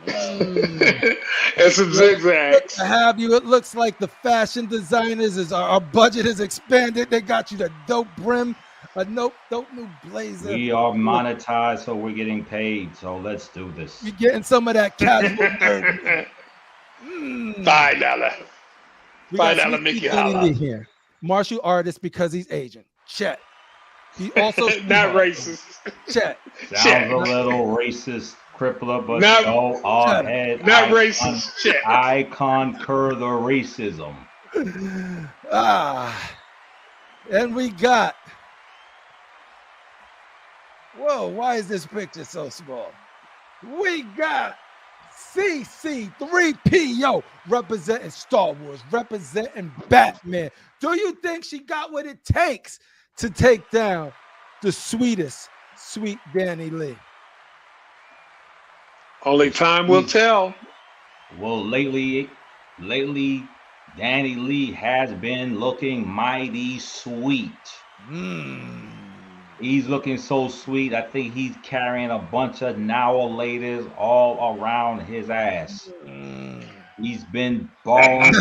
And some zigzags. To have you, it looks like the fashion designers our budget has expanded. They got you the dope brim, a dope new blazer. We are monetized, so we're getting paid. So let's do this. You're getting some of that casual nerd. $5. $5 Mickey Holla. Here. Martial artist because he's Asian. Check. He also not racist. Check. Sounds a little racist, CriPPleR, but not, go ahead. Not racist. I concur the racism. And we got. Whoa, why is this picture so small? We got CeeCee 3PO representing Star Wars, representing Batman. Do you think she got what it takes to take down the sweetest, sweet Danny Lee? Only time will tell. Well, lately, Danny Lee has been looking mighty sweet. He's looking so sweet. I think he's carrying a bunch of now-a-laters all around his ass. He's been borrowing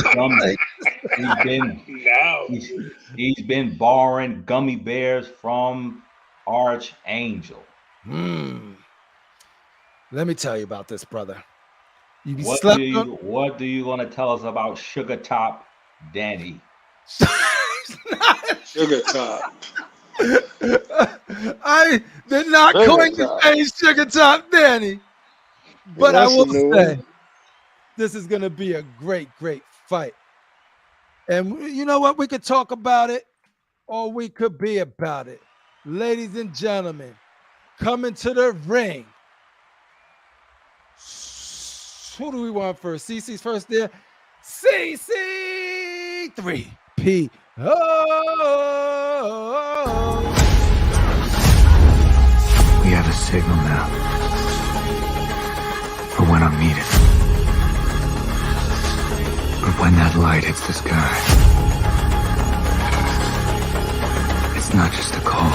he's been borrowing gummy bears from Archangel. Let me tell you about this, brother. What do you want to tell us about Sugar Top Danny? Sugar Top. I did not coin the name Sugar Top Danny, but I will say this is going to be a great fight. And you know what? We could talk about it or we could be about it. Ladies and gentlemen, coming to the ring. Who do we want first? CeeCee's first there. CeeCee 3P. We have a signal now for when I'm needed. But when that light hits the sky, it's not just a call.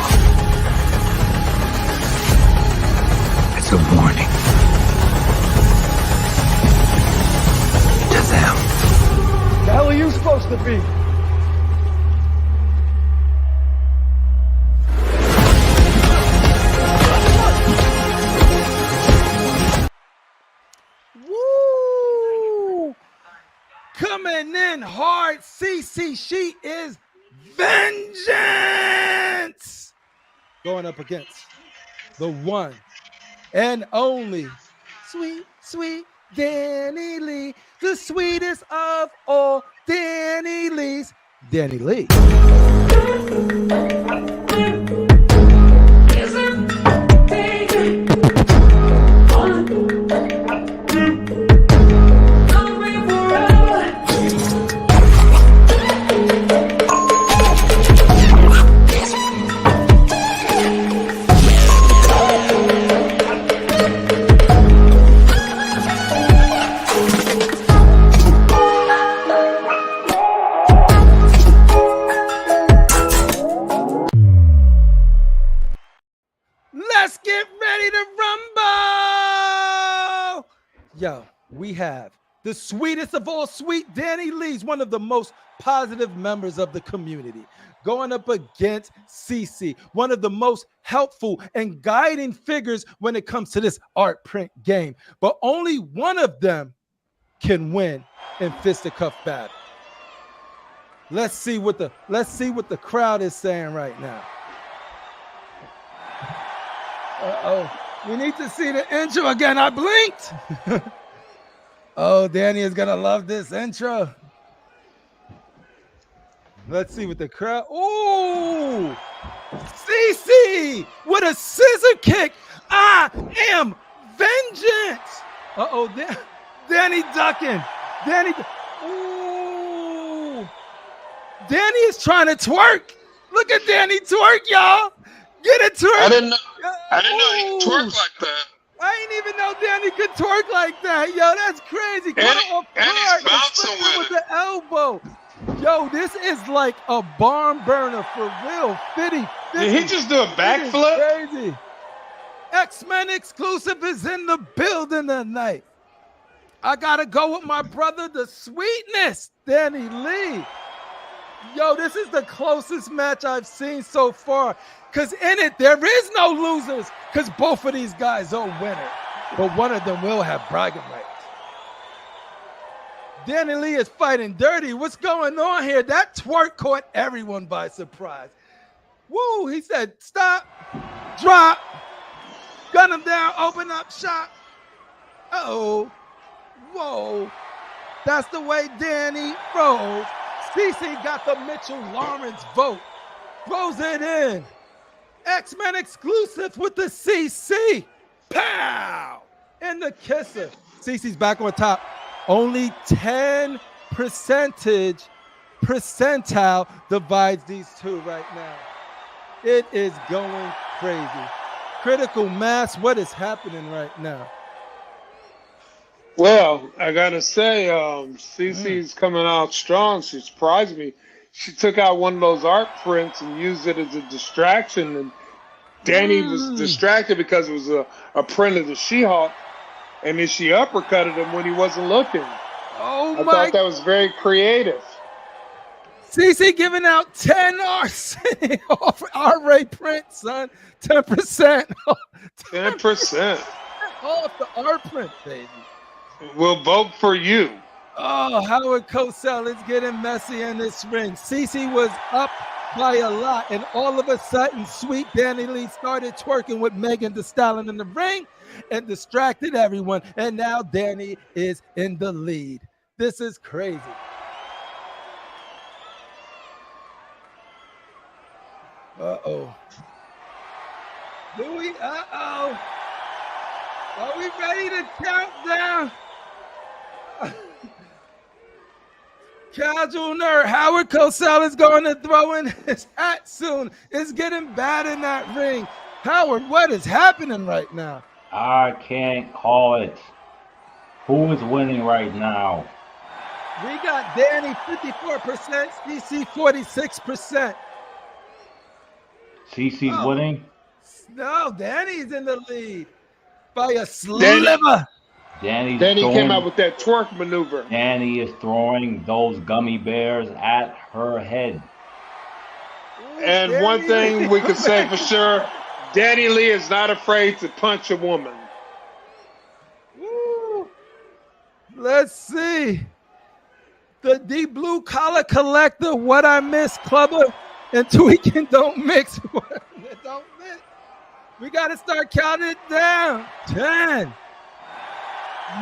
It's a warning. To them. supposed to be. Woo! Coming in hard, CeeCee. She is vengeance. Going up against the one and only sweet, sweet Danny Lee, the sweetest of all Danny Lees, Danny Lee. Let's get ready to rumble. Yo, we have the sweetest of all sweet Danny Lees, one of the most positive members of the community, going up against CeeCee, one of the most helpful and guiding figures when it comes to this art print game. But only one of them can win in fisticuff battle. Let's see what the crowd is saying right now. We need to see the intro again. I blinked. Oh, Danny is gonna love this intro. Let's see what the crowd. Oh, CeeCee with a scissor kick. I am vengeance. Danny ducking. Ooh, Danny is trying to twerk. Look at Danny twerk, y'all. Get it twerk. I didn't know he twerked like that. I didn't even know Danny could twerk like that. Yo, that's crazy. And he's bouncing with the elbow. Yo, this is like a barn burner for real. 50. Did he just do a backflip? Crazy. X-Men exclusive is in the building tonight. I gotta go with my brother, the sweetness, Danny Lee. Yo, this is the closest match I've seen so far. Because in it, there is no losers. Because both of these guys are winners. But one of them will have bragging rights. Danny Lee is fighting dirty. What's going on here? That twerk caught everyone by surprise. Woo, he said, stop, drop, gun him down, open up shop. Uh-oh, whoa. That's the way Danny rolls. CeeCee got the Mitchell Lawrence vote. Throws it in. X-Men exclusive with the CeeCee. Pow! And the kisser. CeeCee's back on top. Only 10 percentile divides these two right now. It is going crazy. Critical mass, what is happening right now? Well, I gotta say, CeeCee's coming out strong. She surprised me. She took out one of those art prints and used it as a distraction. And Danny was distracted because it was a print of the She-Hulk. And then she uppercutted him when he wasn't looking. I thought that was very creative. CeeCee giving out 10 off R-Ray print, son. 10%. 10% off the art print, baby. We'll vote for you. Oh, Howard Cosell is getting messy in this ring. CeeCee was up by a lot, and all of a sudden, sweet Danny Lee started twerking with Megan Thee Stallion in the ring and distracted everyone. And now Danny is in the lead. This is crazy. Uh-oh. Uh-oh. Are we ready to count down? Casual nerd, Howard Cosell is going to throw in his hat soon. It's getting bad in that ring. Howard, what is happening right now? I can't call it. Who is winning right now? We got Danny 54%, CeeCee 46%. CeeCee's winning? No, Danny's in the lead by a sliver. Danny came out with that twerk maneuver. Danny is throwing those gummy bears at her head. And Danny one thing Lee. we can say for sure, Danny Lee is not afraid to punch a woman. Woo. Let's see. The blue collar collector, what I miss, clubber, and tweaking don't mix. Don't mix. We got to start counting it down. 10,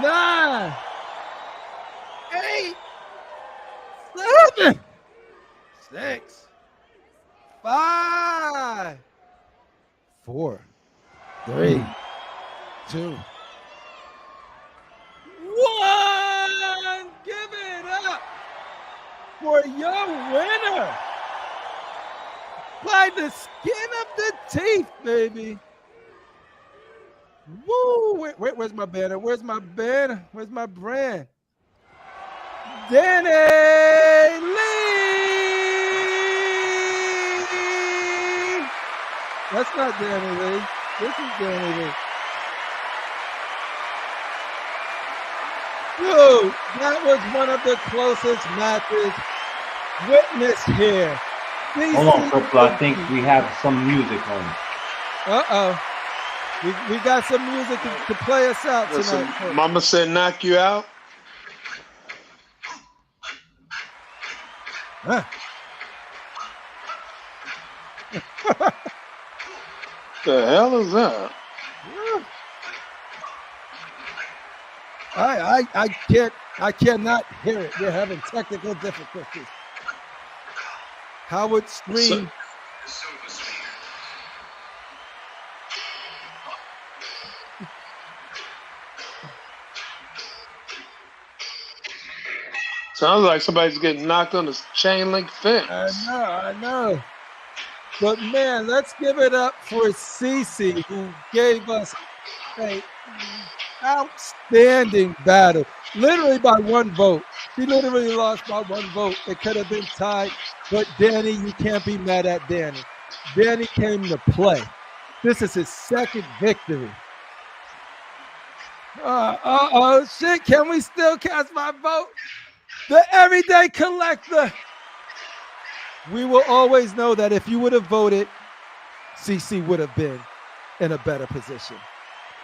9, 8, 7, 6, 5, 4, 3, 2, 1. Give it up for your winner by the skin of the teeth, baby. Woo! Where's my banner? Where's my banner? Where's my brand? Danny Lee! That's not Danny Lee. This is Danny Lee. Dude, that was one of the closest matches witnessed here. Hold on, CriPPleR. I think we have some music on. Uh-oh. We got some music to play us out tonight. Listen, Mama said knock you out. Huh. The hell is that? I cannot hear it. We're having technical difficulties. Howard screamed. Sounds like somebody's getting knocked on the chain link fence. I know. But man, let's give it up for CeeCee, who gave us an outstanding battle. Literally by one vote. She literally lost by one vote. It could have been tied. But Danny, you can't be mad at Danny. Danny came to play. This is his second victory. Shit, can we still cast my vote? The Everyday Collector. We will always know that if you would have voted, CeeCee would have been in a better position.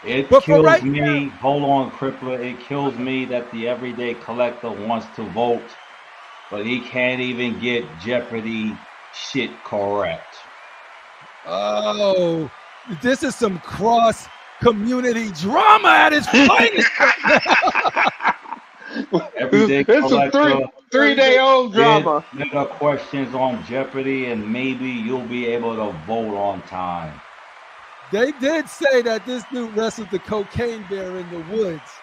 It kills me. Hold on, CriPPleR. It kills me that the Everyday Collector wants to vote, but he can't even get Jeopardy shit correct. Oh, this is some cross community drama at its finest. Everyday It's a three-day-old drama. There are questions on Jeopardy, and maybe you'll be able to vote on time. They did say that this dude wrestled the cocaine bear in the woods.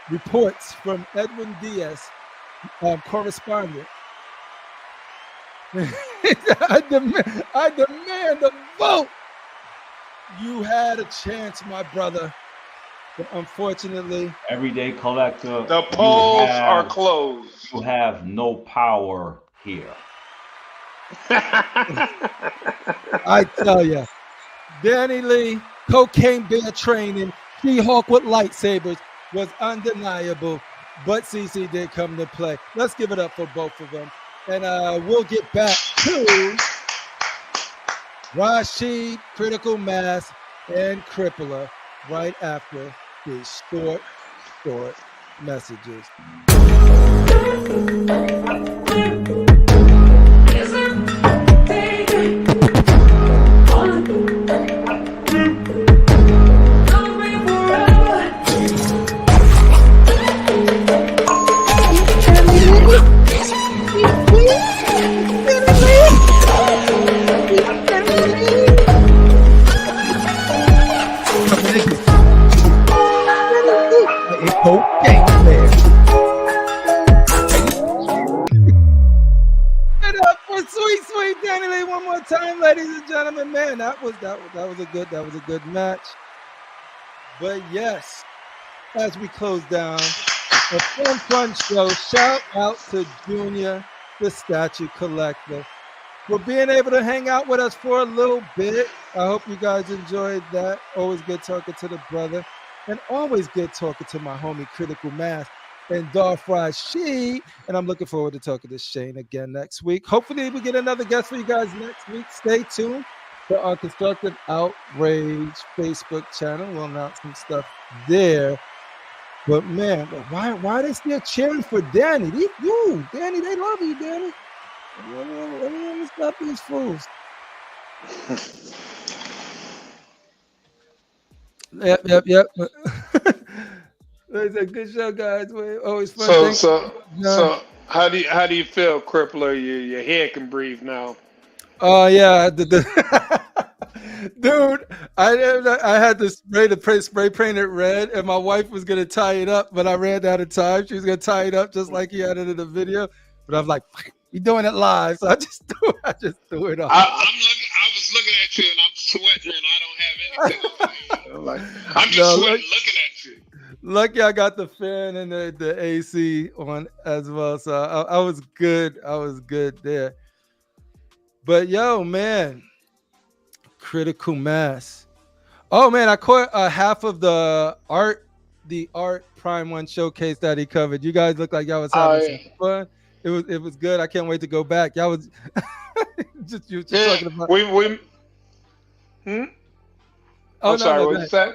Reports from Edwin Diaz, correspondent. I demand a vote. You had a chance, my brother. But unfortunately, Everyday Collector, the polls are closed. You have no power here. I tell you, Danny Lee, cocaine bear training, She-Hulk with lightsabers was undeniable, but CeeCee did come to play. Let's give it up for both of them. And we'll get back to RASHEEEEEEEED, Critical Mass, and CriPPleR right after these short messages. Sweet Danny Lee one more time, ladies and gentlemen. Man, that was a good match. But yes, as we close down, a fun show. Shout out to Junior, the statue collector, for being able to hang out with us for a little bit. I hope you guys enjoyed that. Always good talking to the brother. and always good talking to my homie Critical Mass and Darth RASHEEEEEEEED. And I'm looking forward to talking to Shane again next week. Hopefully we get another guest for you guys next week. Stay tuned for our Constructive Outrage Facebook channel. We'll announce some stuff there. But man, why are they still cheering for Danny? Danny, they love you, Danny. Let me stop these fools. Yep. It's a good show, guys. Always fun. So how do you feel, CriPPleR? Your head can breathe now. Oh yeah, dude. I had to spray paint it red, and my wife was gonna tie it up, but I ran out of time. She was gonna tie it up just like he had it in the video, but I was like, "You're doing it live," so I just threw it off. I was looking at you, and I'm sweating, and I don't have anything. I'm just sweating looking at you. Lucky I got the fan and the AC on as well, so I was good. I was good there. But yo, man, Critical Mass. Oh man, I caught half of the art Prime 1 showcase that he covered. You guys look like y'all was having some fun. It was good. I can't wait to go back. Y'all was just talking about. I'm sorry. What you said?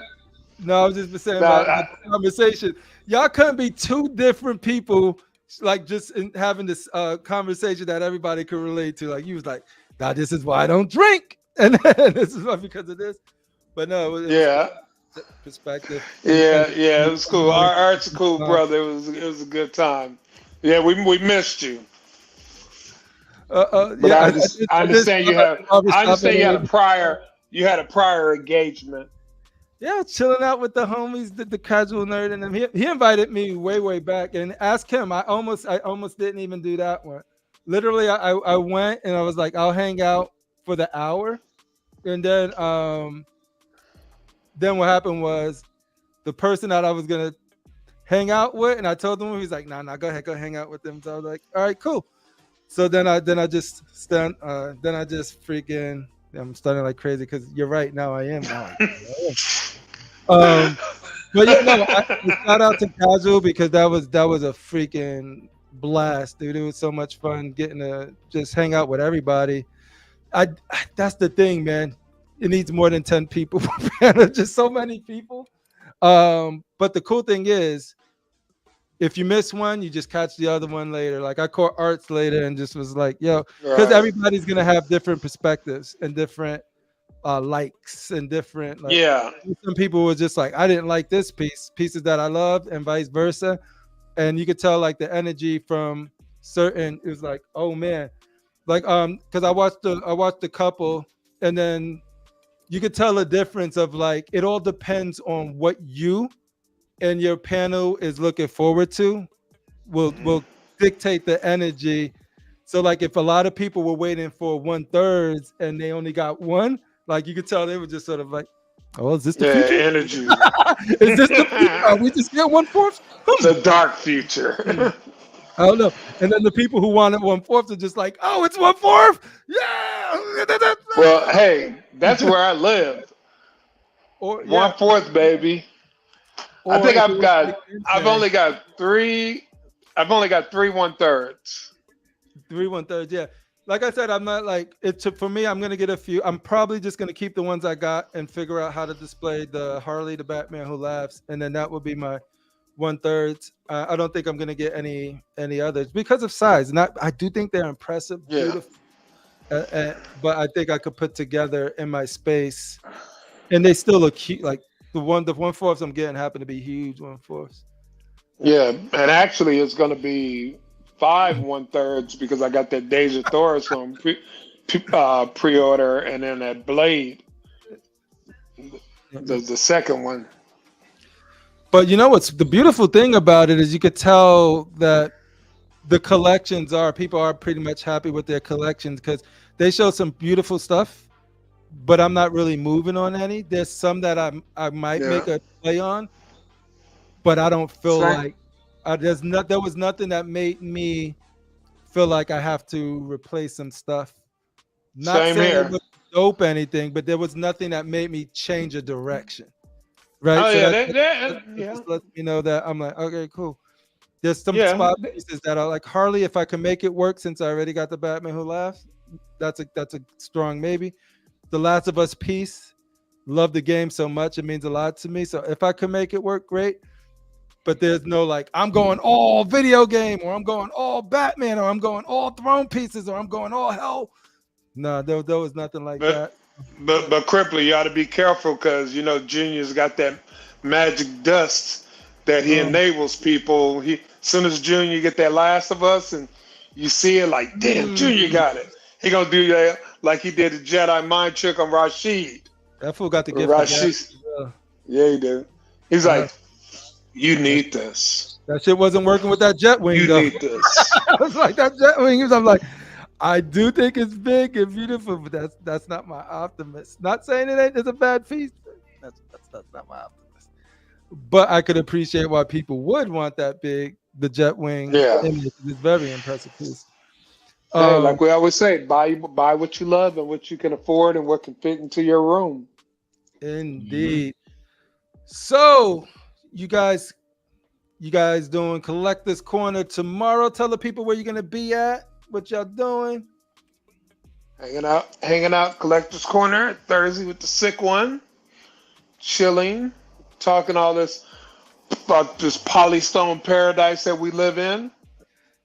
No, I was just saying about the conversation. Y'all couldn't be two different people, like just having this conversation that everybody could relate to. Like you was like, "Nah, this is why I don't drink," and this is why because of this. But no, it was perspective. Yeah, it was cool. Art's a cool brother. It was a good time. Yeah, we missed you. But I understand you had a prior engagement. Yeah, chilling out with the homies, the casual nerd, and them. He invited me way back, and ask him. I almost didn't even do that one. Literally, I went and I was like, I'll hang out for the hour, and then what happened was the person that I was gonna hang out with, and I told him, he's like, nah, go ahead, go hang out with them. So I was like, all right, cool. So then I just freaking. I'm starting like crazy because you're right. Now I am. But yeah, no. Shout out to Casual because that was a freaking blast, dude. It was so much fun getting to just hang out with everybody. That's the thing, man. It needs more than 10 people. Just so many people. But the cool thing is, if you miss one, you just catch the other one later. Like I caught Arts later and just was like, yo, because everybody's gonna have different perspectives and different likes and different. Some people were just like, I didn't like this pieces that I loved, and vice versa. And you could tell like the energy from certain. It was like, oh man, like because I watched the couple, and then you could tell a difference of like it all depends on what you and your panel is looking forward to will dictate the energy. So like if a lot of people were waiting for 1/3 and they only got one, like you could tell they were just sort of like, oh, is this the future? Energy. Is this the future? Are we just get 1/4? The dark future. I don't know. And then the people who wanted 1/4 are just like, oh, it's 1/4? Yeah. Well, hey, that's where I live. 1/4, baby. I think I've only got three 1/3. 3 1/3, yeah. Like I said, I'm not like it. For me, I'm gonna get a few. I'm probably just gonna keep the ones I got and figure out how to display the Harley, the Batman Who Laughs, and then that would be my 1/3. I don't think I'm gonna get any others because of size. And I do think they're impressive, beautiful. But I think I could put together in my space, and they still look cute. Like the 1/4 I'm getting happen to be huge 1/4. Yeah, and actually it's gonna be 5 1/3 because I got that Deja Thoris on pre-order, and then that Blade, the second one. But you know what's the beautiful thing about it is you could tell that the collections people are pretty much happy with their collections because they show some beautiful stuff, but I'm not really moving on any. There's some that I might make a play on, but I don't feel like there was nothing that made me feel like I have to replace some stuff. Not Same saying here. it was dope anything, but there was nothing that made me change a direction. right? Oh So yeah, that yeah, just lets me know that I'm like, okay, cool. There's some yeah. spot pieces that are like Harley. If I can make it work, since I already got the Batman Who Laughs, that's a strong maybe. The Last of Us piece, love the game so much, it means a lot to me. So if I can make it work, great. But there's no like I'm going all video game, or I'm going all Batman, or I'm going all throne pieces, or I'm going all hell. No, there was nothing like that. But CriPPleR, you ought to be careful because you know Junior's got that magic dust that he enables people. As soon as Junior get that Last of Us and you see it, like damn, Junior got it. He gonna do that like he did the Jedi mind trick on Rashid. That fool got the gift. Rashid. Yeah, he did. He's like, you need this. That shit wasn't working with that jet wing. You though. need this. I was like that jet wing. I'm like, I do think it's big and beautiful, but that's not my Optimus. Not saying it's a bad piece. That's not my Optimus. But I could appreciate why people would want that big, the jet wing. Yeah, it's a very impressive piece. Hey, like we always say, buy what you love and what you can afford and what can fit into your room. Indeed. So, you guys doing Collector's Corner tomorrow? Tell the people where you're gonna be at. What y'all doing? Hanging out, Collector's Corner Thursday with the sick one, chilling, talking all this about this polystone paradise that we live in.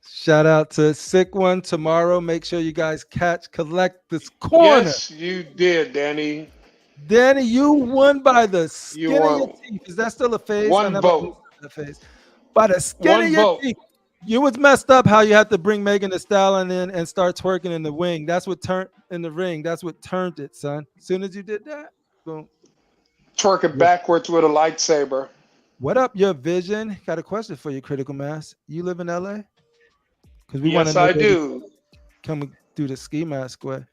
Shout out to Sick One tomorrow. Make sure you guys catch Collector's Corner. Yes, you did, Danny. Danny, you won by the skin of your teeth. Is that still a phase? One vote. By the skin of your teeth. You was messed up how you had to bring Megan Thee Stallion in and start twerking in the wing. That's what turned in the ring. That's what turned it, son. As soon as you did that, boom. Twerking backwards with a lightsaber. What up, your vision? Got a question for you, Critical Mass. You live in LA? Because we want to Yes, I do. Come do the ski mask way.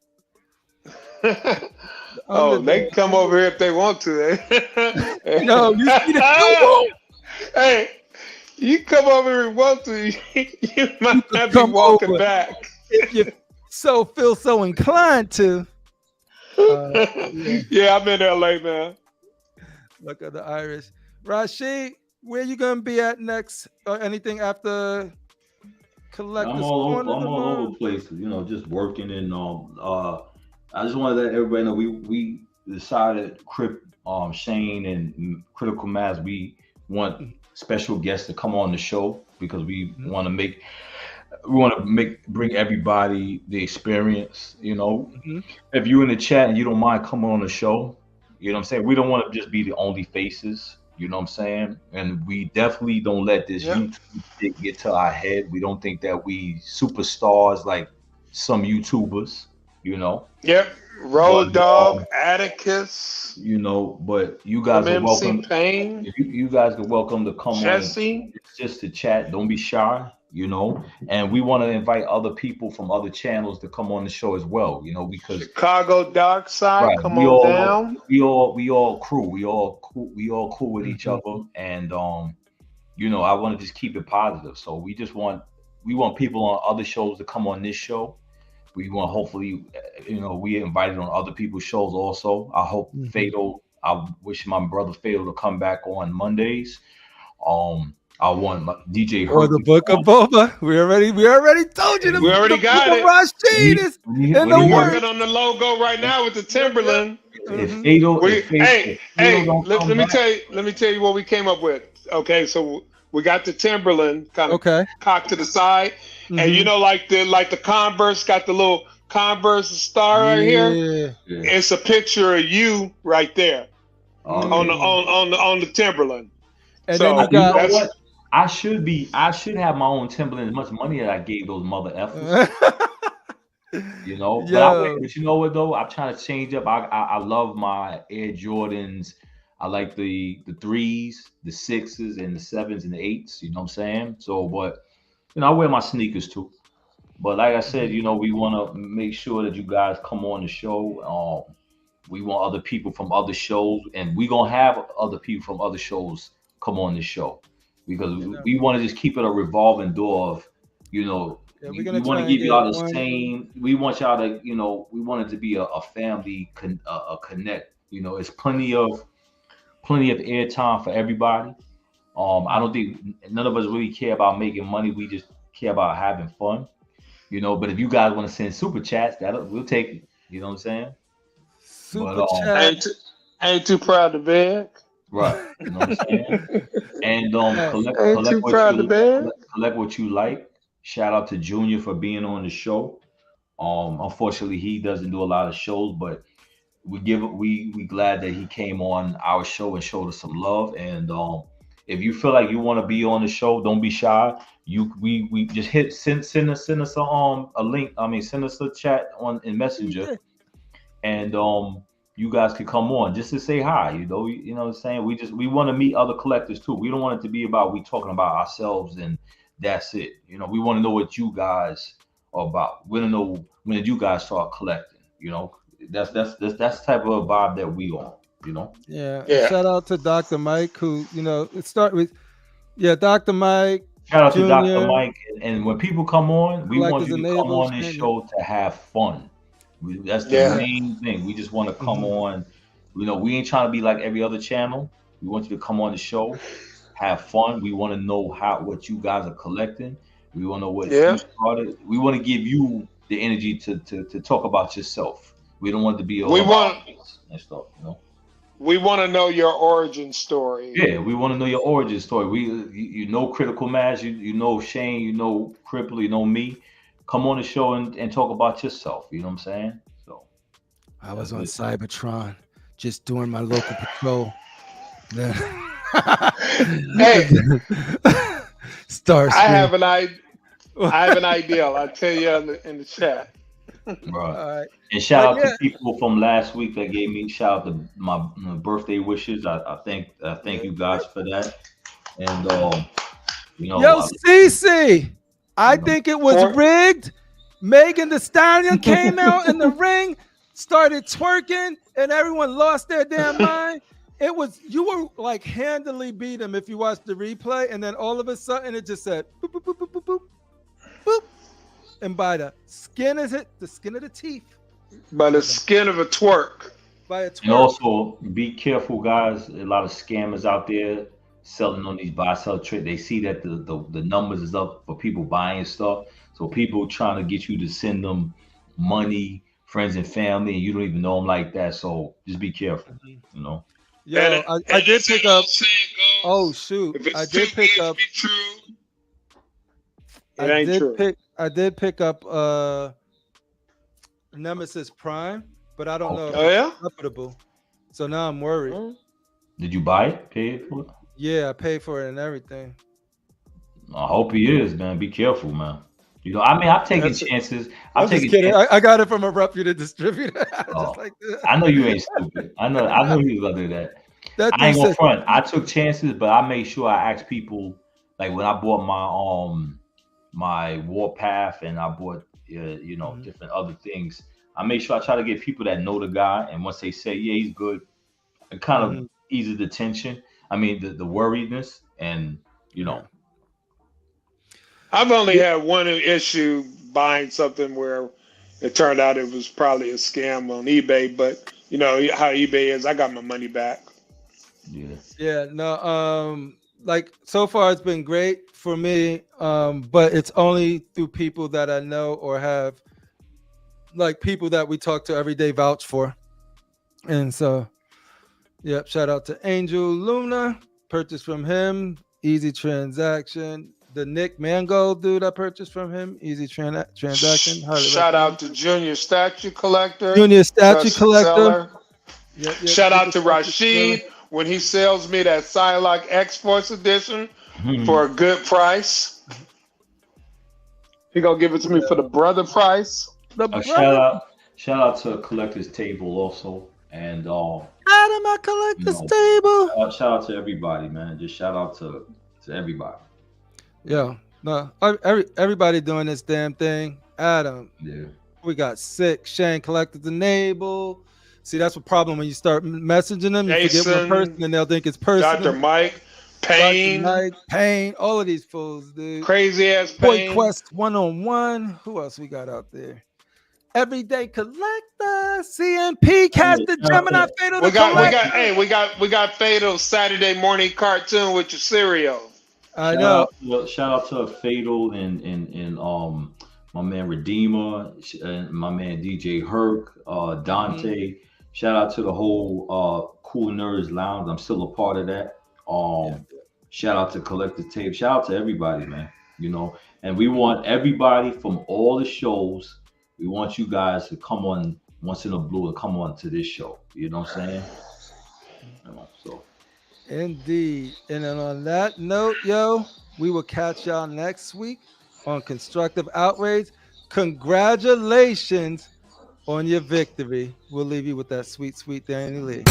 Oh, they can come over here if they want to. No, you see the Hey, you come over here if you want to. You might not be walking back. If you feel so inclined to. Yeah, I'm in LA, man. Look at the Irish. Rashid, where you gonna be at next? Or anything after Collector's Corner? I'm all over the place, you know, just working and I just want to let everybody know we decided Shane and Critical Mass, we want special guests to come on the show because we want to bring everybody the experience, you know. If you're in the chat and you don't mind coming on the show, you know what I'm saying? We don't want to just be the only faces, you know what I'm saying? And we definitely don't let this YouTube shit get to our head. We don't think that we superstars like some YouTubers, you know. Yep. Road Dog, Atticus. You know, but you guys are welcome. Pain. You guys are welcome to come Jesse. on just to chat. Don't be shy, you know. And we want to invite other people from other channels to come on the show as well, you know, because Chicago Dark Side, right, come on down. We all crew. We all cool with each other, and you know, I want to just keep it positive. So we want people on other shows to come on this show. We want, hopefully, you know, we invited on other people's shows also. I hope Fatal, I wish my brother Fatal to come back on Mondays. I want DJ or the Book of Boba. We already told you. We already got it. Rashid is in the working on the logo right now with the Timberland. If Fatal, let me tell you what we came up with. Okay, so we got the Timberland kind of cocked to the side, and you know, like the Converse got the little Converse star right here. It's a picture of you right there on the Timberland. And so then you got, you know what? I should have my own Timberland. As much money that I gave those mother effers. You know, but you know what though? I'm trying to change up. I love my Air Jordans. I like the 3s, the 6s, and the 7s and the 8s. You know what I'm saying? So, but you know, I wear my sneakers too. But like I said, you know, we want to make sure that you guys come on the show. We want other people from other shows, and we're gonna have other people from other shows come on the show because we want to just keep it a revolving door of, you know, we want to give y'all the same. We want y'all to, you know, we want it to be a family, a connect. You know, it's plenty of plenty of airtime for everybody. I don't think none of us really care about making money. We just care about having fun, you know. But if you guys want to send super chats, we'll take it. You know what I'm saying? Super chat. Ain't too proud to beg. Right. You know what I'm saying? And collect what you like. Shout out to Junior for being on the show. Unfortunately, he doesn't do a lot of shows, but we glad that he came on our show and showed us some love. And if you feel like you want to be on the show, don't be shy. We just send us a link. I mean, send us a chat in Messenger, and you guys can come on just to say hi. You know what I'm saying. We want to meet other collectors too. We don't want it to be about we talking about ourselves and that's it. You know, we want to know what you guys are about. We want to know when did you guys start collecting. You know, that's the type of vibe that we on. You know. Yeah. Shout out to Dr. Mike, who it start with. Yeah, Dr. Mike. Shout out Junior, to Dr. Mike. And when people come on, we want you to come on this show to have fun. That's the main thing. We just want to come on. You know, we ain't trying to be like every other channel. We want you to come on the show, have fun. We want to know what you guys are collecting. We want to know what you started. We want to give you the energy to talk about yourself. We don't want to be all about and stuff. You know. We want to know your origin story. Yeah, we want to know your origin story. You know Critical Mass, you know Shane, you know CriPPleR, you know me. Come on the show and talk about yourself. You know what I'm saying? So I was on Cybertron just doing my local patrol. Hey, Starscream. I have an idea. I'll tell you in the chat. Right. All right. And shout out to people from last week that gave me shout out to my birthday wishes. I thank you guys for that. And yo, CeeCee, I think it was rigged. Megan Thee Stallion came out in the ring, started twerking, and everyone lost their damn mind. You were like handily beat him if you watched the replay, and then all of a sudden it just said boop boop boop boop boop boop boop. And by the skin of the teeth. By the skin of a twerk. By a twerk. And also be careful, guys. A lot of scammers out there selling on these buy-sell trades. They see that the numbers is up for people buying stuff. So people trying to get you to send them money, friends and family, and you don't even know them like that. So just be careful, you know. Yeah, I did pick up. Oh shoot! I did pick up. I did pick up Nemesis Prime, but I don't know if it's profitable. So now I'm worried. Did you buy it? Pay for it? Yeah, I paid for it and everything. I hope he is, man. Be careful, man. You know, I mean, I've taken chances. I'm just kidding. I got it from a reputed distributor. Just like I know you ain't stupid. I know he was gonna do that. I ain't gonna front. I took chances, but I made sure I asked people. Like when I bought my Warpath and I bought different other things. I made sure I try to get people that know the guy, and once they say he's good, it kind of eases the tension. I mean the worriedness, and you know. I've only had one issue buying something where it turned out it was probably a scam on eBay, but you know how eBay is. I got my money back. Yeah. No. Like so far, it's been great for me. But it's only through people that I know or have, like people that we talk to every day, vouch for. And so, yep. Shout out to Angel Luna. Purchased from him. Easy transaction. The Nick Mango dude I purchased from him. Easy transaction. Shout out to Junior Statue Collector. Yep, shout out to Rashid when he sells me that Psylocke X-Force edition for a good price. He gonna give it to me for the brother price. Shout out to Collector's Table also. And Adam at Collector's Table. Shout out to everybody, man. Just shout out to everybody. Yeah, no, everybody doing this damn thing. Adam, we got sick. Shane Collector's Enable. See, that's a problem when you start messaging them. You forget one person, and they'll think it's personal. Dr. Mike, Payne, all of these fools, dude. Crazy ass Boy Quest 101. Who else we got out there? Everyday Collector, CNP, cast the Gemini Fatal. We got Fatal Saturday morning cartoon with your cereal. I know. Shout out to Fatal and my man Redeemer and my man DJ Herc, Dante. Shout out to the whole Cool Nerds Lounge. I'm still a part of that. Shout out to Collective Tape. Shout out to everybody, man. You know, and we want everybody from all the shows. We want you guys to come on once in a blue and come on to this show. You know what I'm saying? So. Indeed. And then on that note, yo, we will catch y'all next week on Constructive Outrage. Congratulations on your victory. We'll leave you with that sweet, sweet Danny Lee.